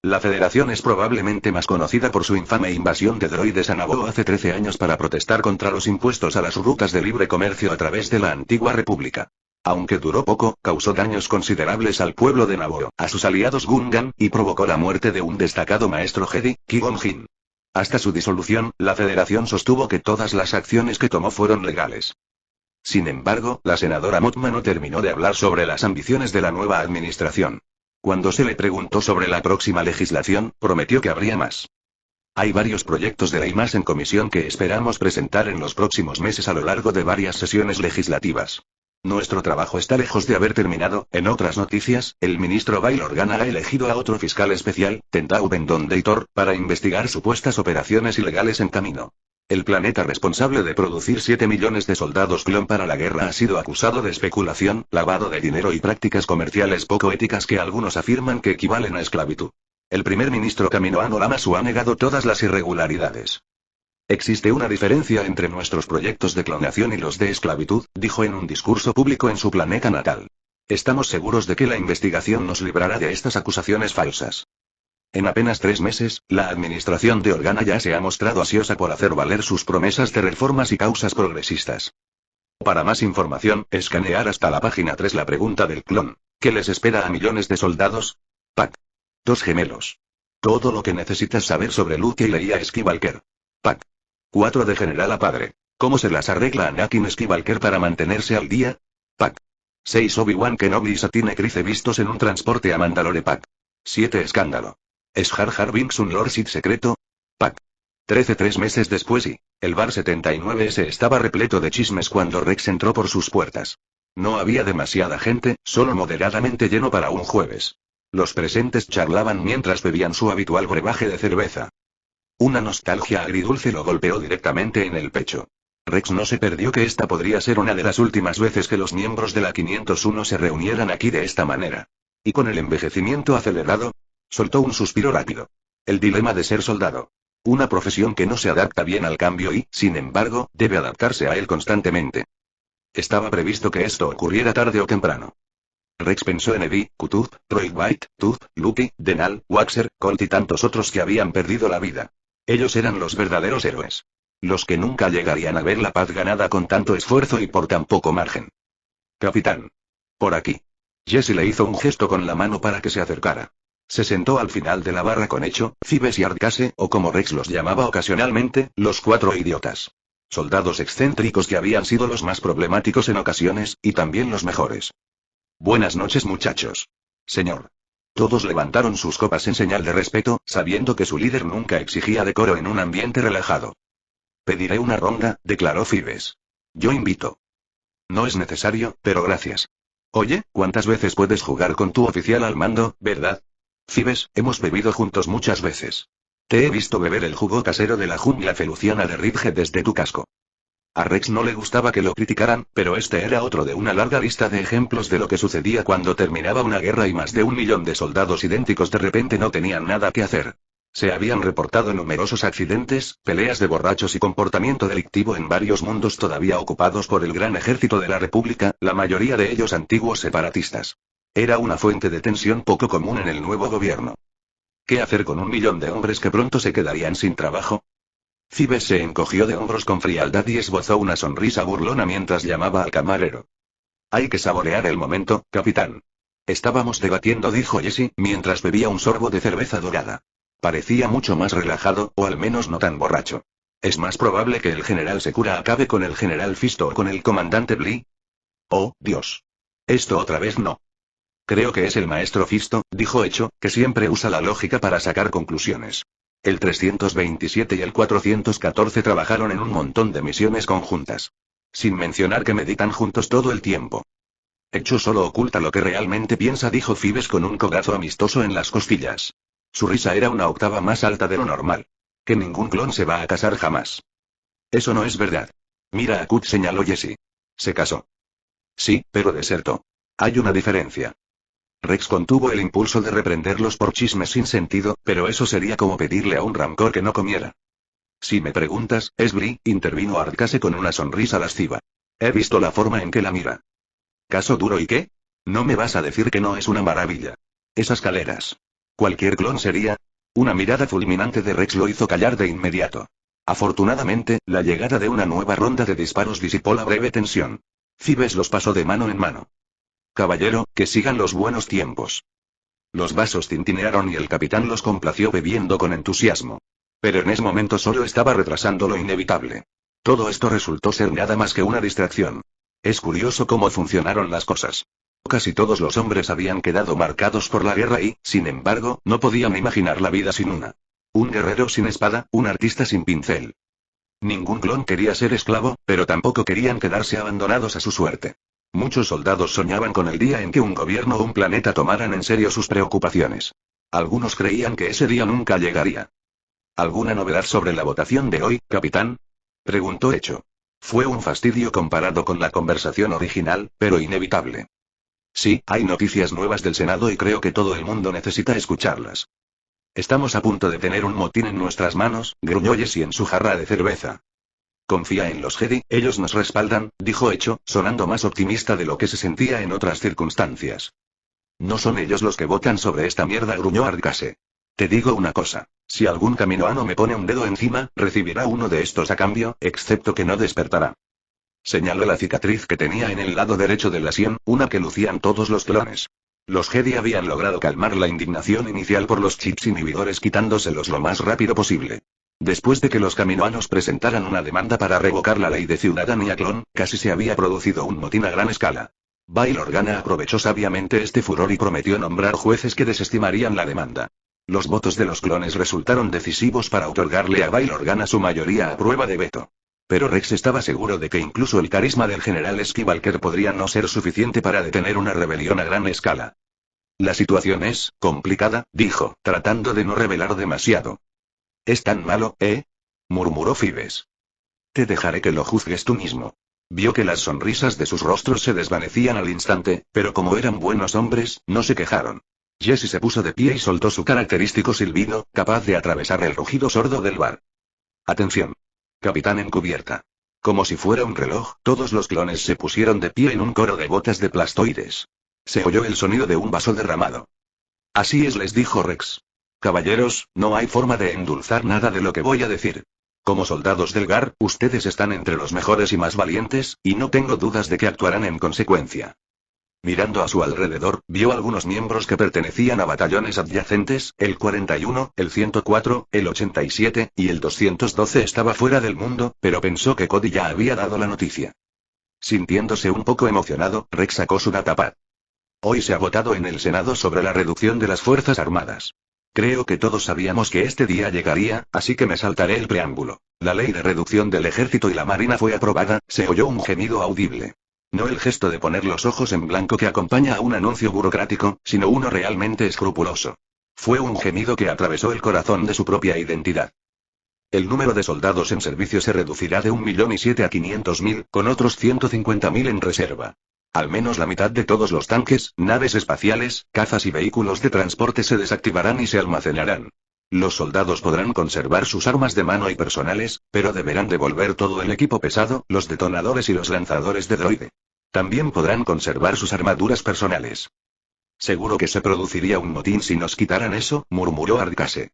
La Federación es probablemente más conocida por su infame invasión de droides a Naboo hace 13 años para protestar contra los impuestos a las rutas de libre comercio a través de la antigua república. Aunque duró poco, causó daños considerables al pueblo de Naboo, a sus aliados Gungan, y provocó la muerte de un destacado maestro Jedi, Qui-Gon Jinn. Hasta su disolución, la Federación sostuvo que todas las acciones que tomó fueron legales. Sin embargo, la senadora Mothma no terminó de hablar sobre las ambiciones de la nueva administración. Cuando se le preguntó sobre la próxima legislación, prometió que habría más. Hay varios proyectos de ley más en comisión que esperamos presentar en los próximos meses a lo largo de varias sesiones legislativas. Nuestro trabajo está lejos de haber terminado. En otras noticias, el ministro Bail Organa ha elegido a otro fiscal especial, Tentau Bendon Deitor, para investigar supuestas operaciones ilegales en camino. El planeta responsable de producir 7 millones de soldados clon para la guerra ha sido acusado de especulación, lavado de dinero y prácticas comerciales poco éticas que algunos afirman que equivalen a esclavitud. El primer ministro Kaminoan Lamasu ha negado todas las irregularidades. Existe una diferencia entre nuestros proyectos de clonación y los de esclavitud, dijo en un discurso público en su planeta natal. Estamos seguros de que la investigación nos librará de estas acusaciones falsas. En apenas 3 meses, la administración de Organa ya se ha mostrado ansiosa por hacer valer sus promesas de reformas y causas progresistas. Para más información, escanear hasta la página 3 la pregunta del clon. ¿Qué les espera a millones de soldados? Pac. 2 gemelos. Todo lo que necesitas saber sobre Luke y Leia Skywalker. Pac. 4 de general a padre. ¿Cómo se las arregla Anakin Skywalker para mantenerse al día? Pac. 6 Obi-Wan Kenobi y Satine Kryze vistos en un transporte a Mandalore. Pac. 7 escándalo. ¿Es Jar Jar Binks un Lord Sith secreto? Pac. 13 3 meses después y, el bar 79S estaba repleto de chismes cuando Rex entró por sus puertas. No había demasiada gente, solo moderadamente lleno para un jueves. Los presentes charlaban mientras bebían su habitual brebaje de cerveza. Una nostalgia agridulce lo golpeó directamente en el pecho. Rex no se perdió que esta podría ser una de las últimas veces que los miembros de la 501 se reunieran aquí de esta manera. Y con el envejecimiento acelerado, soltó un suspiro rápido. El dilema de ser soldado. Una profesión que no se adapta bien al cambio y, sin embargo, debe adaptarse a él constantemente. Estaba previsto que esto ocurriera tarde o temprano. Rex pensó en Eddie, Kutub, Troy White, Tooth, Luke, Denal, Waxer, Colt y tantos otros que habían perdido la vida. Ellos eran los verdaderos héroes. Los que nunca llegarían a ver la paz ganada con tanto esfuerzo y por tan poco margen. Capitán. Por aquí. Jesse le hizo un gesto con la mano para que se acercara. Se sentó al final de la barra con Echo, Cibes y Ardcase, o como Rex los llamaba ocasionalmente, los 4 idiotas. Soldados excéntricos que habían sido los más problemáticos en ocasiones, y también los mejores. Buenas noches muchachos. Señor. Todos levantaron sus copas en señal de respeto, sabiendo que su líder nunca exigía decoro en un ambiente relajado. Pediré una ronda, declaró Cibes. Yo invito. No es necesario, pero gracias. Oye, ¿cuántas veces puedes jugar con tu oficial al mando, verdad? Cibes, hemos bebido juntos muchas veces. Te he visto beber el jugo casero de la jungla feluciana de Ridge desde tu casco. A Rex no le gustaba que lo criticaran, pero este era otro de una larga lista de ejemplos de lo que sucedía cuando terminaba una guerra y más de 1 millón de soldados idénticos de repente no tenían nada que hacer. Se habían reportado numerosos accidentes, peleas de borrachos y comportamiento delictivo en varios mundos todavía ocupados por el gran ejército de la República, la mayoría de ellos antiguos separatistas. Era una fuente de tensión poco común en el nuevo gobierno. ¿Qué hacer con 1 millón de hombres que pronto se quedarían sin trabajo? Cibes se encogió de hombros con frialdad y esbozó una sonrisa burlona mientras llamaba al camarero. Hay que saborear el momento, capitán. Estábamos debatiendo, dijo Jesse, mientras bebía un sorbo de cerveza dorada. Parecía mucho más relajado, o al menos no tan borracho. ¿Es más probable que el general Secura acabe con el general Fisto o con el comandante Blee? Oh, Dios. Esto otra vez no. Creo que es el maestro Fisto, dijo Echo, que siempre usa la lógica para sacar conclusiones. El 327 y el 414 trabajaron en un montón de misiones conjuntas. Sin mencionar que meditan juntos todo el tiempo. Echo solo oculta lo que realmente piensa, dijo Cibes con un codazo amistoso en las costillas. Su risa era una octava más alta de lo normal. Que ningún clon se va a casar jamás. Eso no es verdad. Mira a Kut, señaló Jesse. Se casó. Sí, pero desertó. Hay una diferencia. Rex contuvo el impulso de reprenderlos por chismes sin sentido, pero eso sería como pedirle a un rancor que no comiera. Si me preguntas, es Brie, intervino Ardcase con una sonrisa lasciva. He visto la forma en que la mira. ¿Caso duro y qué? No me vas a decir que no es una maravilla. Esas caleras. Cualquier clon sería. Una mirada fulminante de Rex lo hizo callar de inmediato. Afortunadamente, la llegada de una nueva ronda de disparos disipó la breve tensión. Cibes los pasó de mano en mano. Caballero, que sigan los buenos tiempos. Los vasos tintinearon y el capitán los complació bebiendo con entusiasmo. Pero en ese momento solo estaba retrasando lo inevitable. Todo esto resultó ser nada más que una distracción. Es curioso cómo funcionaron las cosas. Casi todos los hombres habían quedado marcados por la guerra y, sin embargo, no podían imaginar la vida sin una. Un guerrero sin espada, un artista sin pincel. Ningún clon quería ser esclavo, pero tampoco querían quedarse abandonados a su suerte. Muchos soldados soñaban con el día en que un gobierno o un planeta tomaran en serio sus preocupaciones. Algunos creían que ese día nunca llegaría. ¿Alguna novedad sobre la votación de hoy, capitán? Preguntó Echo. Fue un fastidio comparado con la conversación original, pero inevitable. Sí, hay noticias nuevas del Senado y creo que todo el mundo necesita escucharlas. Estamos a punto de tener un motín en nuestras manos, gruñó Jessie en su jarra de cerveza. Confía en los Jedi, ellos nos respaldan, dijo Echo, sonando más optimista de lo que se sentía en otras circunstancias. No son ellos los que votan sobre esta mierda, gruñó Ardcase. Te digo una cosa, si algún kaminoano me pone un dedo encima, recibirá uno de estos a cambio, excepto que no despertará. Señaló la cicatriz que tenía en el lado derecho de la sien, una que lucían todos los clones. Los Jedi habían logrado calmar la indignación inicial por los chips inhibidores quitándoselos lo más rápido posible. Después de que los kaminoanos presentaran una demanda para revocar la ley de ciudadanía clon, casi se había producido un motín a gran escala. Bail Organa aprovechó sabiamente este furor y prometió nombrar jueces que desestimarían la demanda. Los votos de los clones resultaron decisivos para otorgarle a Bail Organa su mayoría a prueba de veto. Pero Rex estaba seguro de que incluso el carisma del general Skywalker podría no ser suficiente para detener una rebelión a gran escala. La situación es complicada, dijo, tratando de no revelar demasiado. ¿Es tan malo, murmuró Fives. Te dejaré que lo juzgues tú mismo. Vio que las sonrisas de sus rostros se desvanecían al instante, pero como eran buenos hombres, no se quejaron. Jessie se puso de pie y soltó su característico silbido, capaz de atravesar el rugido sordo del bar. Atención. Capitán encubierta. Como si fuera un reloj, todos los clones se pusieron de pie en un coro de botas de plastoides. Se oyó el sonido de un vaso derramado. Así es, les dijo Rex. Caballeros, no hay forma de endulzar nada de lo que voy a decir. Como soldados del GAR, ustedes están entre los mejores y más valientes, y no tengo dudas de que actuarán en consecuencia. Mirando a su alrededor, vio algunos miembros que pertenecían a batallones adyacentes, el 41, el 104, el 87, y el 212 estaba fuera del mundo, pero pensó que Cody ya había dado la noticia. Sintiéndose un poco emocionado, Rex sacó su datapad. Hoy se ha votado en el Senado sobre la reducción de las Fuerzas Armadas. Creo que todos sabíamos que este día llegaría, así que me saltaré el preámbulo. La ley de reducción del ejército y la marina fue aprobada, se oyó un gemido audible. No el gesto de poner los ojos en blanco que acompaña a un anuncio burocrático, sino uno realmente escrupuloso. Fue un gemido que atravesó el corazón de su propia identidad. El número de soldados en servicio se reducirá de 1.007.000 a 500.000, con otros 150.000 en reserva. Al menos la mitad de todos los tanques, naves espaciales, cazas y vehículos de transporte se desactivarán y se almacenarán. Los soldados podrán conservar sus armas de mano y personales, pero deberán devolver todo el equipo pesado, los detonadores y los lanzadores de droide. También podrán conservar sus armaduras personales. Seguro que se produciría un motín si nos quitaran eso, murmuró Ardcase.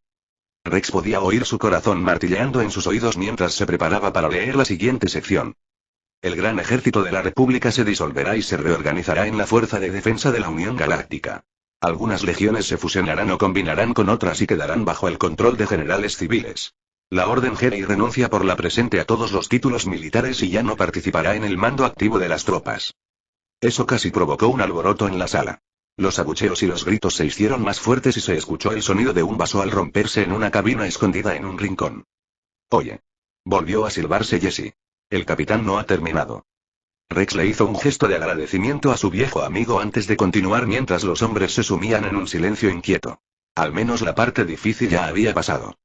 Rex podía oír su corazón martilleando en sus oídos mientras se preparaba para leer la siguiente sección. El gran ejército de la República se disolverá y se reorganizará en la Fuerza de Defensa de la Unión Galáctica. Algunas legiones se fusionarán o combinarán con otras y quedarán bajo el control de generales civiles. La Orden Jedi renuncia por la presente a todos los títulos militares y ya no participará en el mando activo de las tropas. Eso casi provocó un alboroto en la sala. Los abucheos y los gritos se hicieron más fuertes y se escuchó el sonido de un vaso al romperse en una cabina escondida en un rincón. Oye. Volvió a silbarse Jessie. El capitán no ha terminado. Rex le hizo un gesto de agradecimiento a su viejo amigo antes de continuar mientras los hombres se sumían en un silencio inquieto. Al menos la parte difícil ya había pasado.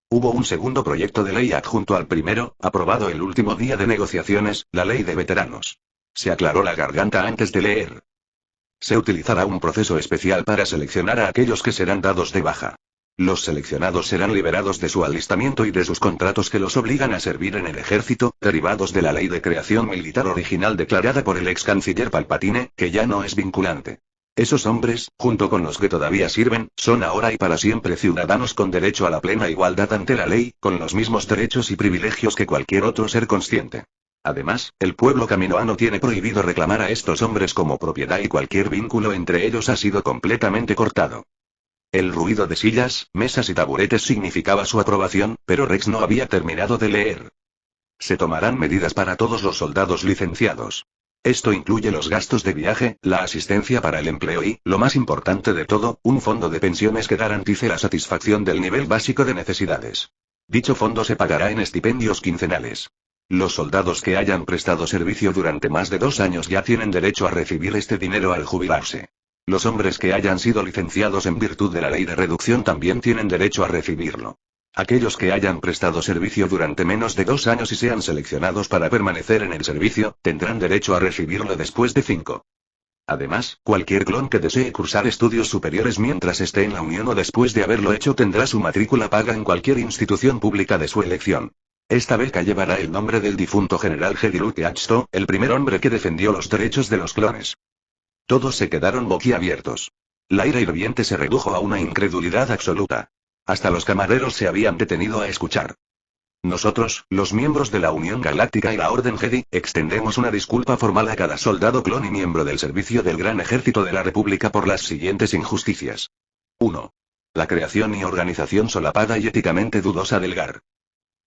Hubo un segundo proyecto de ley adjunto al primero, aprobado el último día de negociaciones, la ley de veteranos. Se aclaró la garganta antes de leer. Se utilizará un proceso especial para seleccionar a aquellos que serán dados de baja. Los seleccionados serán liberados de su alistamiento y de sus contratos que los obligan a servir en el ejército, derivados de la ley de creación militar original declarada por el ex canciller Palpatine, que ya no es vinculante. Esos hombres, junto con los que todavía sirven, son ahora y para siempre ciudadanos con derecho a la plena igualdad ante la ley, con los mismos derechos y privilegios que cualquier otro ser consciente. Además, el pueblo kaminoano tiene prohibido reclamar a estos hombres como propiedad y cualquier vínculo entre ellos ha sido completamente cortado. El ruido de sillas, mesas y taburetes significaba su aprobación, pero Rex no había terminado de leer. Se tomarán medidas para todos los soldados licenciados. Esto incluye los gastos de viaje, la asistencia para el empleo y, lo más importante de todo, un fondo de pensiones que garantice la satisfacción del nivel básico de necesidades. Dicho fondo se pagará en estipendios quincenales. Los soldados que hayan prestado servicio durante más de 2 años ya tienen derecho a recibir este dinero al jubilarse. Los hombres que hayan sido licenciados en virtud de la ley de reducción también tienen derecho a recibirlo. Aquellos que hayan prestado servicio durante menos de 2 años y sean seleccionados para permanecer en el servicio, tendrán derecho a recibirlo después de 5. Además, cualquier clon que desee cursar estudios superiores mientras esté en la Unión o después de haberlo hecho tendrá su matrícula paga en cualquier institución pública de su elección. Esta beca llevará el nombre del difunto general Hedy Luke Ashton, el primer hombre que defendió los derechos de los clones. Todos se quedaron boquiabiertos. La ira hirviente se redujo a una incredulidad absoluta. Hasta los camareros se habían detenido a escuchar. Nosotros, los miembros de la Unión Galáctica y la Orden Jedi, extendemos una disculpa formal a cada soldado clon y miembro del servicio del Gran Ejército de la República por las siguientes injusticias. 1. La creación y organización solapada y éticamente dudosa del GAR.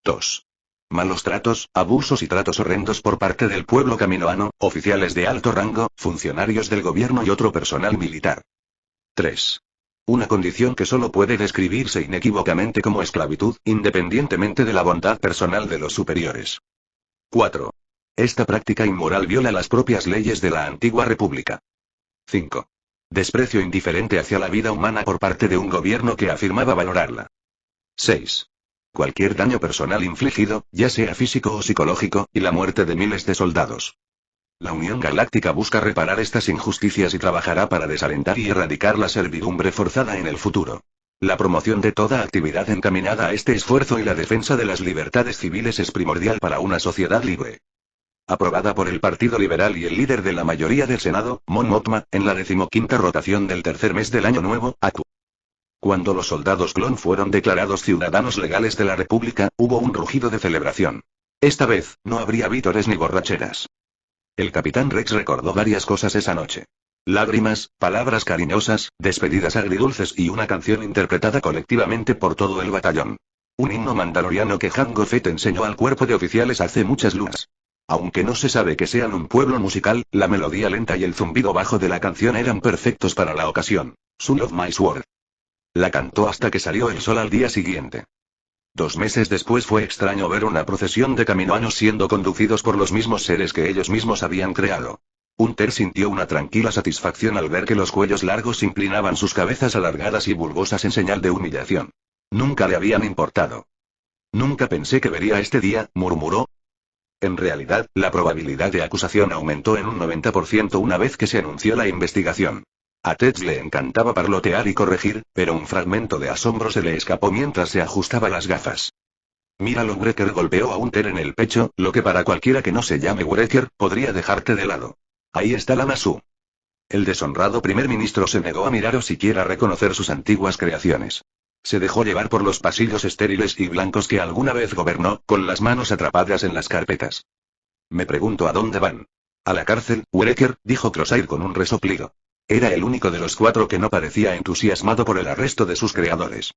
2. Malos tratos, abusos y tratos horrendos por parte del pueblo caminoano, oficiales de alto rango, funcionarios del gobierno y otro personal militar. 3. Una condición que solo puede describirse inequívocamente como esclavitud, independientemente de la bondad personal de los superiores. 4. Esta práctica inmoral viola las propias leyes de la antigua república. 5. Desprecio indiferente hacia la vida humana por parte de un gobierno que afirmaba valorarla. 6. Cualquier daño personal infligido, ya sea físico o psicológico, y la muerte de miles de soldados. La Unión Galáctica busca reparar estas injusticias y trabajará para desalentar y erradicar la servidumbre forzada en el futuro. La promoción de toda actividad encaminada a este esfuerzo y la defensa de las libertades civiles es primordial para una sociedad libre. Aprobada por el Partido Liberal y el líder de la mayoría del Senado, Mon Mothma, en la 15ª rotación del tercer mes del Año Nuevo, AQ. Cuando los soldados clon fueron declarados ciudadanos legales de la República, hubo un rugido de celebración. Esta vez, no habría vítores ni borracheras. El capitán Rex recordó varias cosas esa noche. Lágrimas, palabras cariñosas, despedidas agridulces y una canción interpretada colectivamente por todo el batallón. Un himno mandaloriano que Jango Fett enseñó al cuerpo de oficiales hace muchas lunas. Aunque no se sabe que sean un pueblo musical, la melodía lenta y el zumbido bajo de la canción eran perfectos para la ocasión. Son of My Sword. La cantó hasta que salió el sol al día siguiente. 2 meses después fue extraño ver una procesión de caminoanos siendo conducidos por los mismos seres que ellos mismos habían creado. Hunter sintió una tranquila satisfacción al ver que los cuellos largos inclinaban sus cabezas alargadas y bulbosas en señal de humillación. Nunca le habían importado. Nunca pensé que vería este día, murmuró. En realidad, la probabilidad de acusación aumentó en un 90% una vez que se anunció la investigación. A Ted le encantaba parlotear y corregir, pero un fragmento de asombro se le escapó mientras se ajustaba las gafas. Míralo, Wrecker golpeó a Hunter en el pecho, lo que para cualquiera que no se llame Wrecker, podría dejarte de lado. Ahí está Lama Su. El deshonrado primer ministro se negó a mirar o siquiera a reconocer sus antiguas creaciones. Se dejó llevar por los pasillos estériles y blancos que alguna vez gobernó, con las manos atrapadas en las carpetas. Me pregunto a dónde van. A la cárcel, Wrecker, dijo Crosshair con un resoplido. Era el único de los 4 que no parecía entusiasmado por el arresto de sus creadores.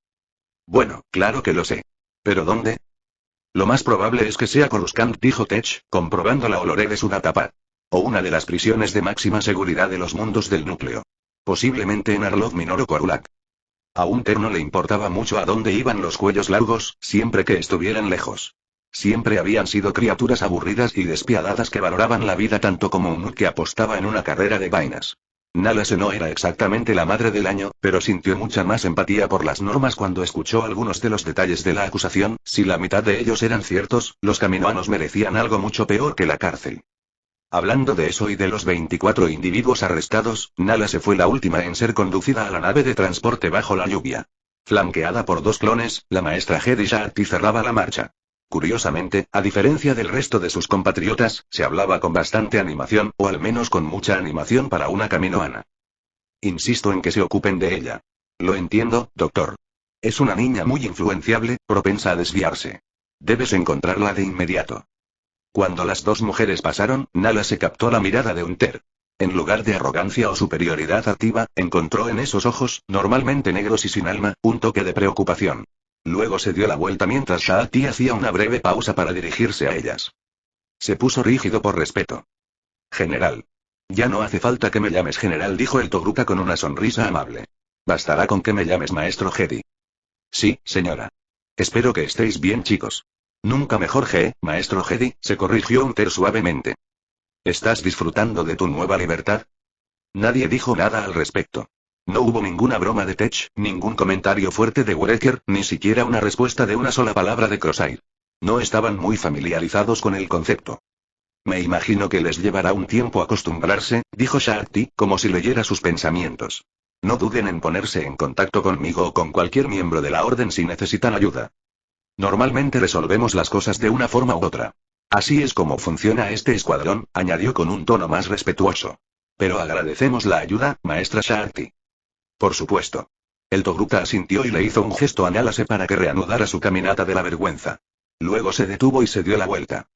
Bueno, claro que lo sé. ¿Pero dónde? Lo más probable es que sea Coruscant, dijo Tech, comprobando la oloré de su datapad. O una de las prisiones de máxima seguridad de los mundos del núcleo. Posiblemente en Arloth Minor o Korulak. A Hunter no le importaba mucho a dónde iban los cuellos largos, siempre que estuvieran lejos. Siempre habían sido criaturas aburridas y despiadadas que valoraban la vida tanto como un que apostaba en una carrera de vainas. Nalase no era exactamente la madre del año, pero sintió mucha más empatía por las normas cuando escuchó algunos de los detalles de la acusación. Si la mitad de ellos eran ciertos, los caminoanos merecían algo mucho peor que la cárcel. Hablando de eso y de los 24 individuos arrestados, Nalase fue la última en ser conducida a la nave de transporte bajo la lluvia. Flanqueada por 2 clones, la maestra Jedi Shakti cerraba la marcha. Curiosamente, a diferencia del resto de sus compatriotas, se hablaba con bastante animación, o al menos con mucha animación para una caminoana. Insisto en que se ocupen de ella. Lo entiendo, doctor. Es una niña muy influenciable, propensa a desviarse. Debes encontrarla de inmediato. Cuando las 2 mujeres pasaron, Nalase captó la mirada de Hunter. En lugar de arrogancia o superioridad activa, encontró en esos ojos, normalmente negros y sin alma, un toque de preocupación. Luego se dio la vuelta mientras Shakti hacía una breve pausa para dirigirse a ellas. Se puso rígido por respeto. General. Ya no hace falta que me llames general, dijo el Togruta con una sonrisa amable. Bastará con que me llames maestro Jedi. Sí, señora. Espero que estéis bien, chicos. Nunca mejor maestro Jedi, se corrigió Hunter suavemente. ¿Estás disfrutando de tu nueva libertad? Nadie dijo nada al respecto. No hubo ninguna broma de Tech, ningún comentario fuerte de Wrecker, ni siquiera una respuesta de una sola palabra de Crosshair. No estaban muy familiarizados con el concepto. Me imagino que les llevará un tiempo acostumbrarse, dijo Shakti, como si leyera sus pensamientos. No duden en ponerse en contacto conmigo o con cualquier miembro de la orden si necesitan ayuda. Normalmente resolvemos las cosas de una forma u otra. Así es como funciona este escuadrón, añadió con un tono más respetuoso. Pero agradecemos la ayuda, maestra Shakti. Por supuesto. El Togruta asintió y le hizo un gesto a Nalase para que reanudara su caminata de la vergüenza. Luego se detuvo y se dio la vuelta.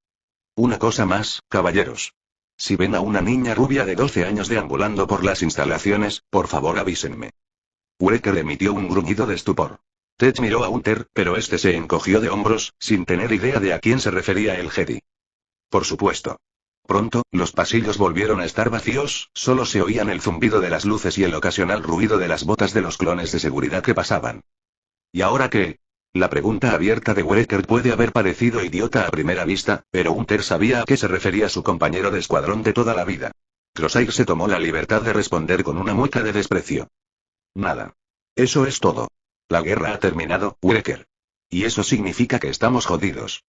Una cosa más, caballeros. Si ven a una niña rubia de 12 años deambulando por las instalaciones, por favor avísenme. Wrecker emitió un gruñido de estupor. Tech miró a Hunter, pero este se encogió de hombros, sin tener idea de a quién se refería el Jedi. Por supuesto. Pronto, los pasillos volvieron a estar vacíos, solo se oían el zumbido de las luces y el ocasional ruido de las botas de los clones de seguridad que pasaban. ¿Y ahora qué? La pregunta abierta de Wrecker puede haber parecido idiota a primera vista, pero Hunter sabía a qué se refería su compañero de escuadrón de toda la vida. Crosshair se tomó la libertad de responder con una mueca de desprecio. Nada. Eso es todo. La guerra ha terminado, Wrecker. Y eso significa que estamos jodidos.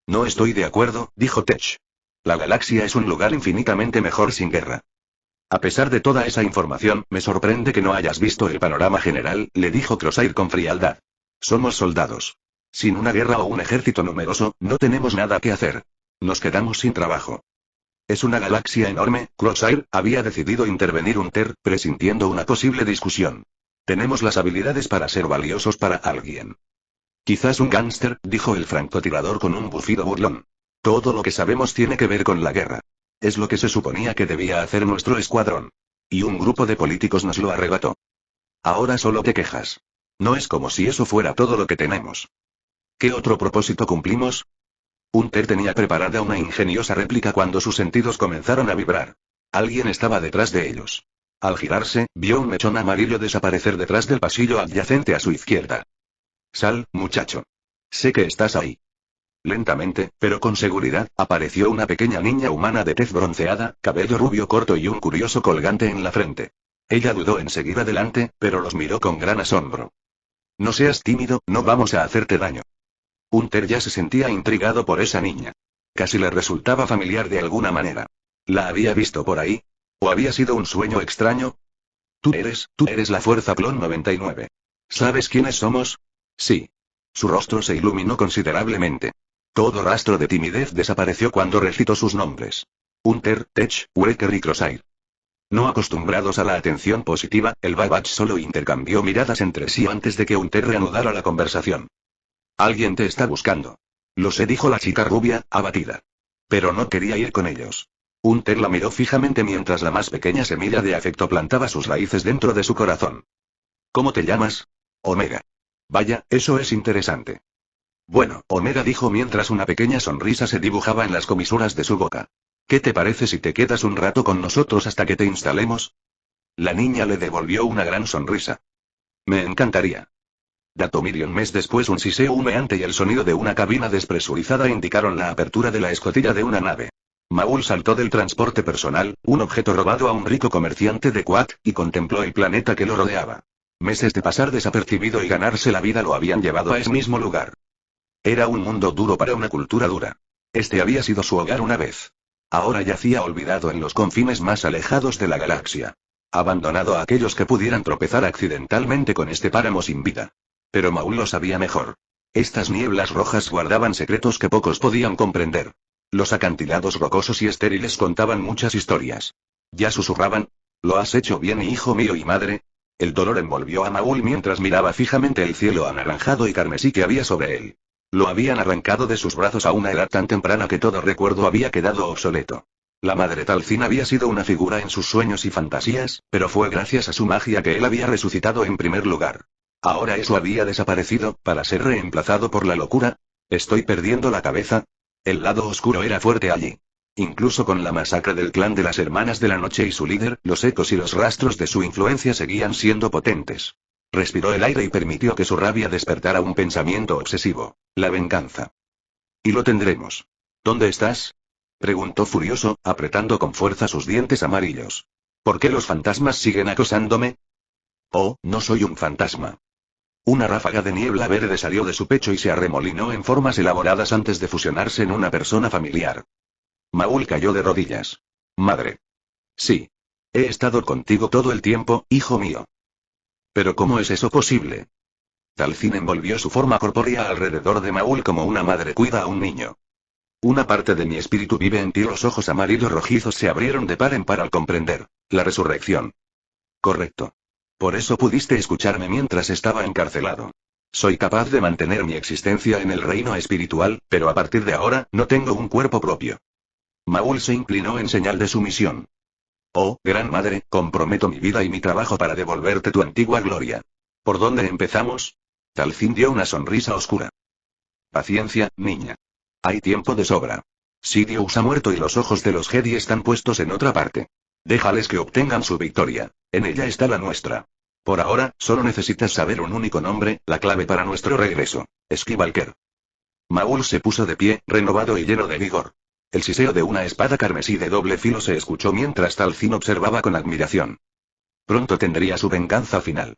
No estoy de acuerdo, dijo Tech. La galaxia es un lugar infinitamente mejor sin guerra. A pesar de toda esa información, me sorprende que no hayas visto el panorama general, le dijo Crosshair con frialdad. Somos soldados. Sin una guerra o un ejército numeroso, no tenemos nada que hacer. Nos quedamos sin trabajo. Es una galaxia enorme, Crosshair, había decidido intervenir Hunter, presintiendo una posible discusión. Tenemos las habilidades para ser valiosos para alguien. Quizás un gángster, dijo el francotirador con un bufido burlón. Todo lo que sabemos tiene que ver con la guerra. Es lo que se suponía que debía hacer nuestro escuadrón. Y un grupo de políticos nos lo arrebató. Ahora solo te quejas. No es como si eso fuera todo lo que tenemos. ¿Qué otro propósito cumplimos? Hunter tenía preparada una ingeniosa réplica cuando sus sentidos comenzaron a vibrar. Alguien estaba detrás de ellos. Al girarse, vio un mechón amarillo desaparecer detrás del pasillo adyacente a su izquierda. Sal, muchacho. Sé que estás ahí. Lentamente, pero con seguridad, apareció una pequeña niña humana de tez bronceada, cabello rubio corto y un curioso colgante en la frente. Ella dudó en seguir adelante, pero los miró con gran asombro. No seas tímido, no vamos a hacerte daño. Hunter ya se sentía intrigado por esa niña. Casi le resultaba familiar de alguna manera. ¿La había visto por ahí? ¿O había sido un sueño extraño? Tú eres la Fuerza Clon 99. ¿Sabes quiénes somos? Sí. Su rostro se iluminó considerablemente. Todo rastro de timidez desapareció cuando recitó sus nombres. Hunter, Tech, Wrecker y Crosshair. No acostumbrados a la atención positiva, el Babbage solo intercambió miradas entre sí antes de que Hunter reanudara la conversación. Alguien te está buscando. Lo sé, dijo la chica rubia, abatida. Pero no quería ir con ellos. Hunter la miró fijamente mientras la más pequeña semilla de afecto plantaba sus raíces dentro de su corazón. ¿Cómo te llamas? Omega. Vaya, eso es interesante. Bueno, Omega dijo mientras una pequeña sonrisa se dibujaba en las comisuras de su boca. ¿Qué te parece si te quedas un rato con nosotros hasta que te instalemos? La niña le devolvió una gran sonrisa. Me encantaría. Datomir un mes después un siseo humeante y el sonido de una cabina despresurizada indicaron la apertura de la escotilla de una nave. Maul saltó del transporte personal, un objeto robado a un rico comerciante de Quat, y contempló el planeta que lo rodeaba. Meses de pasar desapercibido y ganarse la vida lo habían llevado a ese mismo lugar. Era un mundo duro para una cultura dura. Este había sido su hogar una vez. Ahora yacía olvidado en los confines más alejados de la galaxia. Abandonado a aquellos que pudieran tropezar accidentalmente con este páramo sin vida. Pero Maul lo sabía mejor. Estas nieblas rojas guardaban secretos que pocos podían comprender. Los acantilados rocosos y estériles contaban muchas historias. Ya susurraban. ¿Lo has hecho bien, hijo mío y madre? El dolor envolvió a Maul mientras miraba fijamente el cielo anaranjado y carmesí que había sobre él. Lo habían arrancado de sus brazos a una edad tan temprana que todo recuerdo había quedado obsoleto. La madre Talcin había sido una figura en sus sueños y fantasías, pero fue gracias a su magia que él había resucitado en primer lugar. Ahora eso había desaparecido, para ser reemplazado por la locura. ¿Estoy perdiendo la cabeza? El lado oscuro era fuerte allí. Incluso con la masacre del clan de las Hermanas de la Noche y su líder, los ecos y los rastros de su influencia seguían siendo potentes. Respiró el aire y permitió que su rabia despertara un pensamiento obsesivo: la venganza. Y lo tendremos. ¿Dónde estás? Preguntó furioso, apretando con fuerza sus dientes amarillos. ¿Por qué los fantasmas siguen acosándome? Oh, no soy un fantasma. Una ráfaga de niebla verde salió de su pecho y se arremolinó en formas elaboradas antes de fusionarse en una persona familiar. Maul cayó de rodillas. Madre. Sí. He estado contigo todo el tiempo, hijo mío. Pero ¿cómo es eso posible? Talcin envolvió su forma corpórea alrededor de Maul como una madre cuida a un niño. Una parte de mi espíritu vive en ti. Los ojos amarillos rojizos se abrieron de par en par al comprender. La resurrección. Correcto. Por eso pudiste escucharme mientras estaba encarcelado. Soy capaz de mantener mi existencia en el reino espiritual, pero a partir de ahora, no tengo un cuerpo propio. Maul se inclinó en señal de sumisión. Oh, Gran Madre, comprometo mi vida y mi trabajo para devolverte tu antigua gloria. ¿Por dónde empezamos? Talcin dio una sonrisa oscura. Paciencia, niña. Hay tiempo de sobra. Sidious ha muerto y los ojos de los Jedi están puestos en otra parte. Déjales que obtengan su victoria. En ella está la nuestra. Por ahora, solo necesitas saber un único nombre, la clave para nuestro regreso. Esquivalker. Maul se puso de pie, renovado y lleno de vigor. El siseo de una espada carmesí de doble filo se escuchó mientras Talcin observaba con admiración. Pronto tendría su venganza final.